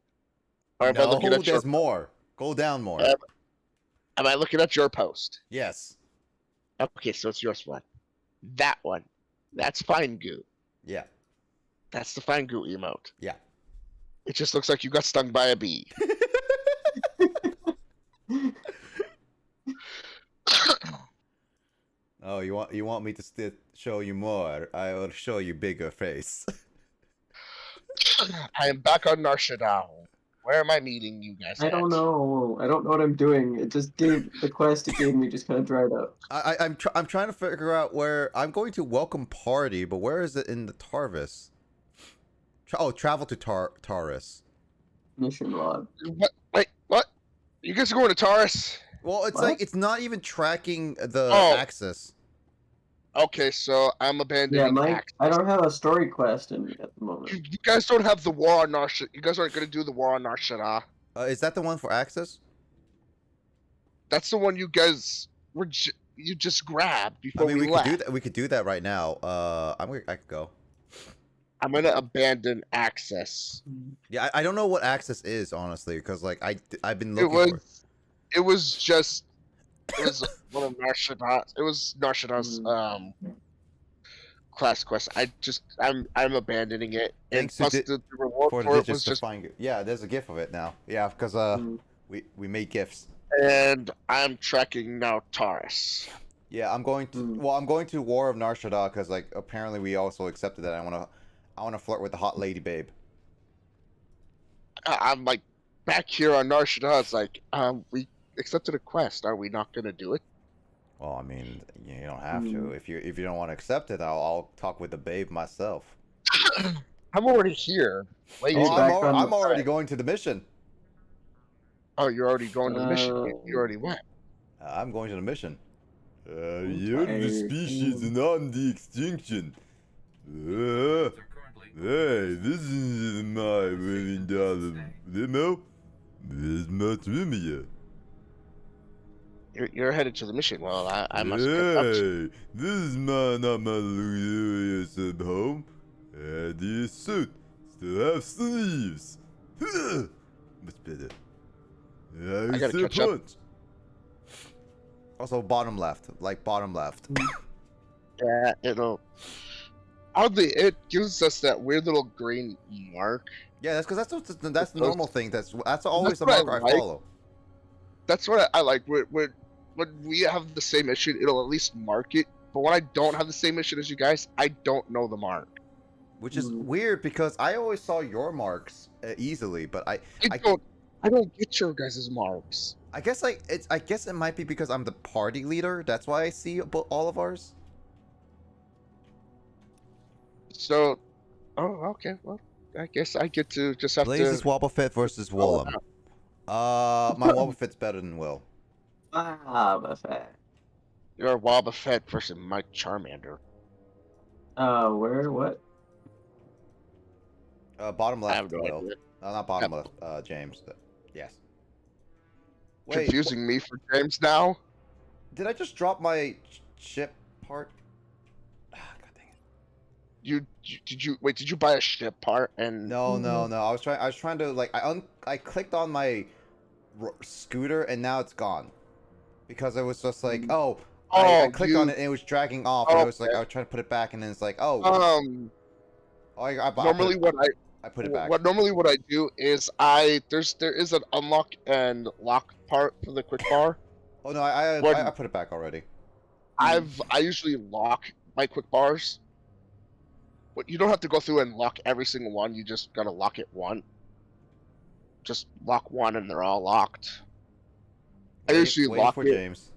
Or am I looking at there's more. Go down more. Am I looking at your post? Yes. Okay, so it's yours one. That one. That's Fine Goo. Yeah. That's the Fine Goo emote. Yeah. It just looks like you got stung by a bee. Oh, you want me to show you more? I will show you bigger face. I am back on Narshadal. Where am I meeting you guys I don't know. I don't know what I'm doing. It just gave the quest it gave me just kind of dried up. I'm trying to figure out where I'm going to welcome party, but where is it in the Tarvis? Travel to Taurus. Mission log. What? Wait, what? You guys are going to Taurus? Well, it's like it's not even tracking the axis. Okay, so I'm abandoning. Yeah, I don't have a story quest at the moment. You guys don't have the war on Narshada. You guys aren't going to do the war on Narshada. Is that the one for access? That's the one you guys you just grabbed before we left. Could do that. We could do that right now. I could go. I'm gonna abandon access. Yeah, I don't know what access is honestly, because like I've been looking. It was one of Narshada's. It was Narshada's class quest. I'm abandoning it. Thanks and plus the reward for it was just yeah. There's a GIF of it now. Yeah, because we made GIFs. And I'm tracking now Taurus. Yeah, I'm going to. Well, I'm going to War of Narshada because like apparently we also accepted that. I want to flirt with the hot lady babe. I'm like back here on Narshada. It's like we accepted a quest. Are we not going to do it? Well, I mean, you don't have to. If you don't want to accept it, I'll talk with the babe myself. I'm already here. I'm already going to the mission. Oh, you're already going to the mission. You already went. I'm going to the mission. You're the species on the extinction. Hey, this is my $1 million limo. This is my trivia. You're headed to the mission. Well, I must. Hey, this is not my luxurious home. This suit still have sleeves. Much better. I gotta catch up. Also, bottom left, like bottom left. Yeah, oddly, it gives us that weird little green mark. Yeah, that's because that's the normal thing. That's always the what marker I like. follow. That's what I like. When we have the same mission, it'll at least mark it. But when I don't have the same mission as you guys, I don't know the mark. Which is weird because I always saw your marks easily, but I don't get your guys' marks. I guess I guess it might be because I'm the party leader. That's why I see all of ours. So, okay. Well, I guess I get to just have Blaze's to. Wobbuffet versus Willem. My Wobbuffet's better than Will. Wobbuffet. You're Wobbuffet versus my Charmander. Where? What? Bottom left. I have no Will. idea. Not bottom left. James. Yes. Wait, Confusing me for James now. Did I just drop my ship part? Did you buy a ship part and No. I was trying to like I clicked on my scooter and now it's gone because it was just like I clicked on it and it was dragging off and I was like I was trying to put it back and then it's like normally I put it back. Normally what I do is there is an unlock and lock part for the quick bar. Oh no, I put it back already. I usually lock my quick bars. But you don't have to go through and lock every single one. You just gotta lock it one. Just lock one, and they're all locked. I usually lock it. James.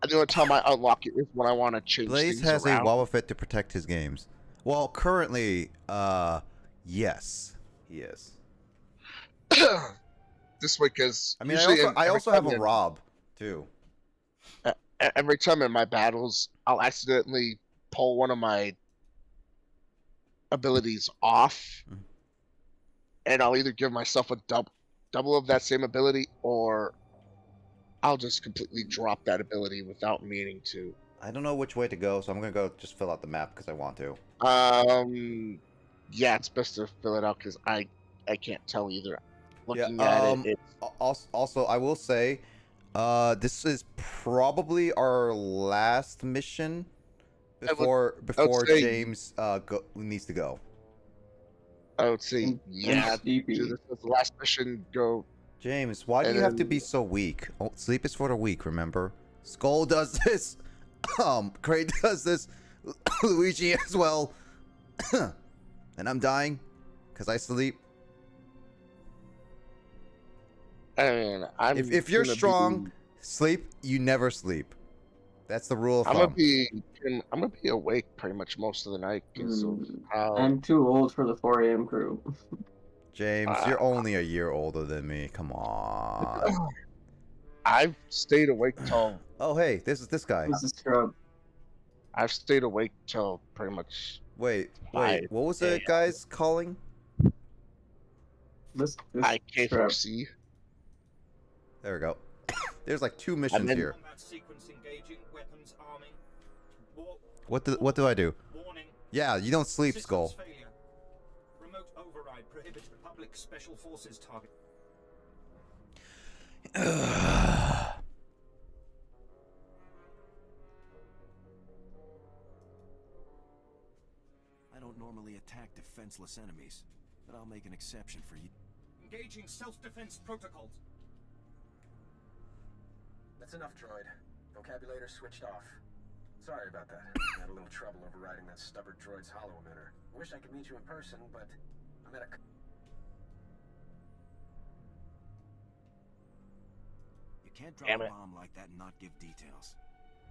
And the only time I unlock it is when I want to change Blaze things has around. a Wobbuffet to protect his games. Well, currently, yes, he is. This way, because I mean, I also have a Rob too. Every time in my battles, I'll accidentally pull one of my abilities off, and I'll either give myself a double of that same ability, or I'll just completely drop that ability without meaning to. I don't know which way to go, so I'm gonna go just fill out the map because I want to. Yeah, it's best to fill it out because I can't tell either. Looking at it, also, I will say, this is probably our last mission before James needs to go. I would say, yeah, this is the last mission. Go. James, why do you have to be so weak? Oh, sleep is for the weak, remember? Skull does this. Kraid does this. Luigi as well. And I'm dying because I sleep. I mean, if you're strong, sleep. You never sleep. That's the rule of thumb. I'm gonna be awake pretty much most of the night because of how. I'm too old for the 4 a.m. crew. James, you're only a year older than me. Come on. I've stayed awake till. Oh hey, this is this guy. This is Scrub. I've stayed awake till pretty much. Wait. What was the guy's calling? This IK4C. There we go. There's like 2 missions here. What do I do? Yeah, you don't sleep, Skull. Remote override prohibits Republic Special Forces target. I don't normally attack defenseless enemies, but I'll make an exception for you. Engaging self-defense protocols. That's enough, droid. Vocabulator switched off. Sorry about that. I had a little trouble overriding that stubborn droid's holo emitter. I wish I could meet you in person, but I'm at a... You can't drop a bomb like that and not give details.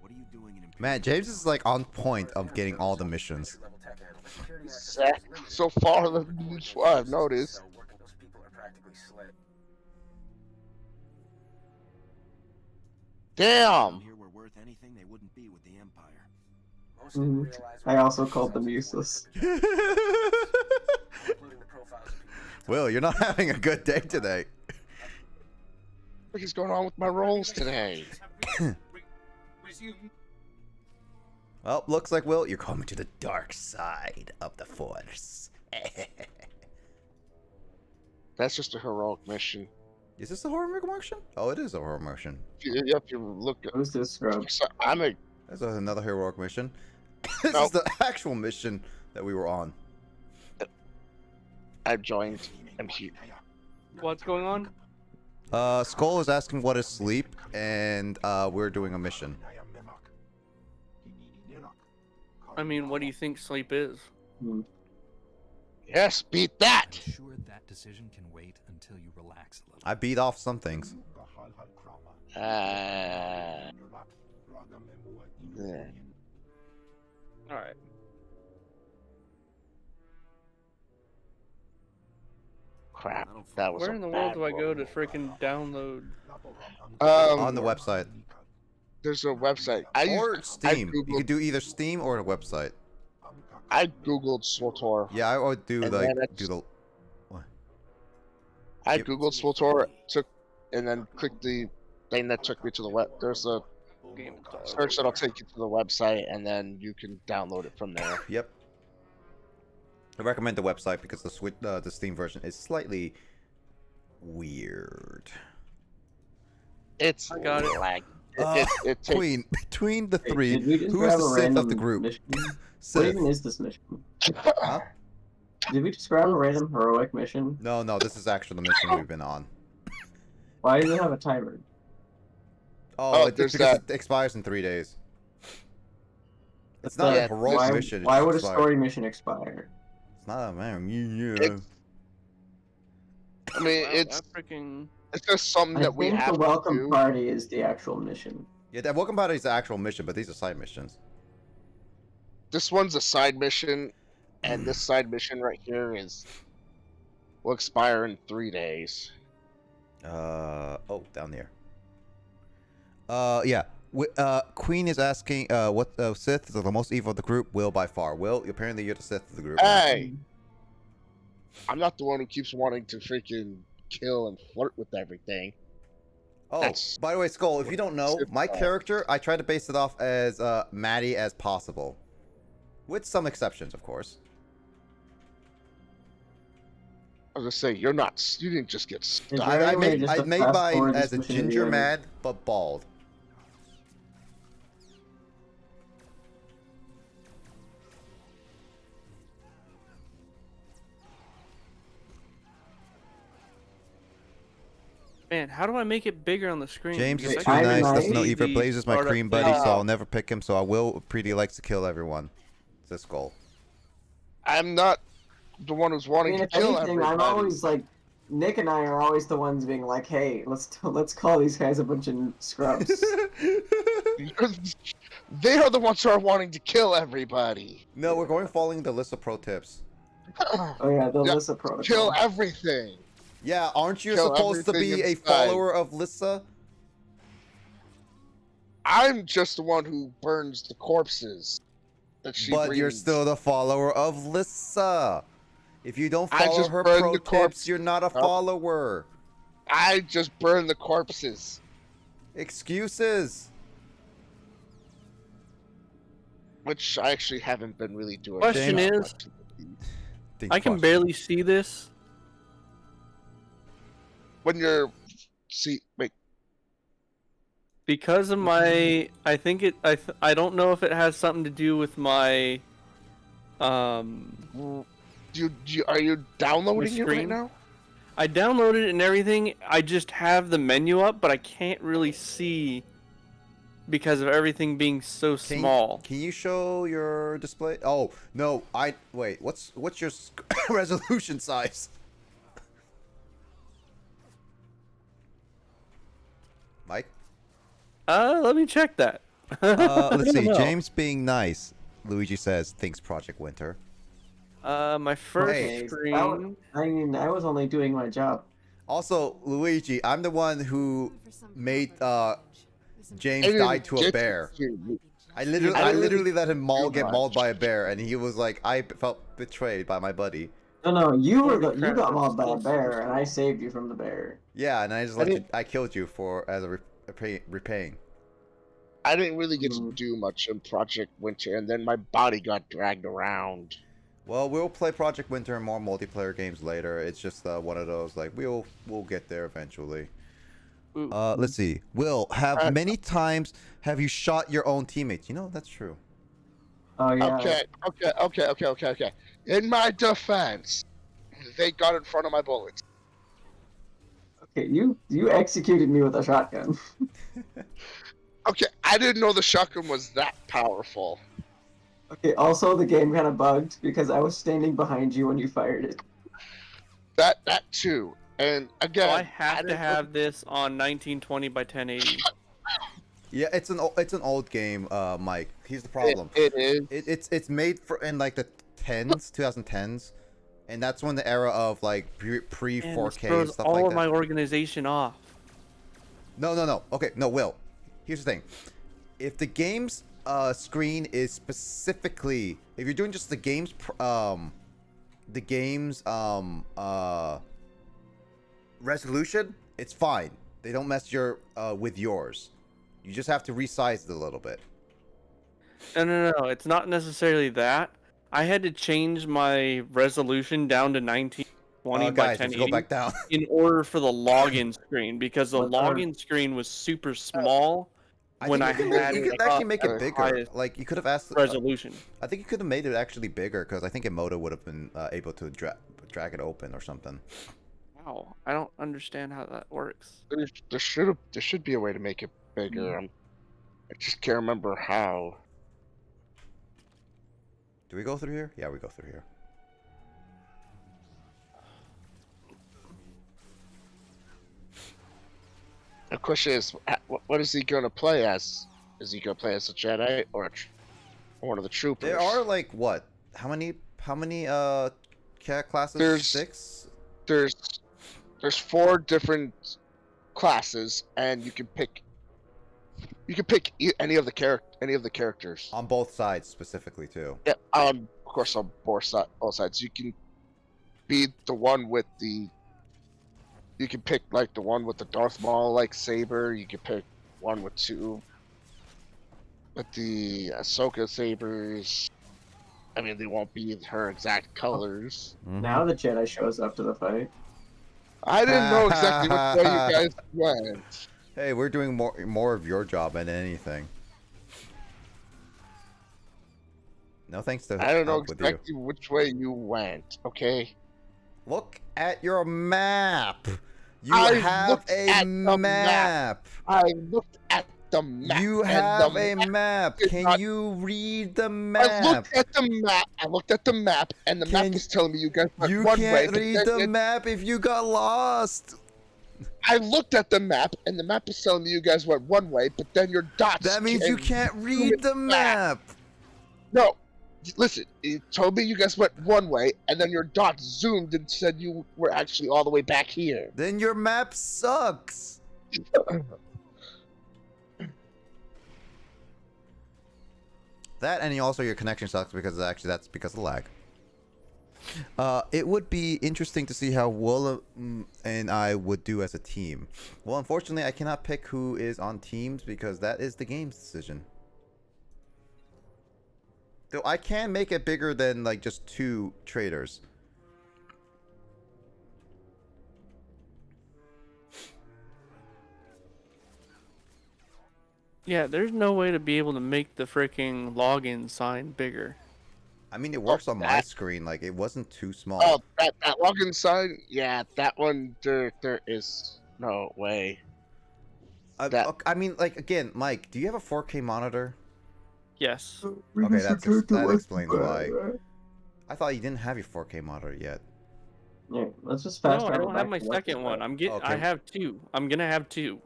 What are you doing in Imperial? Man, James is like on point of getting all the missions. So far, that's what I've noticed. Damn! Here were worth anything they wouldn't be with the Empire. I also called them useless. Will, you're not having a good day today. What is going on with my rolls today? Well, looks like, Will, you're coming to the dark side of the Force. That's just a heroic mission. Is this a horror mission? Oh, it is a horror mission. If you look at... Who's this scrub? So I'm a... That's another heroic mission. This No. is the actual mission that we were on. I joined MQ. What's going on? Skull is asking what is sleep, and we're doing a mission. I mean, what do you think sleep is? Yes, beat that! I'm sure that decision can wait until you relax a little. I beat off some things. Yeah. Alright. Crap, that was Where a in the world bad do I go roll. to freaking download? On the website. There's a website. Or Steam. You could do either Steam or a website. I googled SWTOR. Yeah, I would do And like then do the. What? I googled SWTOR, and then clicked the thing that took me to the web. There's a search that'll take you to the website, and then you can download it from there. Yep. I recommend the website because the Steam version is slightly weird. It's I got it. lag. Queen, between the three, Did we just who is grab the a Sith of random the group? mission? Sith. What even is this mission? Huh? Did we just grab a random heroic mission? No, this is actually the mission we've been on. Why does it have a timer? Oh, it's there's because that. it expires in 3 days. It's That's not the- a heroic why, mission. Why would a expire. story mission expire? It's not a man. Yeah. I mean, Wow, it's that freaking... just something I that we think have the welcome to do. party is the actual mission. Yeah, that welcome party is the actual mission, but these are side missions. This one's a side mission, and this side mission right here will expire in 3 days. Oh, down there. Yeah. Queen is asking, what Sith is the most evil of the group? Will by far. Will, apparently you're the Sith of the group. Hey! I'm not the one who keeps wanting to freaking kill and flirt with everything. Oh, That's- by the way, Skull, if you don't know, Sith my style. character, I try to base it off as Maddie as possible. With some exceptions, of course. I was gonna say, you didn't just get Is stuck. there any way just I to made fast mine forward as this a mission to the ginger end? mad, but bald. Man, how do I make it bigger on the screen? James is Because too I nice. can't Doesn't know see either. the Blaze is my startup cream buddy, thing. so I'll never pick him. So I will. Pretty likes to kill everyone. It's this Skull. I'm not the one who's I wanting mean, to if kill anything, everybody. I'm always like, Nick and I are always the ones being like, "Hey, let's call these guys a bunch of scrubs." Because they are the ones who are wanting to kill everybody. No, we're going following the list of pro tips. Oh yeah, the Lissa protocol. Kill everything. Yeah, aren't you Kill supposed to everything be a inside. follower of Lissa? I'm just the one who burns the corpses that she But you're breeds. still the follower of Lissa. If you don't I follow just her burned pro the tips, corpse. you're not a follower. I just burn the corpses. Excuses. Which I actually haven't been really doing. Question that is, much. I can barely see this. When you're... wait. Because of my, I think it, I don't know if it has something to do with my, Are you downloading it right screen? now? I downloaded it and everything. I just have the menu up, but I can't really see because of everything being so small. Can you show your display? Oh no, wait. What's your resolution size? Mike? Let me check that. Let's see. No. James being nice. Luigi says, thinks Project Winter. My first Okay, screen. I was only doing my job. Also, Luigi, I'm the one who made James I didn't die to a get bear. you. I literally let him get mauled by a bear, and he was like, I felt betrayed by my buddy. No, you Holy crap, got I'm mauled by a still bear, and I saved you from the bear. Yeah, and I just I killed you as a repaying. I didn't really get to do much in Project Winter, and then my body got dragged around. Well, we'll play Project Winter and more multiplayer games later. It's just one of those like we'll get there eventually. Let's see. Will, have many times have you shot your own teammates? You know, that's true. Oh yeah. Okay. In my defense, they got in front of my bullets. Okay, you executed me with a shotgun. Okay, I didn't know the shotgun was that powerful. Okay, also the game kind of bugged because I was standing behind you when you fired it. That too. And again, So I have to have this on 1920 by 1080. Yeah, it's an old game, Mike. Here's the problem. It is. It's made for in like the 2010s, and that's when the era of like pre 4K and stuff like that. All of my organization off. No. Okay, no, Will. Here's the thing. If the game's screen is specifically, if you're doing just the game's resolution, it's fine. They don't mess with yours. You just have to resize it a little bit. No. It's not necessarily that. I had to change my resolution down to 1920 by 1080 go back down. in order for the login screen because the login screen was super small when I had you it could actually up make at it the bigger. highest Like you could have asked resolution. I think you could have made it actually bigger because I think Emoto would have been able to drag it open or something. Wow, I don't understand how that works. There should be a way to make it bigger. I just can't remember how. Do we go through here? Yeah, we go through here. The question is, what is he gonna play as? Is he gonna play as a Jedi or one of the troopers? There are like what? How many cat classes? There's 6. There's 4 different classes, and you can pick any of the characters on both sides specifically too. Yeah, of course on both sides. You can be the one with the. You can pick like the one with the Darth Maul like saber. You can pick one with 2 with the Ahsoka sabers. I mean, they won't be her exact colors. Now the Jedi shows up to the fight. I didn't know exactly which way you guys went. Hey, we're doing more of your job than anything. No thanks to I don't know help with exactly which way you went. Okay. Look at your map. You I have looked at a the map. I looked at the map. You and have the a map. did Can not- you read the map? I looked at the map. And the map is telling me you guys went You one way. can't but read then the map if you got lost. I looked at the map, and the map is telling me you guys went one way, but then your dots. That means you can't read the map. No, listen. It told me you guys went one way, and then your dots zoomed and said you were actually all the way back here. Then your map sucks. That and also your connection sucks because actually that's because of lag. It would be interesting to see how Will and I would do as a team. Well, unfortunately, I cannot pick who is on teams because that is the game's decision. Though I can make it bigger than like just 2 traders. Yeah, there's no way to be able to make the freaking login sign bigger. I mean, it works on my screen. Like, it wasn't too small. Oh, that login sign? Yeah, that one, there is no way. I mean, like, again, Mike, do you have a 4K monitor? Yes. Okay, that explains why. I thought you didn't have your 4K monitor yet. Yeah, let's just fast No, I don't have my second one. I have 2. I'm gonna have 2.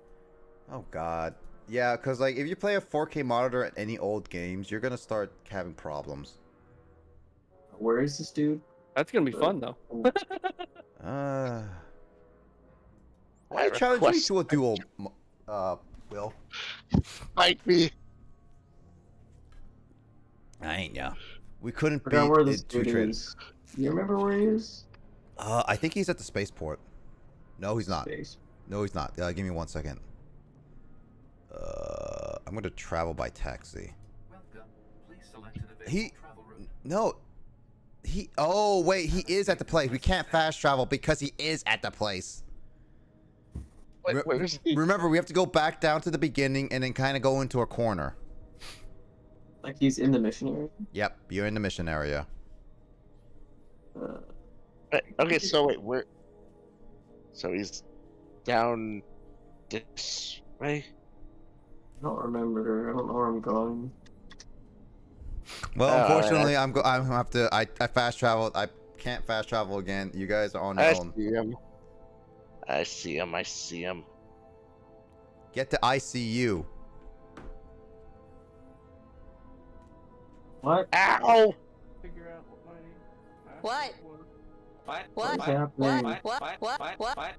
Oh God. Yeah, because like if you play a 4K monitor at any old games, you're gonna start having problems. Where is this dude? That's gonna be fun though. Why challenge me to a duel, Will? Might be. I ain't ya. We couldn't Forgot beat where this it too dude trade. is. You remember where he is? I think he's at the spaceport. No, he's not. Space. No, he's not. Give me 1 second. I'm going to travel by taxi. No. Oh wait, he is at the place. We can't fast travel because he is at the place. Wait, where is he? Remember, we have to go back down to the beginning and then kind of go into a corner. Like he's in the mission area. Yep, you're in the mission area. Okay, so wait, where? So he's down this way. I don't remember. I don't know where I'm going. Well, unfortunately, I fast traveled. I can't fast travel again. You guys are on your own. I see him. Get to ICU. What? Ow! Figure out What? What? What? What's happening? What?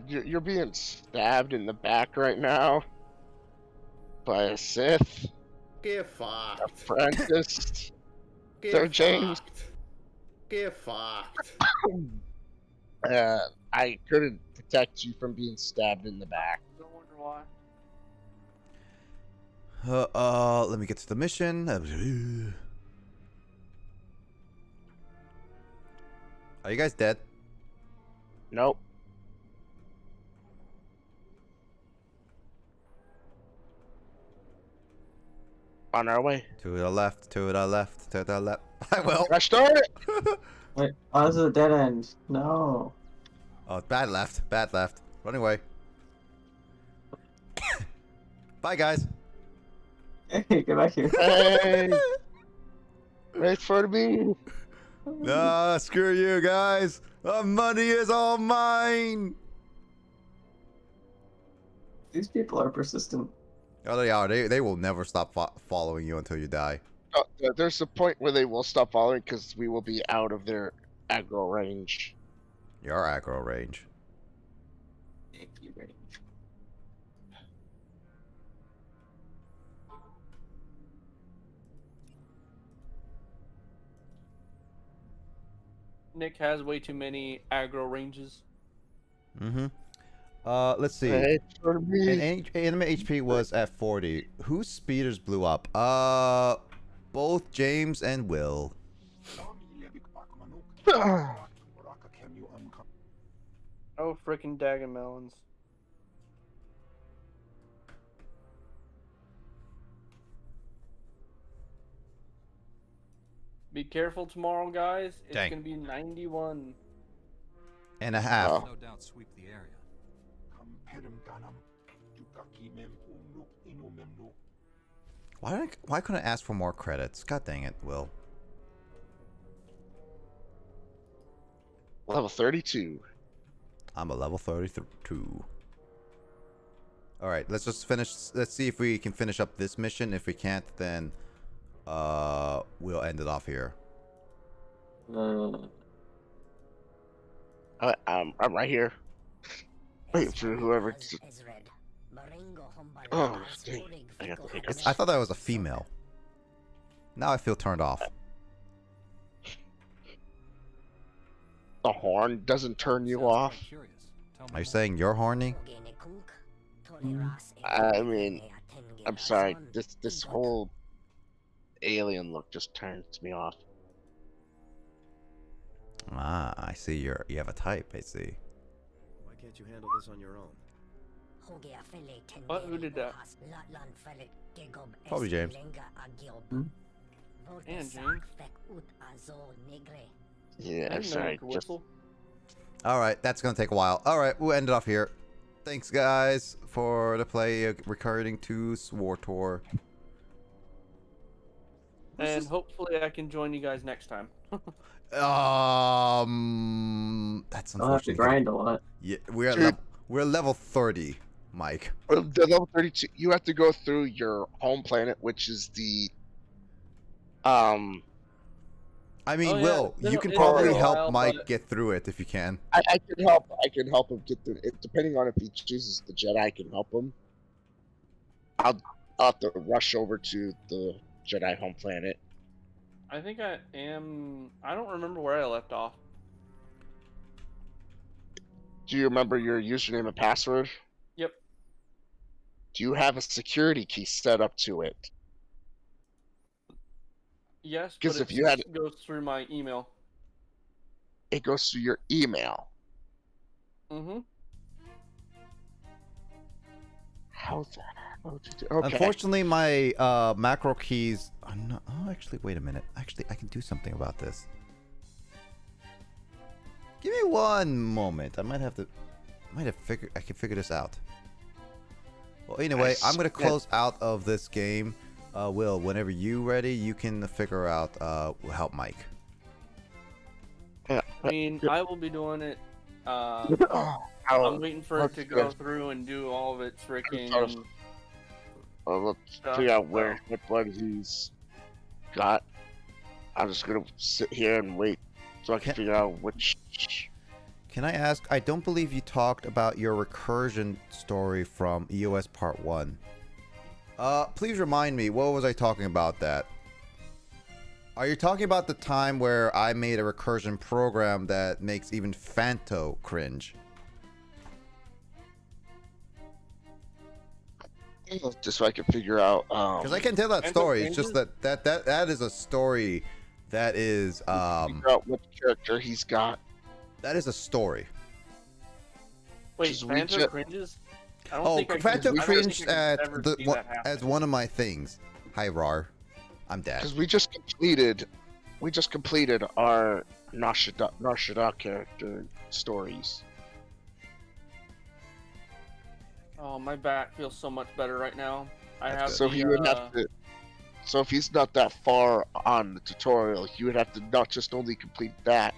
You're being stabbed in the back right now by a Sith Get fucked. apprentice. Get Sir James. fucked. Get fucked. I couldn't protect you from being stabbed in the back. Don't wonder why. Let me get to the mission. Are you guys dead? Nope. On our way. To the left, to the left, to the left. I will. I started. Wait, oh, this is a dead end. No. Oh, bad left. Run away. Bye, guys. Hey, get back here. Hey. Wait for me. Nah, screw you guys. The money is all mine. These people are persistent. Oh, they are. They will never stop following you until you die. There's a point where they will stop following because we will be out of their aggro range. Your aggro range. Thank you, range. Nick has way too many aggro ranges. Mm-hmm. Let's see. Wait for me. Anime HP was at 40. Whose speeders blew up? Both James and Will. Oh, frickin' daggin' melons. Be careful tomorrow, guys. It's Dang. gonna be 91. And a half. No doubt sweep the area. Why couldn't I ask for more credits? God dang it, Will. Level 32. I'm a level 32. Alright, let's just finish. Let's see if we can finish up this mission. If we can't, then we'll end it off here. I'm right here. Wait for whoever. Oh, dang. I got the hiccups. I thought that was a female. Now I feel turned off. The horn doesn't turn you off. Are you saying you're horny? I mean, I'm sorry. This whole alien look just turns me off. Ah, I see. You have a type. I see. Why can't you handle this on your own? What? Who did that? Probably James. And James. Yeah, I'm sorry. Just... Alright, that's gonna take a while. Alright, we'll end it off here. Thanks, guys, for the play recording to SWTOR. And hopefully I can join you guys next time. That's I'll have to unfortunate. grind a lot. Yeah, we're level 30, Mike. Well, the level 32. You have to go through your home planet, which is the I mean, Oh, yeah, Will, it's you can been probably a help while, Mike but- get through it if you can. I can help. I can help him get through it. Depending on if he chooses the Jedi, I can help him. I'll have to rush over to the Jedi home planet. I think I am. I don't remember where I left off. Do you remember your username and password? Yep. Do you have a security key set up to it? Yes, 'Cause but if you had- it goes through my email. It goes through your email. Mm-hmm. How's that? Okay. Unfortunately, my macro keys. I'm not. Oh, actually, wait a minute. Actually, I can do something about this. Give me one moment. I might have to. I can figure this out. Well, anyway, I'm gonna close out of this game. Will, whenever you ready, you can figure out. Help Mike. I mean, I will be doing it. I'm waiting for it to go through and do all of its freaking. Let's figure out what blood he's got. I'm just gonna sit here and wait so I can figure out which. Can I ask? I don't believe you talked about your recursion story from EOS Part 1. Please remind me, what was I talking about that? Are you talking about the time where I made a recursion program that makes even Fanto cringe? Just so I can figure out. Because I can tell that story. It's just that is a story that is. Figure out what character he's got. That is a story. Wait, Fanto cringes? I don't think Fanto cringed ever at see that happen. as one of my things. Hi, Rar. I'm dead. Because we just completed our Narshada character stories. Oh, my back feels so much better right now. I have. So he would have to. So if he's not that far on the tutorial, he would have to not just only complete that,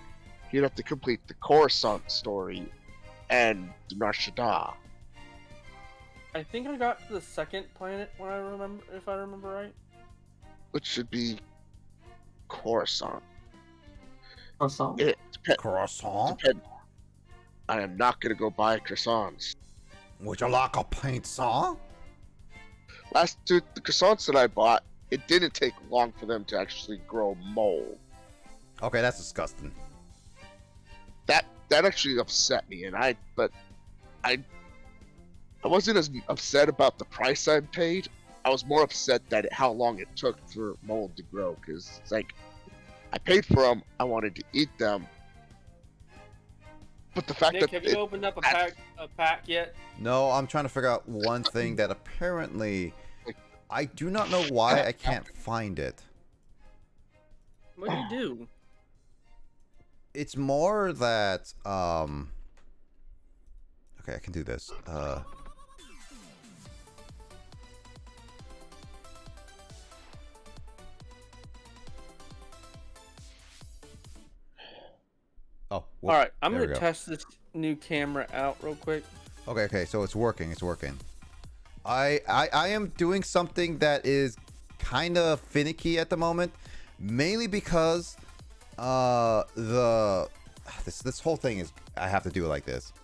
he'd have to complete the Coruscant story and the Narshada. I think I got to the second planet when I remember, if I remember right. Which should be Coruscant. Croissant? Croissant? I am not going to go buy croissants. Would you like a paint saw? The croissants that I bought, it didn't take long for them to actually grow mold. Okay, that's disgusting. That actually upset me, and I wasn't as upset about the price I paid. I was more upset that how long it took for mold to grow, because it's like I paid for them, I wanted to eat them, but the fact Nick, that have you opened up a pack yet? No, I'm trying to figure out one thing that apparently I do not know why I can't find it. What do you do? It's more that okay, I can do this. Oh, all right. I'm gonna test this new camera out real quick. Okay, so it's working. It's working. I am doing something that is kind of finicky at the moment, mainly because this whole thing is I have to do it like this.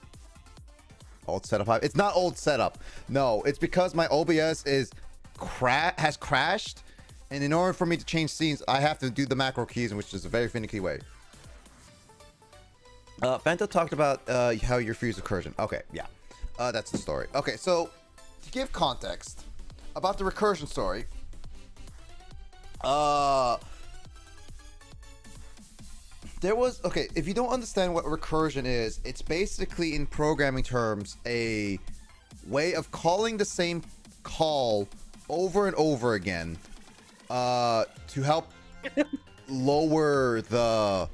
Old setup. It's not old setup. No, it's because my OBS has crashed, and in order for me to change scenes, I have to do the macro keys, which is a very finicky way. Fanto talked about how you refuse recursion. Okay, yeah. That's the story. Okay, so to give context about the recursion story, there was, okay, if you don't understand what recursion is, it's basically in programming terms a way of calling the same call over and over again to help lower the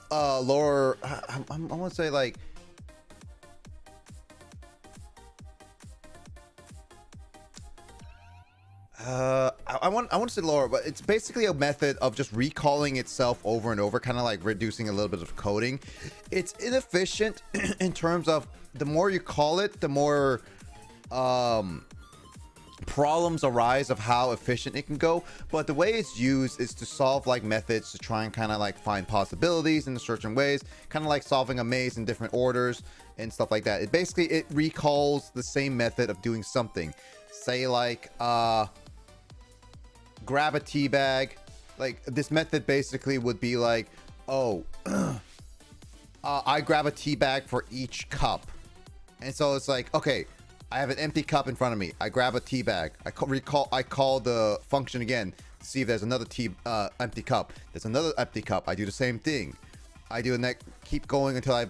lower I want to say like I want to say lower, but it's basically a method of just recalling itself over and over, kind of like reducing a little bit of coding. It's inefficient in terms of the more you call it, the more problems arise of how efficient it can go. But the way it's used is to solve like methods to try and kind of like find possibilities in certain ways, kind of like solving a maze in different orders and stuff like that. It recalls the same method of doing something. Say like grab a tea bag. Like this method basically would be like, oh, I grab a tea bag for each cup. And so it's like, okay, I have an empty cup in front of me. I grab a tea bag. I call the function again to see if there's another empty cup. There's another empty cup. I do the same thing. I do keep going until I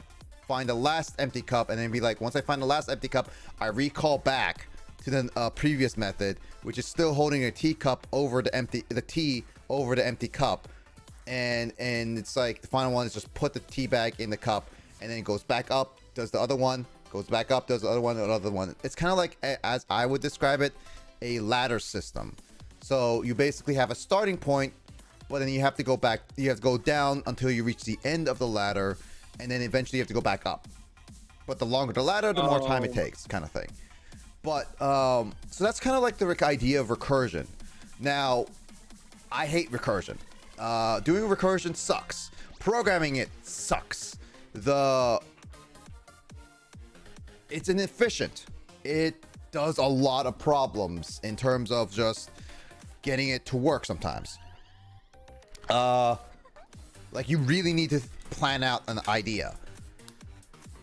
find the last empty cup, and then be like, once I find the last empty cup, I recall back to the previous method, which is still holding a teacup over the tea over the empty cup, and it's like the final one is just put the tea bag in the cup, and then it goes back up, does the other one, goes back up, does the other one, another one. It's kind of like, as I would describe it, a ladder system. So you basically have a starting point, but then you have to go back, you have to go down until you reach the end of the ladder, and then eventually you have to go back up. But the longer the ladder, the more time it takes, kind of thing. But so that's kind of like the idea of recursion. Now, I hate recursion. Doing recursion sucks. Programming it sucks. It's inefficient. It does a lot of problems in terms of just getting it to work sometimes. Like, you really need to plan out an idea.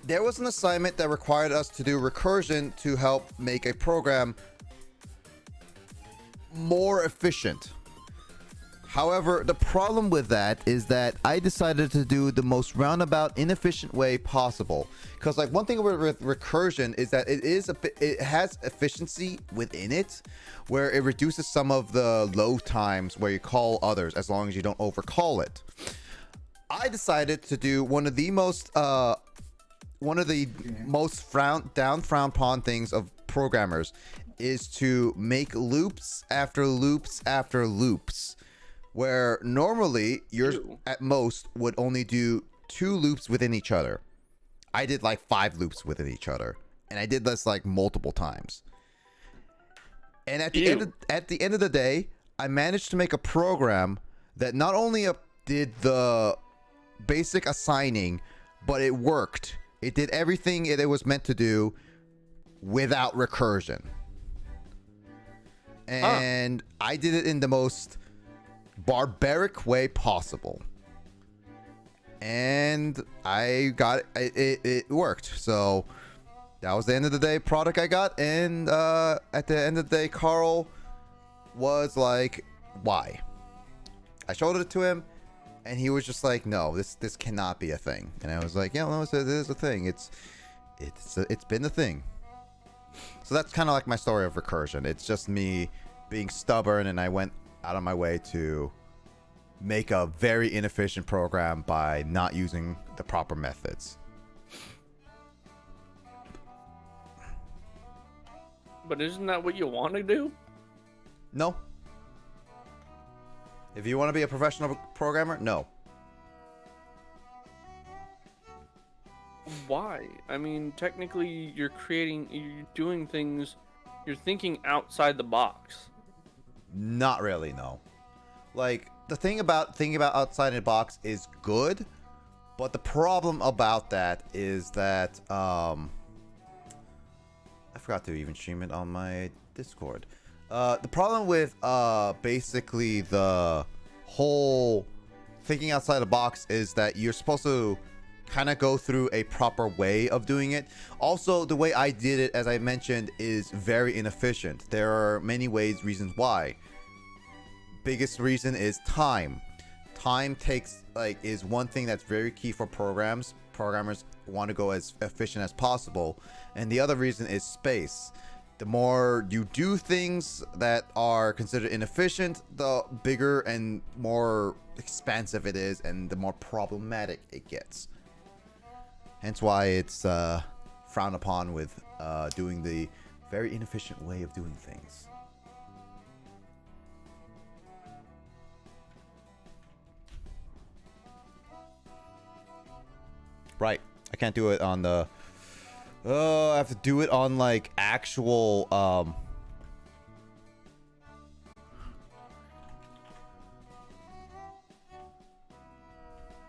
There was an assignment that required us to do recursion to help make a program more efficient. However, the problem with that is that I decided to do the most roundabout, inefficient way possible. Because, like, one thing with recursion is that it has efficiency within it, where it reduces some of the load times where you call others, as long as you don't overcall it. I decided to do one of the most frowned upon things of programmers is to make loops after loops after loops, where normally yours at most would only do 2 loops within each other. I did like 5 loops within each other, and I did this like multiple times. And at the end of the day, I managed to make a program that not only did the basic assigning, but it worked. It did everything it was meant to do without recursion. And I did it in the most barbaric way possible. And I got it. It worked. So that was the end of the day product I got. And at the end of the day, Carl was like, why? I showed it to him, and he was just like, no, this cannot be a thing. And I was like, yeah, no, it is a thing. It's been the thing. So that's kind of like my story of recursion. It's just me being stubborn, and I went out of my way to make a very inefficient program by not using the proper methods. But isn't that what you want to do? No. If you want to be a professional programmer, no. Why? I mean, technically, you're doing things, you're thinking outside the box. Not really, no. Like, the thing about thinking about outside the box is good, but the problem about that is that I forgot to even stream it on my Discord. The problem with basically the whole thinking outside the box is that you're supposed to kind of go through a proper way of doing it. Also, the way I did it, as I mentioned, is very inefficient. There are many reasons why. Biggest reason is time. Time is one thing that's very key for programs. Programmers want to go as efficient as possible. And the other reason is space. The more you do things that are considered inefficient, the bigger and more expansive it is, and the more problematic it gets. Hence why it's frowned upon with doing the very inefficient way of doing things. Right. I can't do it on the... I have to do it on like actual